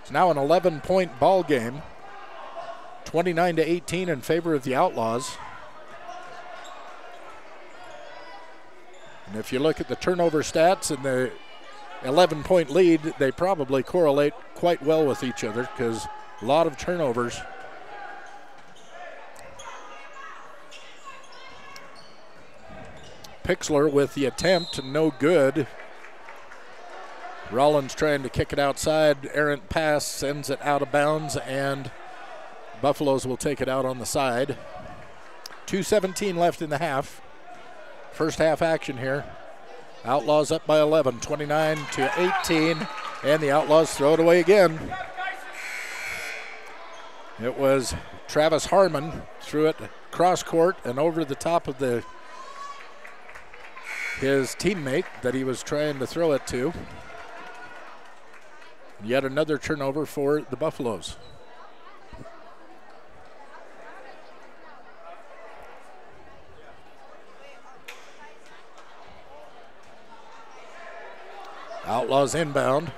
[SPEAKER 1] It's now an 11-point ball game. 29-18 in favor of the Outlaws. And if you look at the turnover stats and the 11-point lead, they probably correlate quite well with each other because a lot of turnovers. Pixler with the attempt, no good. Rawlins trying to kick it outside. Errant pass sends it out of bounds, and Buffaloes will take it out on the side. 2:17 left in the half. First half action here. Outlaws up by 11, 29-18, and the Outlaws throw it away again. It was Travis Harmon, threw it cross court and over the top of his teammate that he was trying to throw it to. Yet another turnover for the Buffaloes. Outlaws inbound.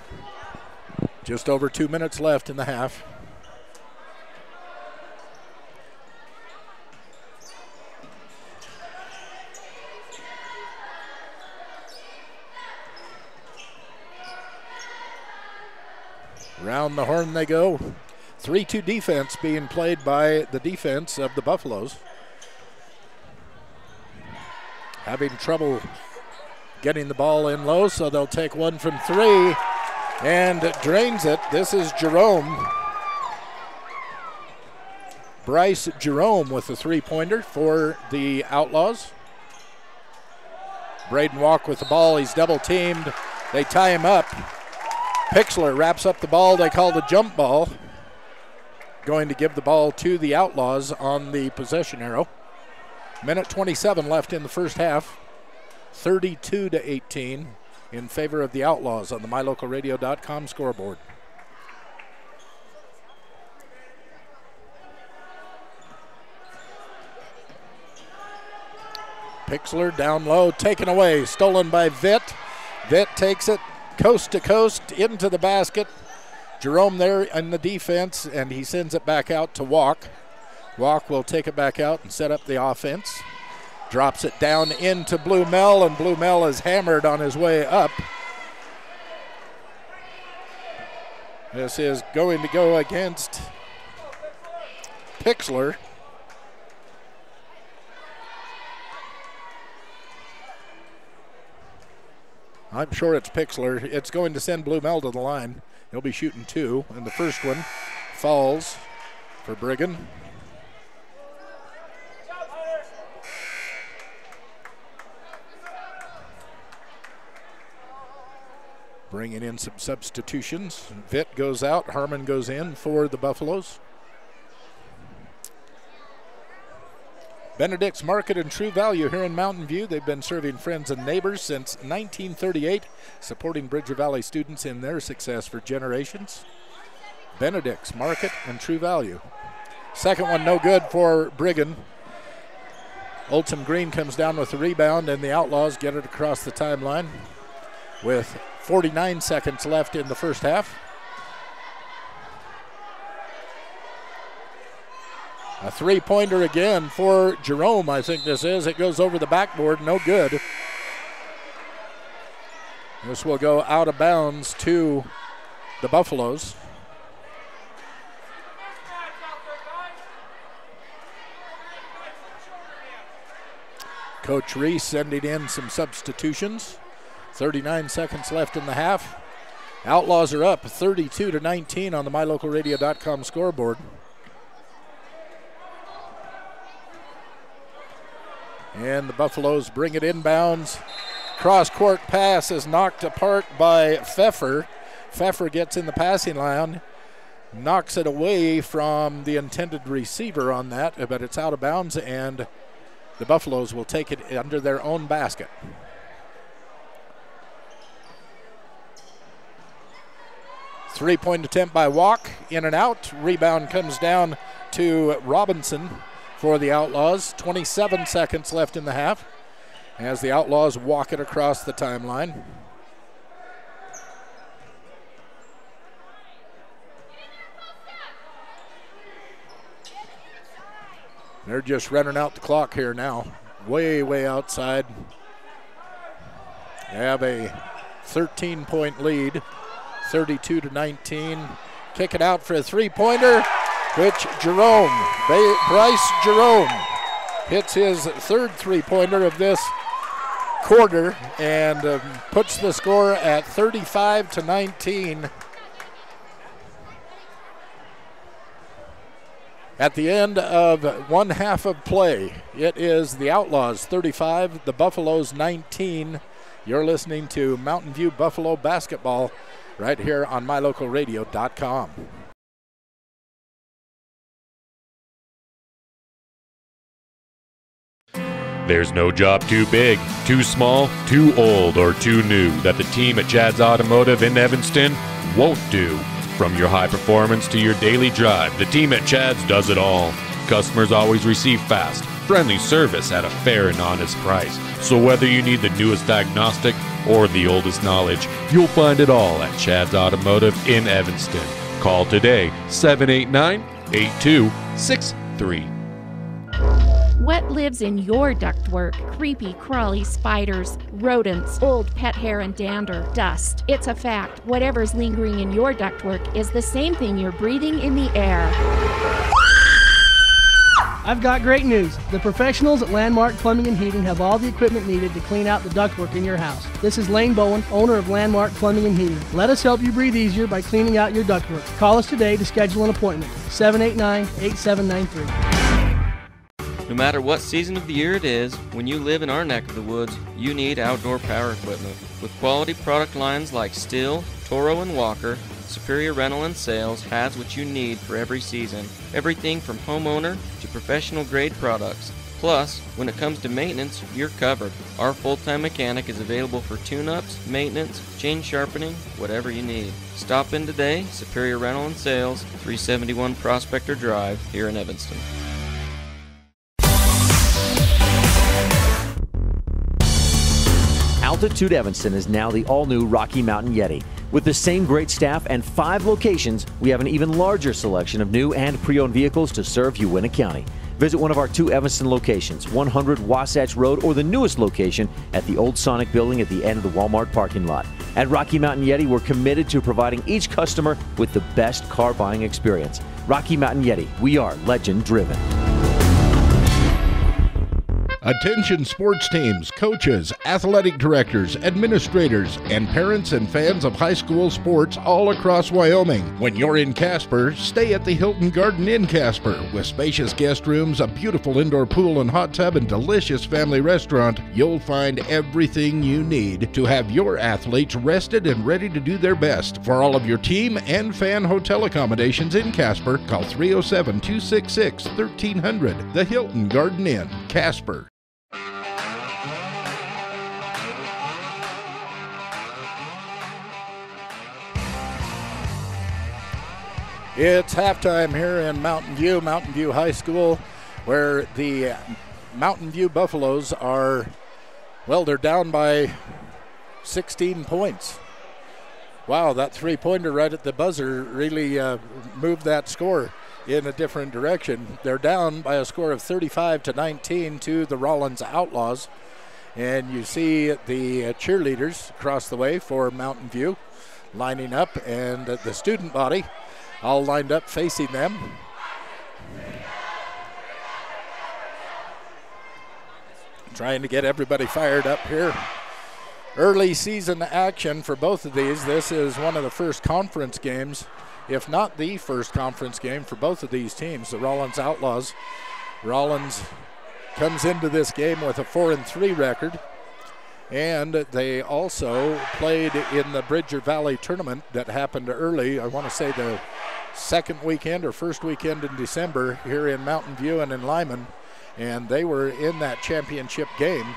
[SPEAKER 1] Just over 2 minutes left in the half. Round the horn they go. 3-2 defense being played by the defense of the Buffaloes. Having trouble getting the ball in low, so they'll take one from three and drains it. This is Jerome. Bryce Jerome with the three-pointer for the Outlaws. Braden Walk with the ball. He's double-teamed. They tie him up. Pixler wraps up the ball. They call the jump ball. Going to give the ball to the Outlaws on the possession arrow. Minute 27 left in the first half. 32-18 in favor of the Outlaws on the MyLocalRadio.com scoreboard. Pixler down low, taken away, stolen by Vitt. Vitt takes it coast to coast into the basket. Jerome there in the defense, and he sends it back out to Walk. Walk will take it back out and set up the offense. Drops it down into Blumel, and Blumel is hammered on his way up. This is going to go against Pixler. I'm sure it's Pixler. It's going to send Blumel to the line. He'll be shooting two, and the first one falls for Brigham. Bringing in some substitutions. Vitt goes out, Harmon goes in for the Buffaloes. Benedict's Market and True Value here in Mountain View. They've been serving friends and neighbors since 1938, supporting Bridger Valley students in their success for generations. Benedict's Market and True Value. Second one no good for Brigham. Oldham Green comes down with the rebound, and the Outlaws get it across the timeline with 49 seconds left in the first half. A three-pointer again for Jerome, I think this is. It goes over the backboard, no good. This will go out of bounds to the Buffaloes. Coach Reese sending in some substitutions. 39 seconds left in the half. Outlaws are up 32-19 on the MyLocalRadio.com scoreboard. And the Buffaloes bring it inbounds. Cross-court pass is knocked apart by Pfeffer. Pfeffer gets in the passing line, knocks it away from the intended receiver on that, but it's out of bounds, and the Buffaloes will take it under their own basket. Three-point attempt by Walk, in and out. Rebound comes down to Robinson for the Outlaws. 27 seconds left in the half as the Outlaws walk it across the timeline. They're just running out the clock here now. Way outside. They have a 13-point lead, 32-19. Kick it out for a three-pointer, which Bryce Jerome hits his third three-pointer of this quarter and puts the score at 35-19. At the end of one half of play, it is the Outlaws 35, the Buffaloes 19. You're listening to Mountain View Buffalo basketball right here on mylocalradio.com.
[SPEAKER 4] There's no job too big, too small, too old, or too new that the team at Chad's Automotive in Evanston won't do. From your high performance to your daily drive, the team at Chad's does it all. Customers always receive fast, friendly service at a fair and honest price. So whether you need the newest diagnostic or the oldest knowledge, you'll find it all at Chad's Automotive in Evanston. Call today, 789-8263.
[SPEAKER 10] What lives in your ductwork? Creepy, crawly spiders, rodents, old pet hair and dander, dust. It's a fact. Whatever's lingering in your ductwork is the same thing you're breathing in the air.
[SPEAKER 11] I've got great news. The professionals at Landmark Plumbing and Heating have all the equipment needed to clean out the ductwork in your house. This is Lane Bowen, owner of Landmark Plumbing and Heating. Let us help you breathe easier by cleaning out your ductwork. Call us today to schedule an appointment. 789-8793.
[SPEAKER 15] No matter what season of the year it is, when you live in our neck of the woods, you need outdoor power equipment. With quality product lines like Stihl, Toro, and Walker, Superior Rental and Sales has what you need for every season. Everything from homeowner to professional grade products. Plus, when it comes to maintenance, you're covered. Our full-time mechanic is available for tune-ups, maintenance, chain sharpening, whatever you need. Stop in today, Superior Rental and Sales, 371 Prospector Drive, here in Evanston.
[SPEAKER 2] Altitude Evanston is now the all-new Rocky Mountain Yeti. With the same great staff and 5 locations, we have an even larger selection of new and pre-owned vehicles to serve Uintah County. Visit one of our 2 Evanston locations, 100 Wasatch Road, or the newest location at the Old Sonic Building at the end of the Walmart parking lot. At Rocky Mountain Yeti, we're committed to providing each customer with the best car buying experience. Rocky Mountain Yeti, we are legend driven.
[SPEAKER 14] Attention sports teams, coaches, athletic directors, administrators, and parents and fans of high school sports all across Wyoming. When you're in Casper, stay at the Hilton Garden Inn Casper. With spacious guest rooms, a beautiful indoor pool and hot tub, and delicious family restaurant, you'll find everything you need to have your athletes rested and ready to do their best. For all of your team and fan hotel accommodations in Casper, call 307-266-1300. The Hilton Garden Inn, Casper.
[SPEAKER 1] It's halftime here in Mountain View High School, where the Mountain View Buffaloes are, well, they're down by 16 points. Wow, that three-pointer right at the buzzer really moved that score in a different direction. They're down by a score of 35-19 to the Rawlins Outlaws. And you see the cheerleaders across the way for Mountain View lining up, and the student body all lined up facing them. Trying to get everybody fired up here. Early season action for both of these. This is one of the first conference games, if not the first conference game for both of these teams, the Rawlins Outlaws. Rawlins comes into this game with a 4-3 record, And they also played in the Bridger Valley tournament that happened early. I want to say the second weekend or first weekend in December here in Mountain View and in Lyman. And they were in that championship game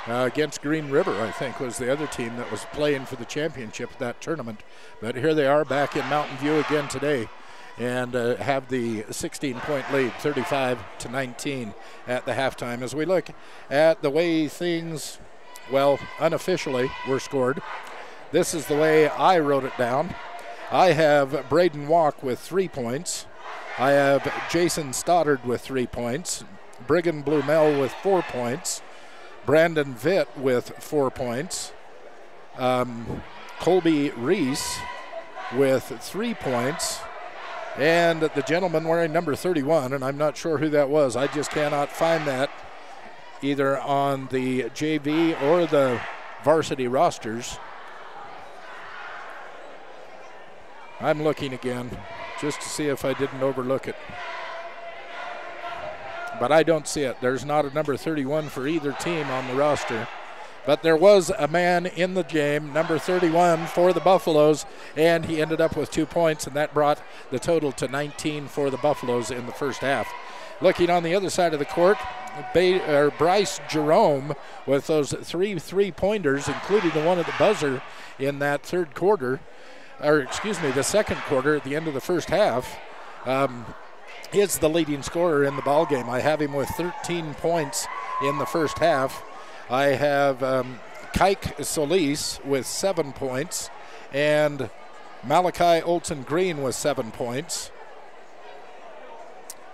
[SPEAKER 1] against Green River, I think, was the other team that was playing for the championship of that tournament. But here they are back in Mountain View again today and have the 16-point lead, 35-19 at the halftime. As we look at the way things, well, unofficially were scored, this is the way I wrote it down. I have Braden Walk with 3 points. I have Jason Stoddard with 3 points. Brigham Blumel with 4 points. Brandon Vitt with 4 points. Colby Reese with 3 points. And the gentleman wearing number 31, and I'm not sure who that was. I just cannot find that either on the JV or the varsity rosters. I'm looking again just to see if I didn't overlook it. But I don't see it. There's not a number 31 for either team on the roster. But there was a man in the game, number 31 for the Buffaloes, and he ended up with 2 points, and that brought the total to 19 for the Buffaloes in the first half. Looking on the other side of the court, Bryce Jerome with those 3 3-pointers, including the one at the buzzer in that third quarter, the second quarter at the end of the first half, is the leading scorer in the ball game. I have him with 13 points in the first half. I have Kike Solis with 7 points and Malachi Olson Green with 7 points.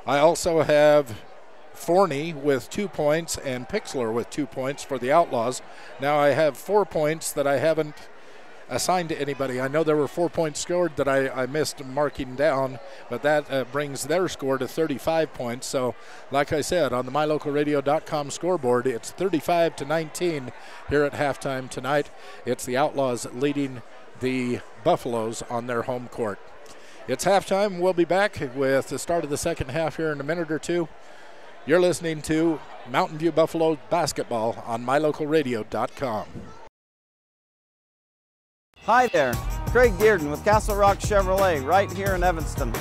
[SPEAKER 1] I also have Forney with 2 points and Pixler with 2 points for the Outlaws. Now I have 4 points that I haven't assigned to anybody. I know there were 4 points scored that I missed marking down, but that brings their score to 35 points. So, like I said, on the mylocalradio.com scoreboard, it's 35-19 here at halftime tonight. It's the Outlaws leading the Buffaloes on their home court. It's halftime. We'll be back with the start of the second half here in a minute or two. You're listening to Mountain View Buffalo basketball on mylocalradio.com.
[SPEAKER 13] Hi there, Craig Dearden with Castle Rock Chevrolet right here in Evanston.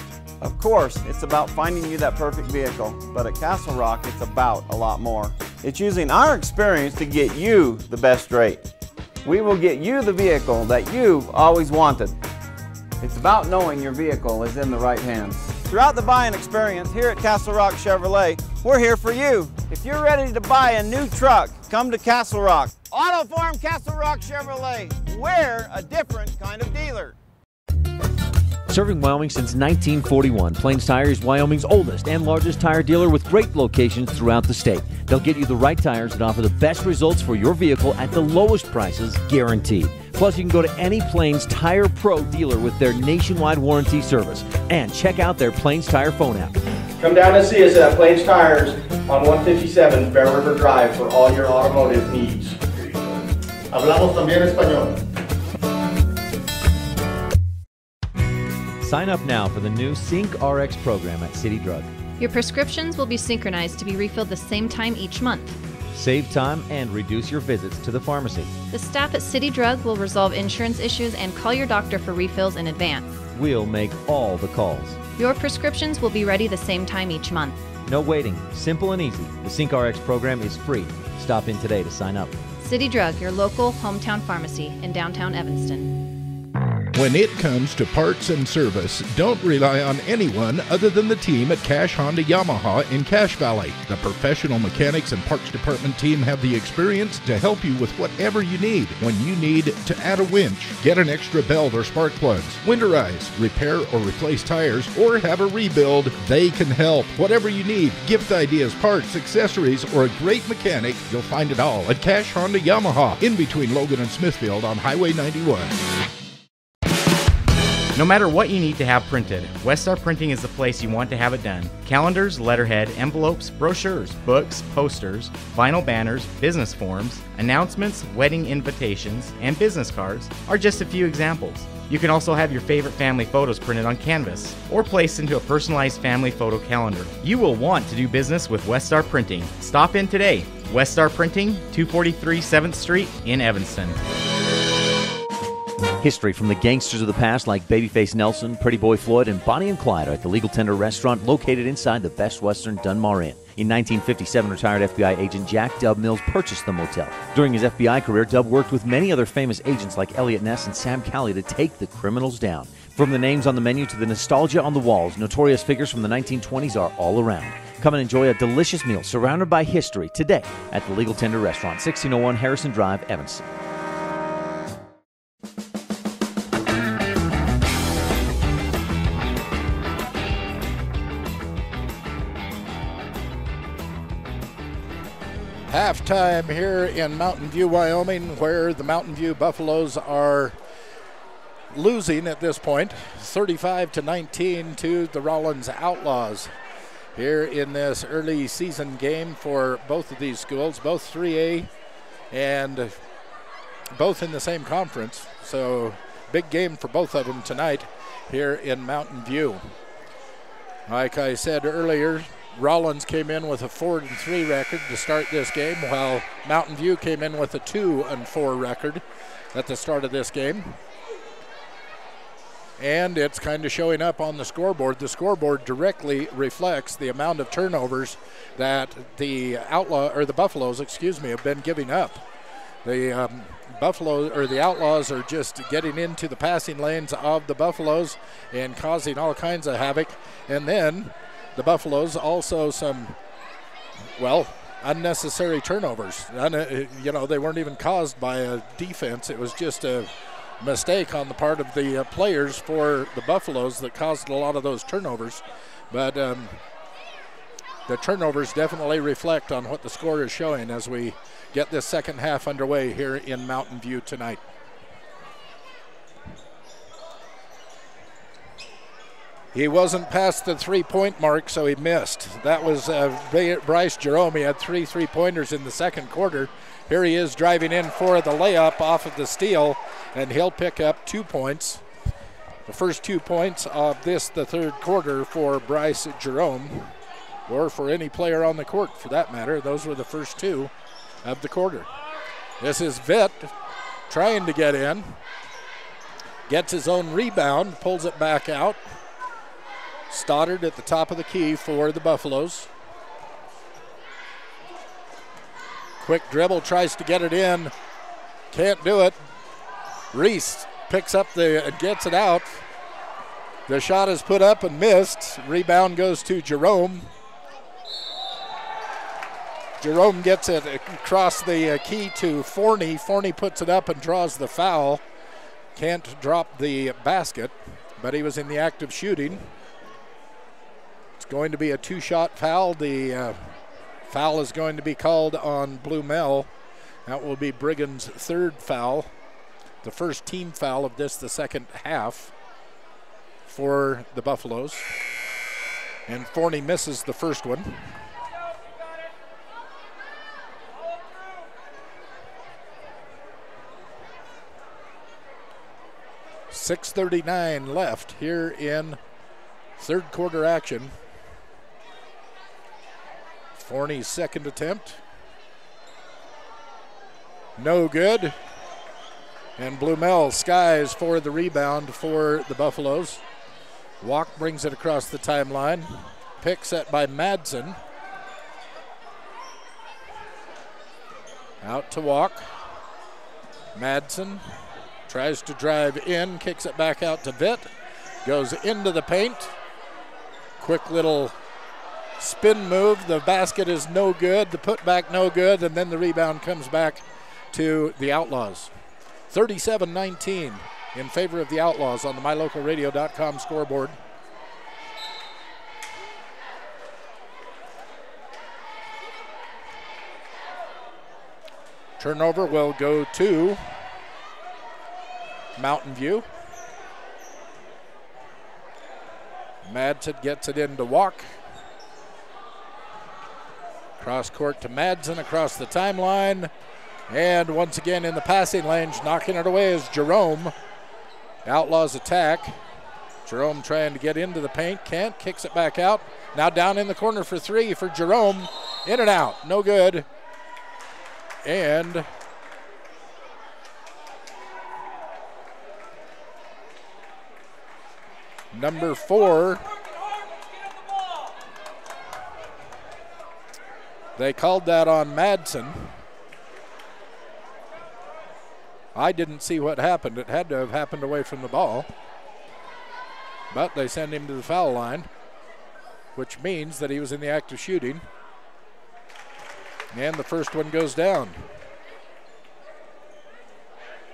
[SPEAKER 13] Of course, it's about finding you that perfect vehicle, but at Castle Rock, it's about a lot more. It's using our experience to get you the best rate. We will get you the vehicle that you've always wanted. It's about knowing your vehicle is in the right hands. Throughout the buying experience here at Castle Rock Chevrolet, we're here for you. If you're ready to buy a new truck, come to Castle Rock. Auto Farm Castle Rock Chevrolet. We're a different kind of dealer.
[SPEAKER 2] Serving Wyoming since 1941, Plains Tire is Wyoming's oldest and largest tire dealer with great locations throughout the state. They'll get you the right tires and offer the best results for your vehicle at the lowest prices, guaranteed. Plus, you can go to any Plains Tire Pro dealer with their nationwide warranty service. And check out their Plains Tire phone app.
[SPEAKER 6] Come down and see us at Plains Tires on 157 Bear River Drive for all your automotive needs. Hablamos también español.
[SPEAKER 2] Sign up now for the new Sync RX program at City Drug.
[SPEAKER 12] Your prescriptions will be synchronized to be refilled the same time each month.
[SPEAKER 2] Save time and reduce your visits to the pharmacy.
[SPEAKER 12] The staff at City Drug will resolve insurance issues and call your doctor for refills in advance.
[SPEAKER 2] We'll make all the calls.
[SPEAKER 12] Your prescriptions will be ready the same time each month.
[SPEAKER 2] No waiting. Simple and easy. The Sync RX program is free. Stop in today to sign up.
[SPEAKER 12] City Drug, your local hometown pharmacy in downtown Evanston.
[SPEAKER 14] When it comes to parts and service, don't rely on anyone other than the team at Cash Honda Yamaha in Cache Valley. The professional mechanics and parts department team have the experience to help you with whatever you need. When you need to add a winch, get an extra belt or spark plugs, winterize, repair or replace tires, or have a rebuild, they can help. Whatever you need, gift ideas, parts, accessories, or a great mechanic, you'll find it all at Cache Honda Yamaha in between Logan and Smithfield on Highway 91.
[SPEAKER 5] No matter what you need to have printed, Westar Printing is the place you want to have it done. Calendars, letterhead, envelopes, brochures, books, posters, vinyl banners, business forms, announcements, wedding invitations, and business cards are just a few examples. You can also have your favorite family photos printed on canvas or placed into a personalized family photo calendar. You will want to do business with Westar Printing. Stop in today. Westar Printing, 243 7th Street in Evanston.
[SPEAKER 2] History from the gangsters of the past like Babyface Nelson, Pretty Boy Floyd, and Bonnie and Clyde are at the Legal Tender restaurant located inside the Best Western Dunmar Inn. In 1957, retired FBI agent Jack Dub Mills purchased the motel. During his FBI career, Dub worked with many other famous agents like Elliot Ness and Sam Calley to take the criminals down. From the names on the menu to the nostalgia on the walls, notorious figures from the 1920s are all around. Come and enjoy a delicious meal surrounded by history today at the Legal Tender Restaurant, 1601 Harrison Drive, Evanston.
[SPEAKER 1] Halftime here in Mountain View, Wyoming, where the Mountain View Buffaloes are losing at this point, 35-19 to the Rawlins Outlaws. Here in this early season game for both of these schools, both 3A and both in the same conference. So big game for both of them tonight here in Mountain View. Like I said earlier, Rawlins came in with a 4-3 record to start this game, while Mountain View came in with a 2-4 record at the start of this game. And it's kind of showing up on the scoreboard. The scoreboard directly reflects the amount of turnovers that the Buffaloes, have been giving up. The Outlaws are just getting into the passing lanes of the Buffaloes and causing all kinds of havoc. And then the Buffaloes also some, unnecessary turnovers. They weren't even caused by a defense. It was just a mistake on the part of the players for the Buffaloes that caused a lot of those turnovers. But the turnovers definitely reflect on what the score is showing as we get this second half underway here in Mountain View tonight. He wasn't past the three-point mark, so he missed. That was Bryce Jerome. He had 3 3-pointers in the second quarter. Here he is driving in for the layup off of the steal, and he'll pick up 2 points. The first 2 points of the third quarter for Bryce Jerome, or for any player on the court for that matter. Those were the first 2 of the quarter. This is Vitt trying to get in. Gets his own rebound, pulls it back out. Stoddard at the top of the key for the Buffaloes. Quick dribble, tries to get it in. Can't do it. Reese picks up gets it out. The shot is put up and missed. Rebound goes to Jerome. Jerome gets it across the key to Forney. Forney puts it up and draws the foul. Can't drop the basket, but he was in the act of shooting. It's going to be a 2-shot foul. The foul is going to be called on Blumell. That will be Brigham's 3rd foul. The first team foul of the second half for the Buffaloes. And Forney misses the first one. .6:39 left here in third quarter action. Forney's second attempt. No good. And Blumell skies for the rebound for the Buffaloes. Walk brings it across the timeline. Pick set by Madsen. Out to Walk. Madsen tries to drive in, kicks it back out to Vitt. Goes into the paint. Quick little spin move. The basket is no good. The putback no good. And then the rebound comes back to the Outlaws. 37-19 in favor of the Outlaws on the MyLocalRadio.com scoreboard. Turnover will go to Mountain View. Madsen gets it in to Walk. Cross court to Madsen across the timeline. And once again in the passing lanes, knocking it away is Jerome. Outlaws attack. Jerome trying to get into the paint, can't, kicks it back out. Now down in the corner for three for Jerome. In and out, no good. And number 4, they called that on Madsen. I didn't see what happened. It had to have happened away from the ball. But they send him to the foul line, which means that he was in the act of shooting. And the first one goes down.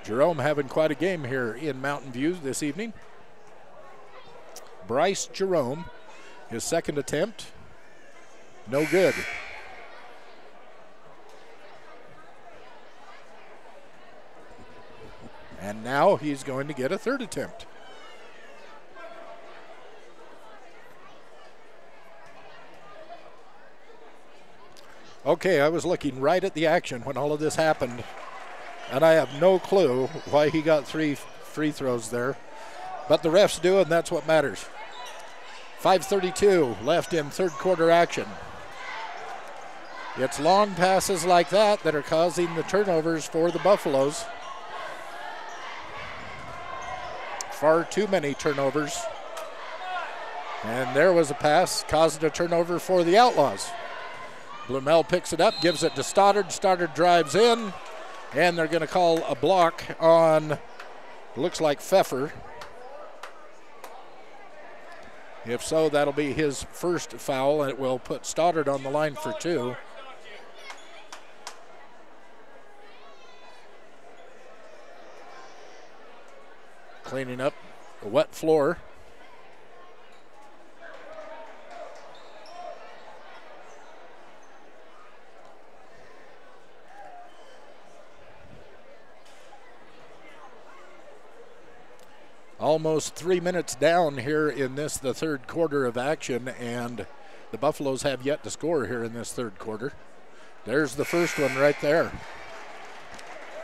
[SPEAKER 1] Jerome having quite a game here in Mountain View this evening. Bryce Jerome, his second attempt, no good. And now he's going to get a third attempt. Okay, I was looking right at the action when all of this happened, and I have no clue why he got 3 free throws there. But the refs do, and that's what matters. 5:32 left in third quarter action. It's long passes like that that are causing the turnovers for the Buffaloes. Far too many turnovers. And there was a pass causing a turnover for the Outlaws. Blumel picks it up, gives it to Stoddard. Stoddard drives in, and they're going to call a block on, looks like Pfeffer. If so, that'll be his first foul, and it will put Stoddard on the line for 2. Cleaning up a wet floor. Almost 3 minutes down here in this, the third quarter of action, and the Buffaloes have yet to score here in this third quarter. There's the first one right there.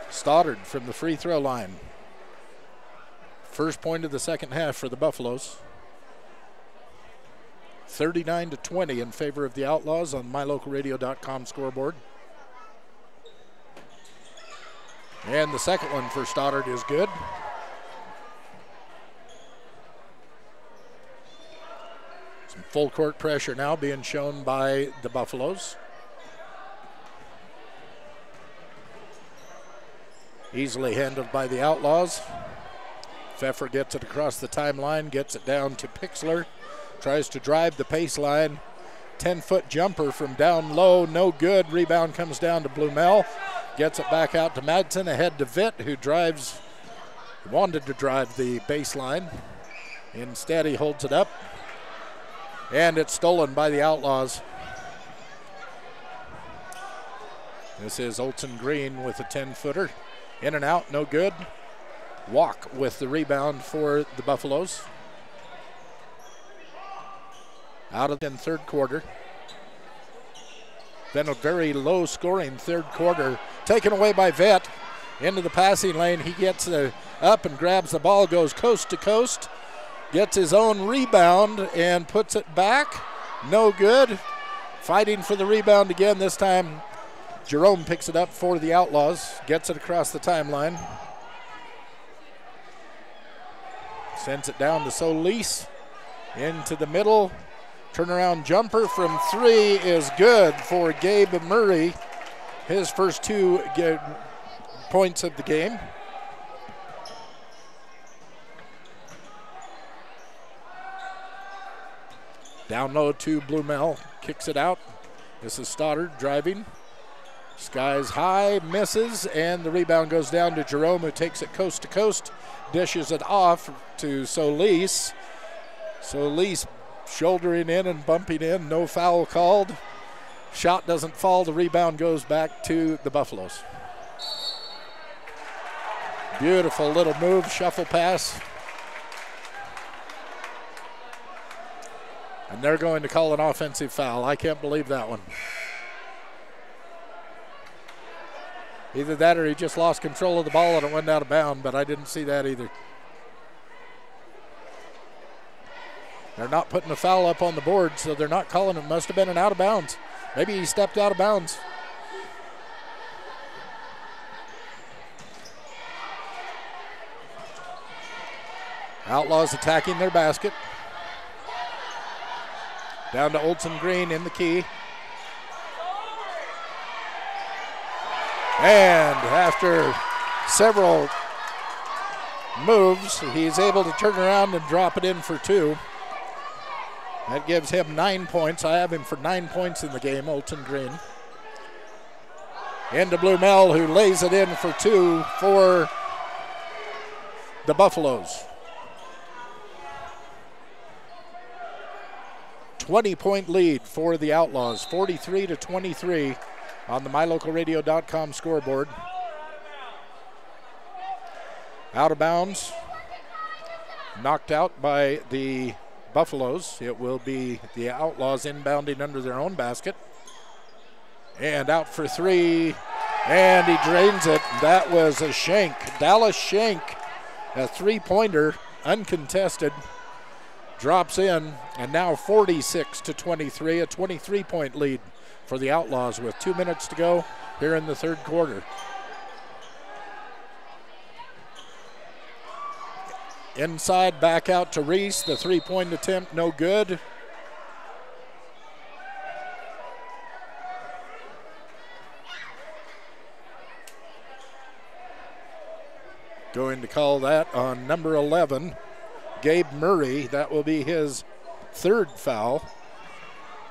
[SPEAKER 1] Stoddard from the free throw line. First point of the second half for the Buffaloes. 39-20 in favor of the Outlaws on mylocalradio.com scoreboard. And the second one for Stoddard is good. Some full court pressure now being shown by the Buffaloes. Easily handled by the Outlaws. Pfeffer gets it across the timeline, gets it down to Pixler. Tries to drive the baseline. 10-foot jumper from down low, no good. Rebound comes down to Blumel. Gets it back out to Madsen, ahead to Vitt, who wanted to drive the baseline. Instead, he holds it up. And it's stolen by the Outlaws. This is Olsen Green with a 10-footer. In and out, no good. Walk with the rebound for the Buffaloes. Out of the third quarter. Then a very low-scoring third quarter. Taken away by Vitt. Into the passing lane. He gets up and grabs the ball, goes coast to coast. Gets his own rebound and puts it back. No good. Fighting for the rebound again. This time, Jerome picks it up for the Outlaws. Gets it across the timeline. Sends it down to Solis. Into the middle. Turnaround jumper from 3 is good for Gabe Murray. His first 2 points of the game. Down low to Blumel. Kicks it out. This is Stoddard driving. Skies high, misses, and the rebound goes down to Jerome, who takes it coast to coast. Dishes it off to Solis. Solis shouldering in and bumping in. No foul called. Shot doesn't fall. The rebound goes back to the Buffaloes. Beautiful little move, shuffle pass. And they're going to call an offensive foul. I can't believe that one. Either that or he just lost control of the ball and it went out of bounds, but I didn't see that either. They're not putting a foul up on the board, so they're not calling it. Must have been an out of bounds. Maybe he stepped out of bounds. Outlaws attacking their basket. Down to Olson Green in the key. And after several moves, he's able to turn around and drop it in for 2. That gives him 9 points. I have him for 9 points in the game, Olson Green. Into Blumel, who lays it in for 2 for the Buffaloes. 20-point lead for the Outlaws, 43-23 on the MyLocalRadio.com scoreboard. Out of bounds, knocked out by the Buffaloes. It will be the Outlaws inbounding under their own basket. And out for 3, and he drains it. That was a shank. Dallas Shank, a three-pointer, uncontested. Drops in, and now 46-23, a 23-point lead for the Outlaws with 2 minutes to go here in the third quarter. Inside, back out to Reese. The three-point attempt, no good. Going to call that on number 11. Gabe Murray, that will be his third foul.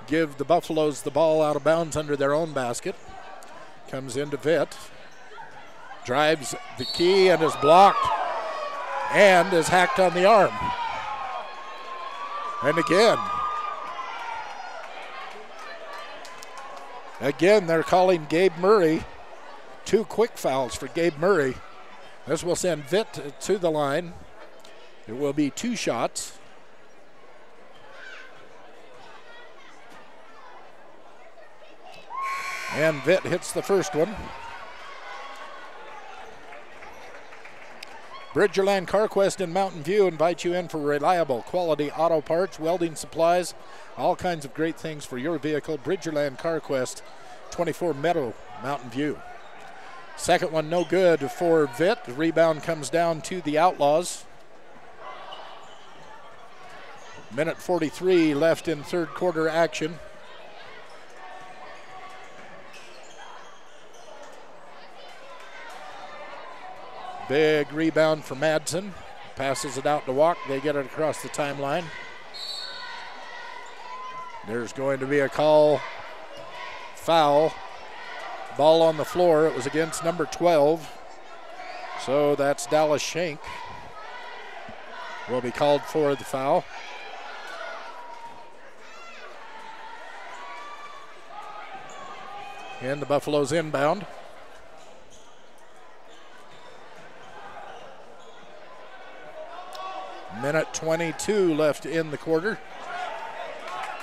[SPEAKER 1] Give the Buffaloes the ball out of bounds under their own basket. Comes into Vitt. Drives the key and is blocked and is hacked on the arm. And again they're calling Gabe Murray. 2 quick fouls for Gabe Murray. This will send Vitt to the line. It will be 2 shots. And Vitt hits the first one. Bridgerland CarQuest in Mountain View invite you in for reliable, quality auto parts, welding supplies, all kinds of great things for your vehicle. Bridgerland CarQuest, 24 Meadow, Mountain View. Second one no good for Vitt. The rebound comes down to the Outlaws. Minute 43 left in third quarter action. Big rebound for Madsen. Passes it out to Walk. They get it across the timeline. There's going to be a foul. Ball on the floor. It was against number 12. So that's Dallas Shank. Will be called for the foul. And the Buffaloes inbound. Minute 22 left in the quarter.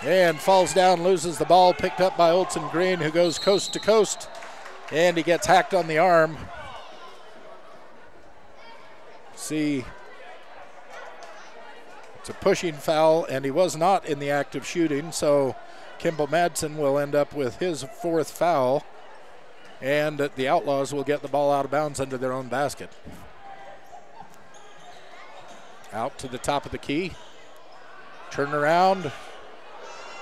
[SPEAKER 1] And falls down, loses the ball, picked up by Olson Green, who goes coast to coast. And he gets hacked on the arm. See, it's a pushing foul, and he was not in the act of shooting, so Kimball Madsen will end up with his 4th foul, and the Outlaws will get the ball out of bounds under their own basket. Out to the top of the key. Turn around.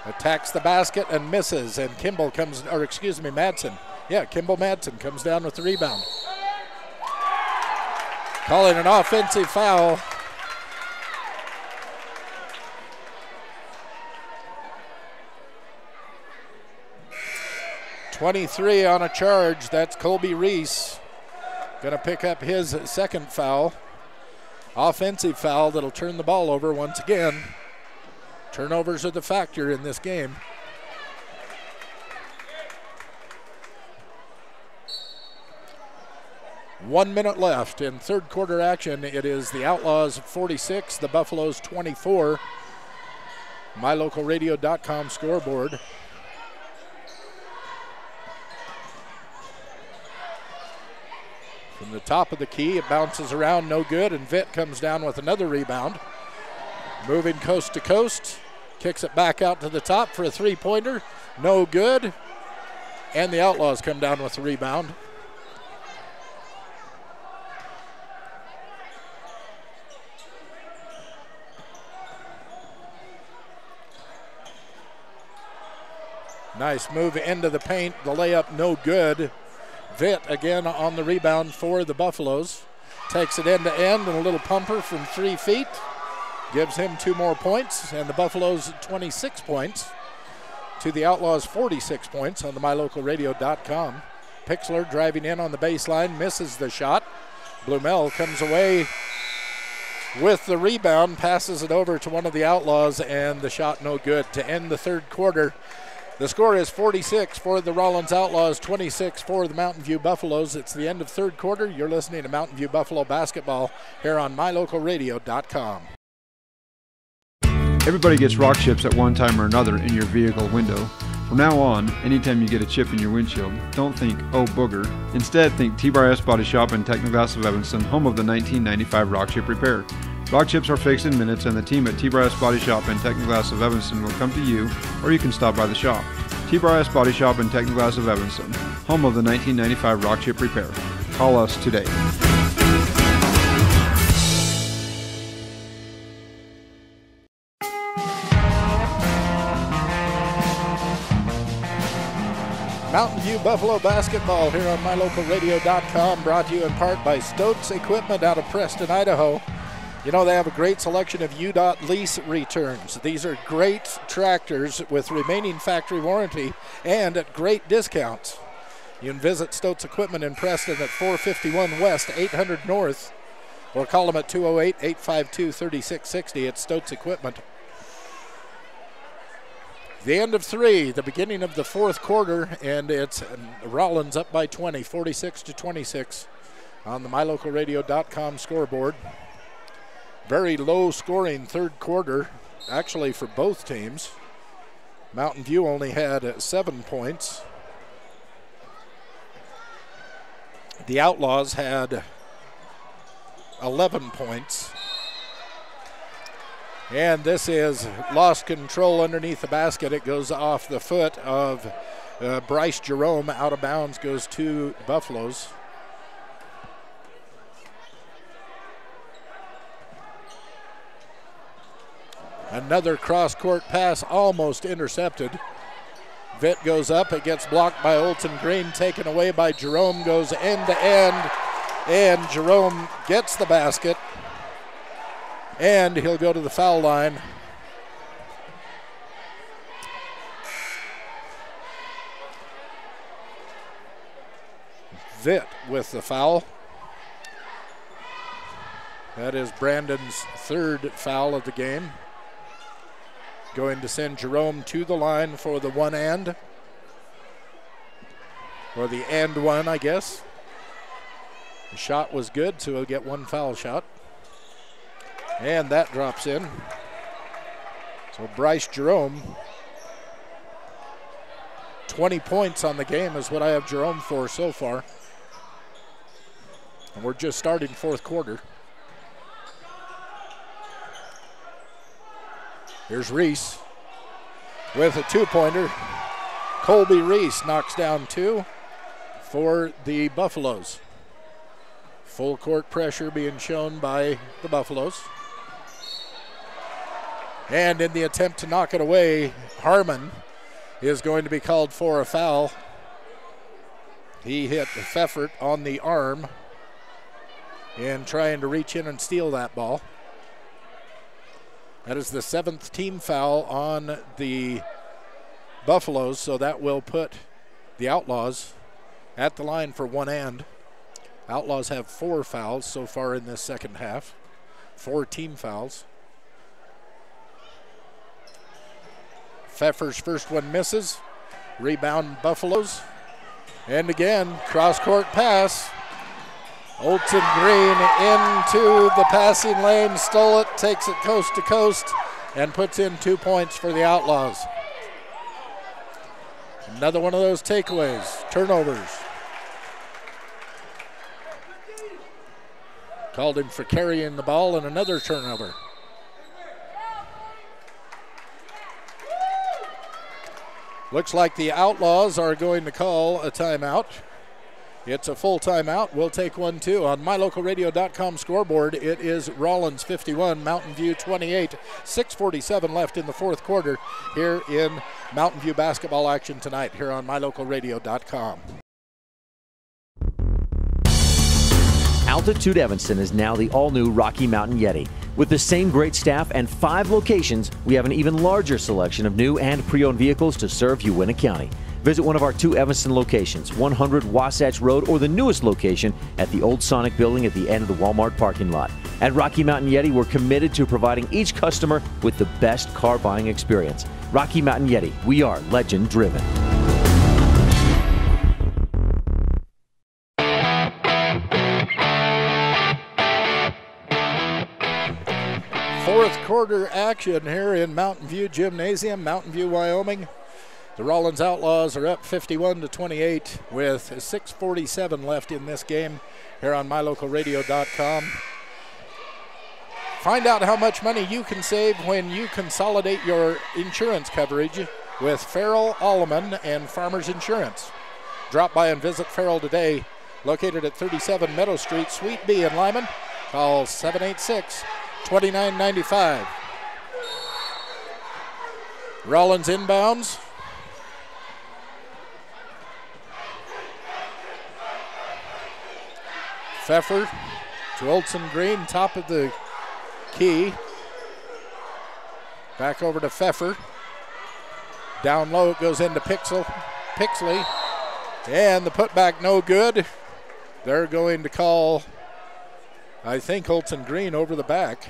[SPEAKER 1] Attacks the basket and misses, and Kimball comes, or excuse me, Madsen. Yeah, Kimball Madsen comes down with the rebound. Calling an offensive foul. .23 on a charge. That's Colby Reese. Going to pick up his second foul. Offensive foul that'll turn the ball over once again. Turnovers are the factor in this game. One minute left in third quarter action. It is the Outlaws 46, the Buffaloes 24. MyLocalRadio.com scoreboard. From the top of the key, it bounces around, no good, and Vitt comes down with another rebound. Moving coast to coast, kicks it back out to the top for a three-pointer, no good, and the Outlaws come down with the rebound. Nice move into the paint, the layup no good. Vitt again on the rebound for the Buffaloes. Takes it end to end and a little pumper from 3 feet. Gives him 2 more points, and the Buffaloes 26 points to the Outlaws 46 points on the MyLocalRadio.com. Pixler driving in on the baseline, misses the shot. Blumel comes away with the rebound, passes it over to one of the Outlaws, and the shot no good to end the third quarter. The score is 46 for the Rawlins Outlaws, 26 for the Mountain View Buffaloes. It's the end of third quarter. You're listening to Mountain View Buffalo basketball here on MyLocalRadio.com.
[SPEAKER 9] Everybody gets rock chips at one time or another in your vehicle window. From now on, anytime you get a chip in your windshield, don't think, oh booger. Instead, think T-Bar Body Shop and Technoglass of Evanston, home of the 1995 rock chip repair. Rock chips are fixed in minutes, and the team at T-Bar Body Shop and Technoglass of Evanston will come to you, or you can stop by the shop. T-Bar Body Shop and Technoglass of Evanston, home of the 1995 rock chip repair. Call us today.
[SPEAKER 1] Mountain View Buffalo basketball here on MyLocalRadio.com, brought to you in part by Stokes Equipment out of Preston, Idaho. You know, they have a great selection of UDOT lease returns. These are great tractors with remaining factory warranty and at great discounts. You can visit Stokes Equipment in Preston at 451 West, 800 North, or call them at 208-852-3660 at Stokes Equipment. The end of 3, the beginning of the fourth quarter, and it's Rawlins up by 20, 46-26 on the MyLocalRadio.com scoreboard. Very low scoring third quarter, actually, for both teams. Mountain View only had 7 points. The Outlaws had 11 points. And this is lost control underneath the basket. It goes off the foot of Bryce Jerome. Out of bounds goes to Buffaloes. Another cross-court pass almost intercepted. Vitt goes up. It gets blocked by Olson Green, taken away by Jerome, goes end to end, and Jerome gets the basket, and he'll go to the foul line. Vitt with the foul. That is Brandon's third foul of the game. Going to send Jerome to the line for the one and. Or the and one, I guess. The shot was good, so he'll get one foul shot. And that drops in. So Bryce Jerome, 20 points on the game is what I have Jerome for so far. And we're just starting fourth quarter. Here's Reese with a two-pointer. Colby Reese knocks down 2 for the Buffaloes. Full court pressure being shown by the Buffaloes. And in the attempt to knock it away, Harmon is going to be called for a foul. He hit Pfeffert on the arm in trying to reach in and steal that ball. That is the 7th team foul on the Buffaloes, so that will put the Outlaws at the line for one and. Outlaws have 4 fouls so far in this second half, 4 team fouls. Pfeffer's first one misses. Rebound Buffaloes. And again, cross-court pass. Olson Green into the passing lane, stole it, takes it coast to coast, and puts in 2 points for the Outlaws. Another one of those takeaways, turnovers. Called him for carrying the ball, and another turnover. Looks like the Outlaws are going to call a timeout. It's a full timeout. We'll take one too. On mylocalradio.com scoreboard, it is Rawlins 51, Mountain View 28. 6:47 left in the fourth quarter here in Mountain View basketball action tonight here on mylocalradio.com.
[SPEAKER 2] Altitude Evanston is now the all-new Rocky Mountain Yeti. With the same great staff and 5 locations, we have an even larger selection of new and pre-owned vehicles to serve Uintah County. Visit one of our 2 Evanston locations, 100 Wasatch Road, or the newest location at the old Sonic building at the end of the Walmart parking lot. At Rocky Mountain Yeti, we're committed to providing each customer with the best car buying experience. Rocky Mountain Yeti, we are legend driven.
[SPEAKER 1] Fourth quarter action here in Mountain View Gymnasium, Mountain View, Wyoming. The Rawlins Outlaws are up 51-28 with 6:47 left in this game here on mylocalradio.com. Find out how much money you can save when you consolidate your insurance coverage with Farrell, Alleman, and Farmers Insurance. Drop by and visit Farrell today, located at 37 Meadow Street, Suite B in Lyman. Call 786-2995. Rawlins inbounds. Pfeffer to Olson Green, top of the key. Back over to Pfeffer. Down low, it goes into Pixley. And the putback no good. They're going to call, I think, Olson Green over the back.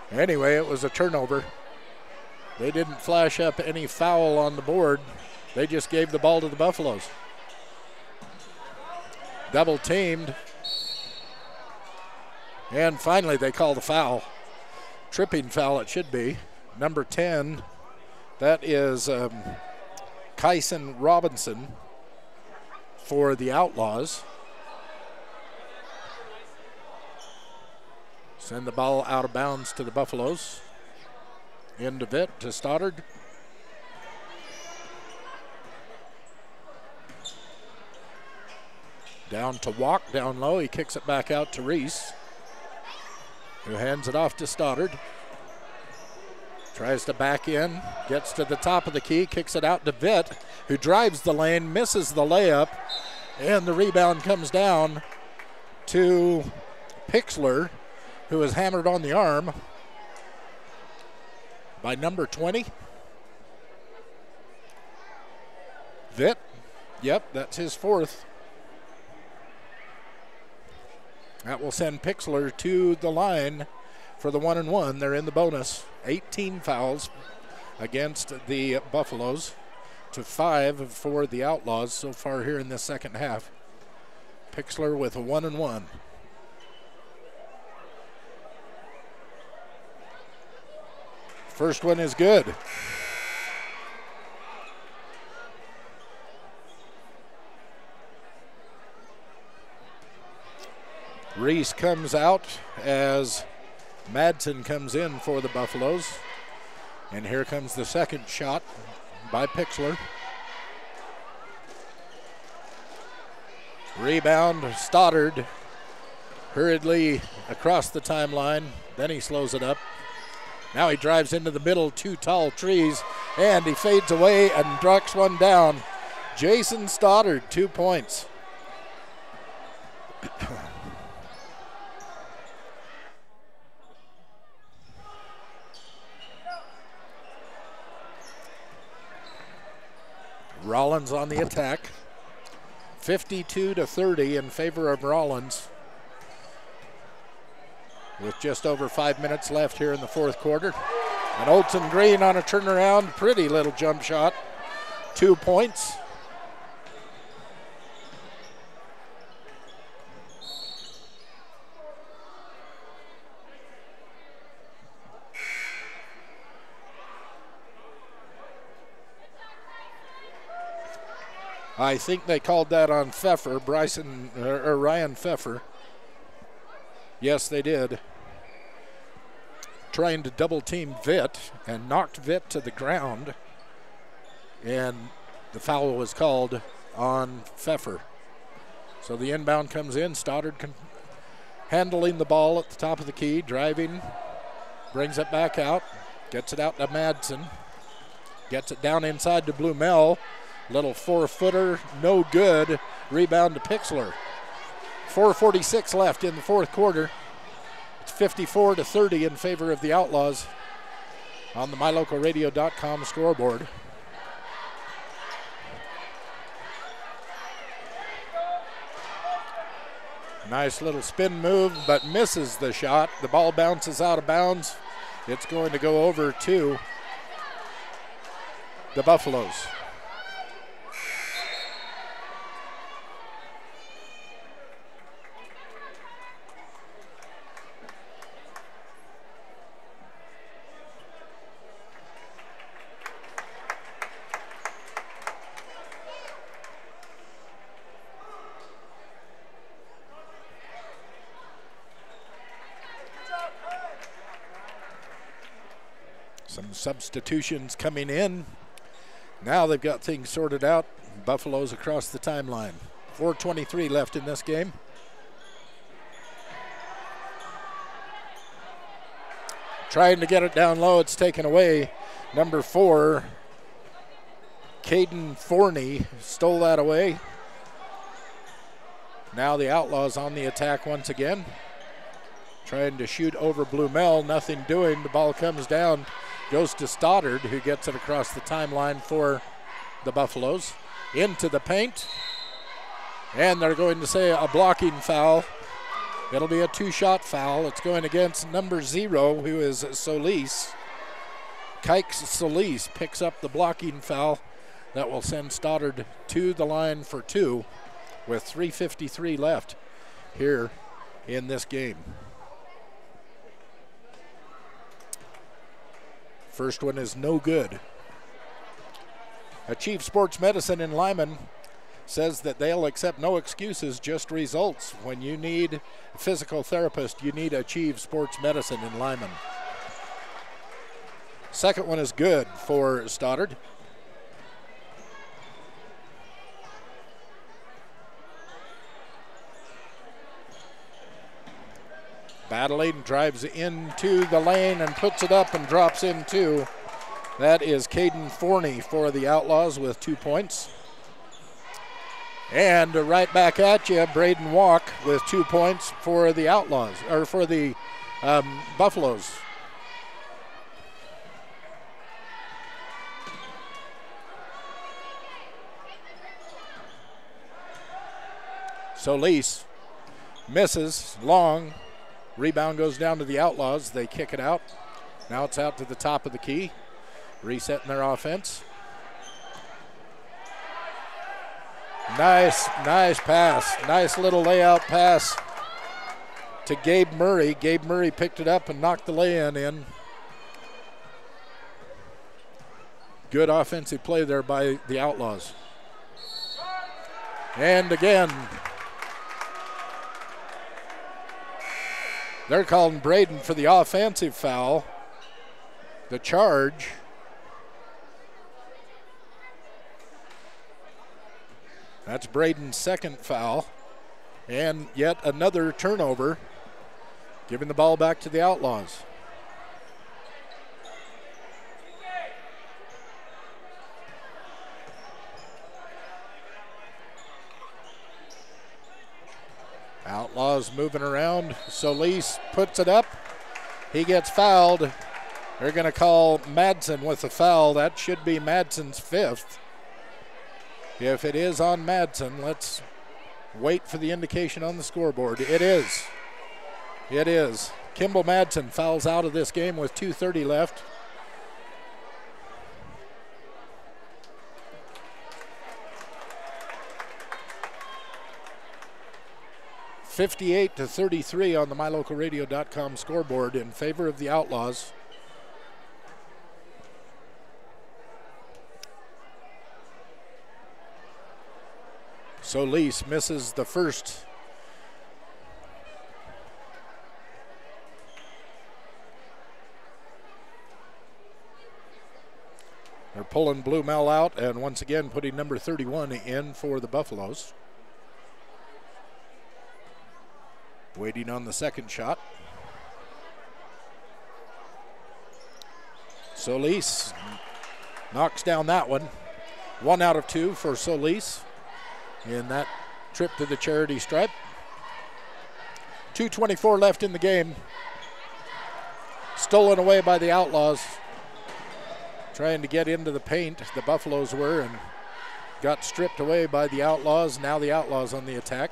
[SPEAKER 1] Anyway, it was a turnover. They didn't flash up any foul on the board. They just gave the ball to the Buffaloes. Double teamed. And finally they call the foul. Tripping foul it should be. Number 10, that is Kyson Robinson for the Outlaws. Send the ball out of bounds to the Buffaloes. End of it to Stoddard. Down to Walk, down low. He kicks it back out to Reese, who hands it off to Stoddard. Tries to back in, gets to the top of the key, kicks it out to Vitt, who drives the lane, misses the layup, and the rebound comes down to Pixler, who is hammered on the arm by number 20. Vitt, yep, that's his fourth. That will send Pixler to the line for the 1-and-1. They're in the bonus. 18 fouls against the Buffaloes to 5 for the Outlaws so far here in this second half. Pixler with a 1-and-1. First one is good. Reese comes out as Madsen comes in for the Buffaloes. And here comes the second shot by Pixler. Rebound, Stoddard hurriedly across the timeline. Then he slows it up. Now he drives into the middle, 2 tall trees, and he fades away and ducks one down. Jason Stoddard, 2 points. Rawlins on the attack. 52-30 in favor of Rawlins, with just over 5 minutes left here in the fourth quarter. And Olson Green on a turnaround, pretty little jump shot. 2 points. I think they called that on Pfeffer, Ryan Pfeffer. Yes, they did. Trying to double team Vitt and knocked Vitt to the ground. And the foul was called on Pfeffer. So the inbound comes in. Stoddard handling the ball at the top of the key, driving, brings it back out, gets it out to Madsen, gets it down inside to Blumel. Little 4-footer, no good. Rebound to Pixler. 4:46 left in the fourth quarter. It's 54-30 in favor of the Outlaws on the MyLocalRadio.com scoreboard. Nice little spin move, but misses the shot. The ball bounces out of bounds. It's going to go over to the Buffaloes. Some substitutions coming in. Now they've got things sorted out. Buffaloes across the timeline. 4:23 left in this game. Trying to get it down low. It's taken away. Number 4, Caden Forney, stole that away. Now the Outlaws on the attack once again. Trying to shoot over Blumel. Nothing doing. The ball comes down. Goes to Stoddard, who gets it across the timeline for the Buffaloes. Into the paint. And they're going to say a blocking foul. It'll be a 2-shot foul. It's going against number 0, who is Solis. Kikes Solis picks up the blocking foul. That will send Stoddard to the line for 2 with 3:53 left here in this game. First one is no good. Achieve Sports Medicine in Lyman says that they'll accept no excuses, just results. When you need a physical therapist, you need Achieve Sports Medicine in Lyman. Second one is good for Stoddard. Battling, drives into the lane and puts it up and drops in 2. That is Caden Forney for the Outlaws with 2 points. And right back at you, Braden Walk with 2 points for the Outlaws, or for the Buffaloes. Solis misses, long. Rebound goes down to the Outlaws. They kick it out. Now it's out to the top of the key. Resetting their offense. Nice pass. Nice little layout pass to Gabe Murray. Gabe Murray picked it up and knocked the lay-in in. Good offensive play there by the Outlaws. And again, they're calling Braden for the offensive foul. The charge. That's Braden's second foul. And yet another turnover, giving the ball back to the Outlaws. Outlaws moving around. Solis puts it up. He gets fouled. They're going to call Madsen with a foul. That should be Madsen's 5th. If it is on Madsen, let's wait for the indication on the scoreboard. It is. It is. Kimball Madsen fouls out of this game with 2:30 left. (58-33) on the MyLocalRadio.com scoreboard in favor of the Outlaws. Solis misses the first. They're pulling Blumel out and once again putting number 31 in for the Buffaloes. Waiting on the second shot. Solis knocks down that one. 1 out of 2 for Solis in that trip to the charity stripe. 2:24 left in the game. Stolen away by the Outlaws. Trying to get into the paint, the Buffaloes were, and got stripped away by the Outlaws. Now the Outlaws on the attack.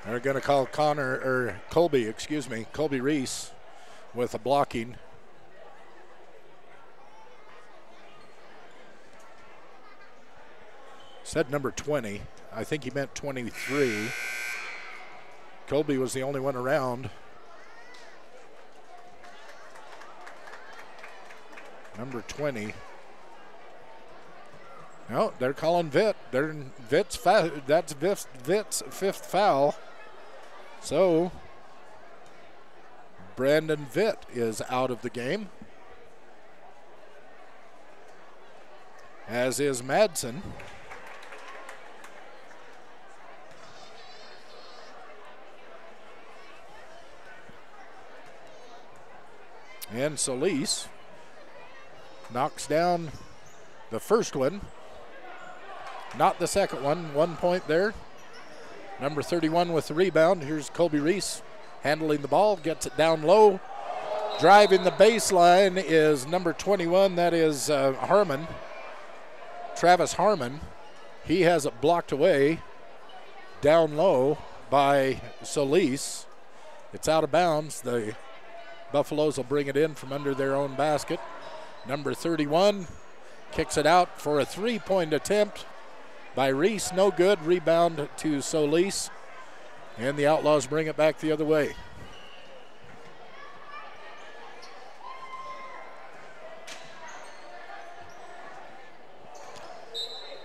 [SPEAKER 1] They're going to call Colby Reese with a blocking. Said number 20. I think he meant 23. Colby was the only one around. Number 20. No, they're calling Vitt. That's Vitt's 5th foul. So Brandon Vitt is out of the game, as is Madsen. And Solis knocks down the first one, not the second one. 1 point there. Number 31 with the rebound. Here's Colby Reese handling the ball, gets it down low. Driving the baseline is number 21, that is Harmon, Travis Harmon. He has it blocked away down low by Solis. It's out of bounds. The Buffaloes will bring it in from under their own basket. Number 31 kicks it out for a 3-point attempt by Reese. No good. Rebound to Solis. And the Outlaws bring it back the other way.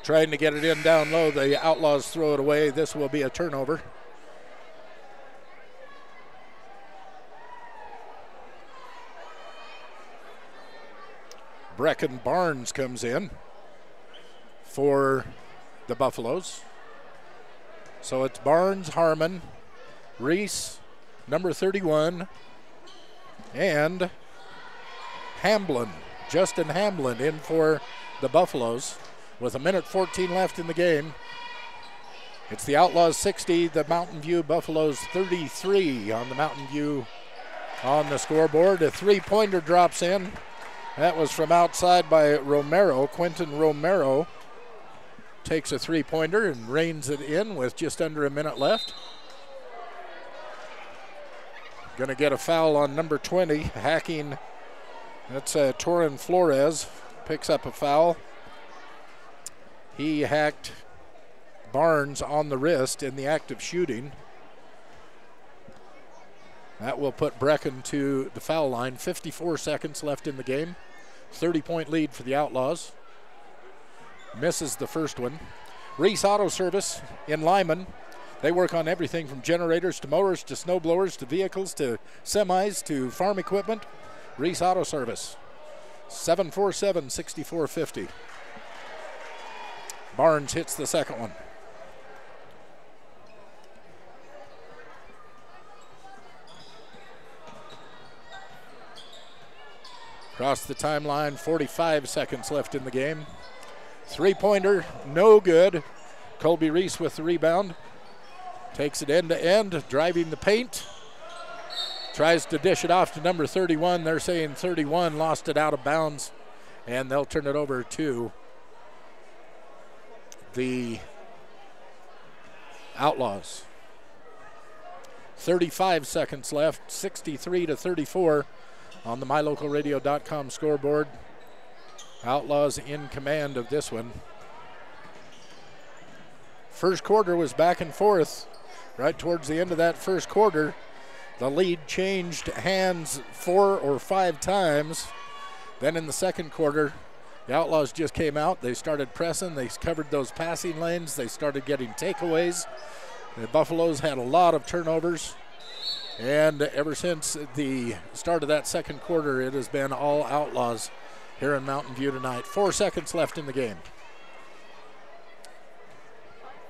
[SPEAKER 1] Trying to get it in down low. The Outlaws throw it away. This will be a turnover. Brecken Barnes comes in for the Buffaloes. So it's Barnes, Harmon, Reese, number 31, and Hamblin, Justin Hamblin in for the Buffaloes with 1:14 left in the game. It's the Outlaws 60, the Mountain View Buffaloes 33 on the Mountain View on the scoreboard. A 3-pointer drops in. That was from outside by Romero. Quentin Romero takes a 3-pointer and reins it in with just under a minute left. Going to get a foul on number 20, hacking. That's Torin Flores, picks up a foul. He hacked Barnes on the wrist in the act of shooting. That will put Brecken to the foul line. 54 seconds left in the game. 30-point lead for the Outlaws. Misses the first one. Reese Auto Service in Lyman. They work on everything from generators to mowers to snow blowers to vehicles to semis to farm equipment. Reese Auto Service. 747-6450. Barnes hits the second one. Across the timeline, 45 seconds left in the game. 3-pointer, no good. Colby Reese with the rebound. Takes it end to end, driving the paint. Tries to dish it off to number 31. They're saying 31 lost it out of bounds, and they'll turn it over to the Outlaws. 35 seconds left, 63-34 on the MyLocalRadio.com scoreboard. Outlaws in command of this one. First quarter was back and forth. Right towards the end of that first quarter, the lead changed hands 4 or 5 times. Then in the second quarter, the Outlaws just came out. They started pressing. They covered those passing lanes. They started getting takeaways. The Buffaloes had a lot of turnovers. And ever since the start of that second quarter, it has been all Outlaws here in Mountain View tonight. 4 seconds left in the game.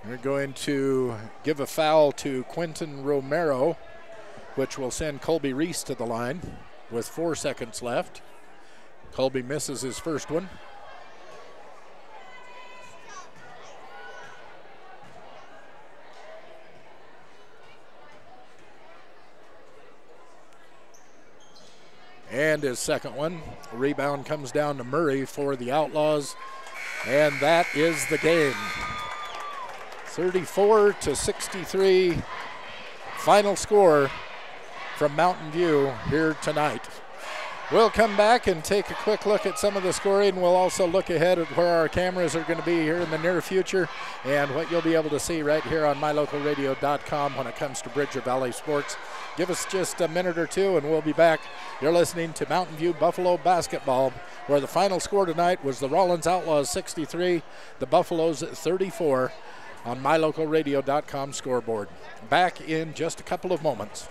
[SPEAKER 1] They're going to give a foul to Quentin Romero, which will send Colby Reese to the line with 4 seconds left. Colby misses his first one. And his second one. Rebound comes down to Murray for the Outlaws, and that is the game. 34-63 final score from Mountain View here tonight. We'll come back and take a quick look at some of the scoring. We'll also look ahead at where our cameras are going to be here in the near future and what you'll be able to see right here on mylocalradio.com when it comes to Bridger Valley Sports. Give us just a minute or two and we'll be back. You're listening to Mountain View Buffalo basketball, where the final score tonight was the Rawlins Outlaws 63, the Buffaloes 34 on mylocalradio.com scoreboard. Back in just a couple of moments.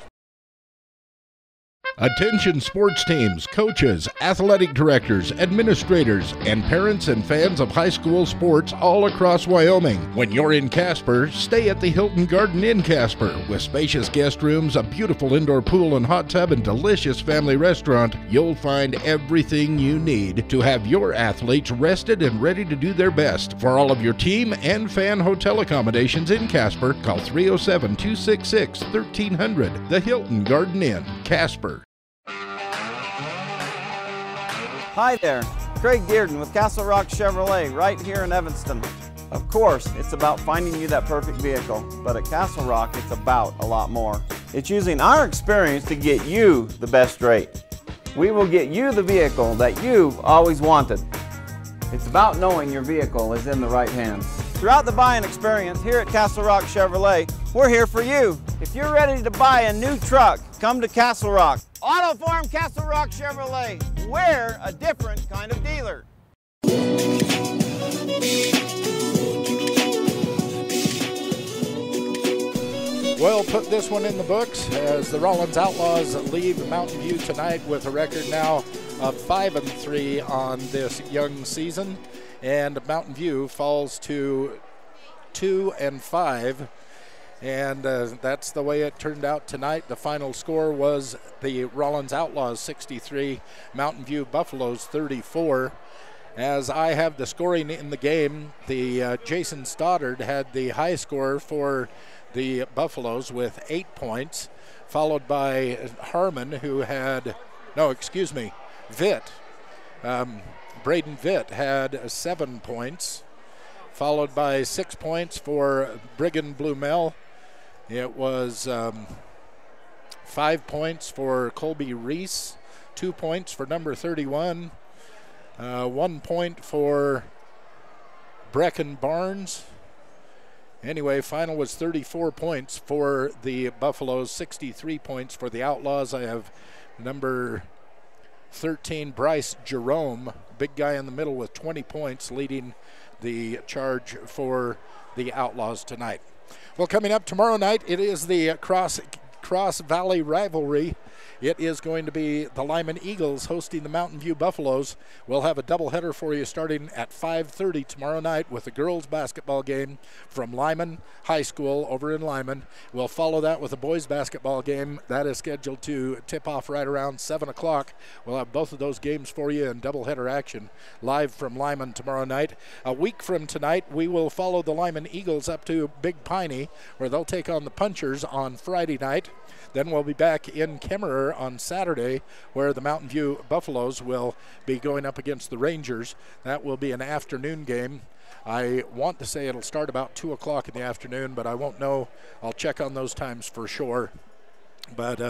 [SPEAKER 14] Attention sports teams, coaches, athletic directors, administrators, and parents and fans of high school sports all across Wyoming. When you're in Casper, stay at the Hilton Garden Inn Casper. With spacious guest rooms, a beautiful indoor pool and hot tub, and delicious family restaurant, you'll find everything you need to have your athletes rested and ready to do their best. For all of your team and fan hotel accommodations in Casper, call 307-266-1300. The Hilton Garden Inn, Casper.
[SPEAKER 13] Hi there, Craig Dearden with Castle Rock Chevrolet right here in Evanston. Of course, it's about finding you that perfect vehicle, but at Castle Rock, it's about a lot more. It's using our experience to get you the best rate. We will get you the vehicle that you've always wanted. It's about knowing your vehicle is in the right hands. Throughout the buying experience here at Castle Rock Chevrolet, we're here for you. If you're ready to buy a new truck, come to Castle Rock. Auto Farm Castle Rock Chevrolet. We're a different kind of dealer.
[SPEAKER 1] We'll put this one in the books as the Rawlins Outlaws leave Mountain View tonight with a record now of 5-3 on this young season, and Mountain View falls to 2-5. And that's the way it turned out tonight. The final score was the Rawlins Outlaws 63, Mountain View Buffaloes 34. As I have the scoring in the game, the Jason Stoddard had the high score for the Buffaloes with 8 points, followed by Harmon, who had, Vitt. Braden Vitt had 7 points, followed by 6 points for Brigham Blumel. It was 5 points for Colby Reese, 2 points for number 31, 1 point for Brecken Barnes. Anyway, final was 34 points for the Buffaloes, 63 points for the Outlaws. I have number 13, Bryce Jerome, big guy in the middle with 20 points, leading the charge for the Outlaws tonight. Well, coming up tomorrow night, it is the Cross Valley rivalry. It is going to be the Lyman Eagles hosting the Mountain View Buffaloes. We'll have a doubleheader for you starting at 5:30 tomorrow night with a girls basketball game from Lyman High School over in Lyman. We'll follow that with a boys basketball game. That is scheduled to tip off right around 7 o'clock. We'll have both of those games for you in doubleheader action live from Lyman tomorrow night. A week from tonight, we will follow the Lyman Eagles up to Big Piney, where they'll take on the Punchers on Friday night. Then we'll be back in Kemmerer on Saturday, where the Mountain View Buffaloes will be going up against the Rangers. That will be an afternoon game. I want to say it'll start about 2 o'clock in the afternoon, but I won't know. I'll check on those times for sure. But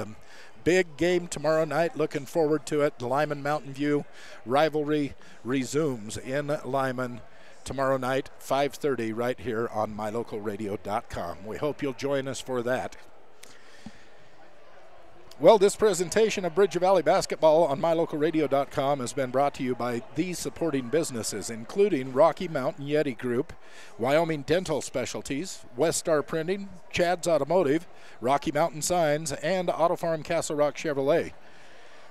[SPEAKER 1] big game tomorrow night. Looking forward to it. The Lyman Mountain View rivalry resumes in Lyman tomorrow night, 5:30, right here on mylocalradio.com. We hope you'll join us for that. Well, this presentation of Bridge Valley basketball on mylocalradio.com has been brought to you by these supporting businesses, including Rocky Mountain Yeti Group, Wyoming Dental Specialties, West Star Printing, Chad's Automotive, Rocky Mountain Signs, and Auto Farm Castle Rock Chevrolet.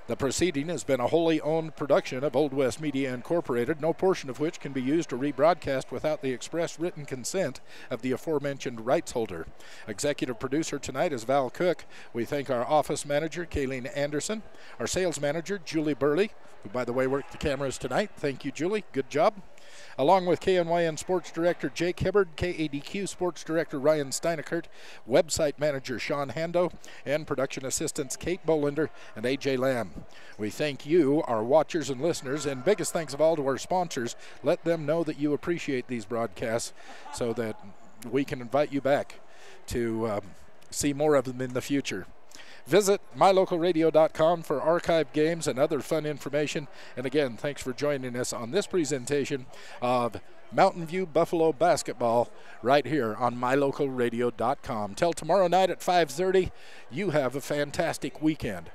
[SPEAKER 1] The proceeding has been a wholly owned production of Old West Media Incorporated, no portion of which can be used or rebroadcast without the express written consent of the aforementioned rights holder. Executive producer tonight is Val Cook. We thank our office manager, Kayleen Anderson, our sales manager, Julie Burley, who, by the way, worked the cameras tonight. Thank you, Julie. Good job. Along with KNYN Sports Director Jake Hibbard, KADQ Sports Director Ryan Steinekert, website manager Sean Hando, and production assistants Kate Bolander and AJ Lamb. We thank you, our watchers and listeners, and biggest thanks of all to our sponsors. Let them know that you appreciate these broadcasts so that we can invite you back to see more of them in the future. Visit mylocalradio.com for archived games and other fun information. And again, thanks for joining us on this presentation of Mountain View Buffalo basketball right here on mylocalradio.com. Till tomorrow night at 5:30, you have a fantastic weekend.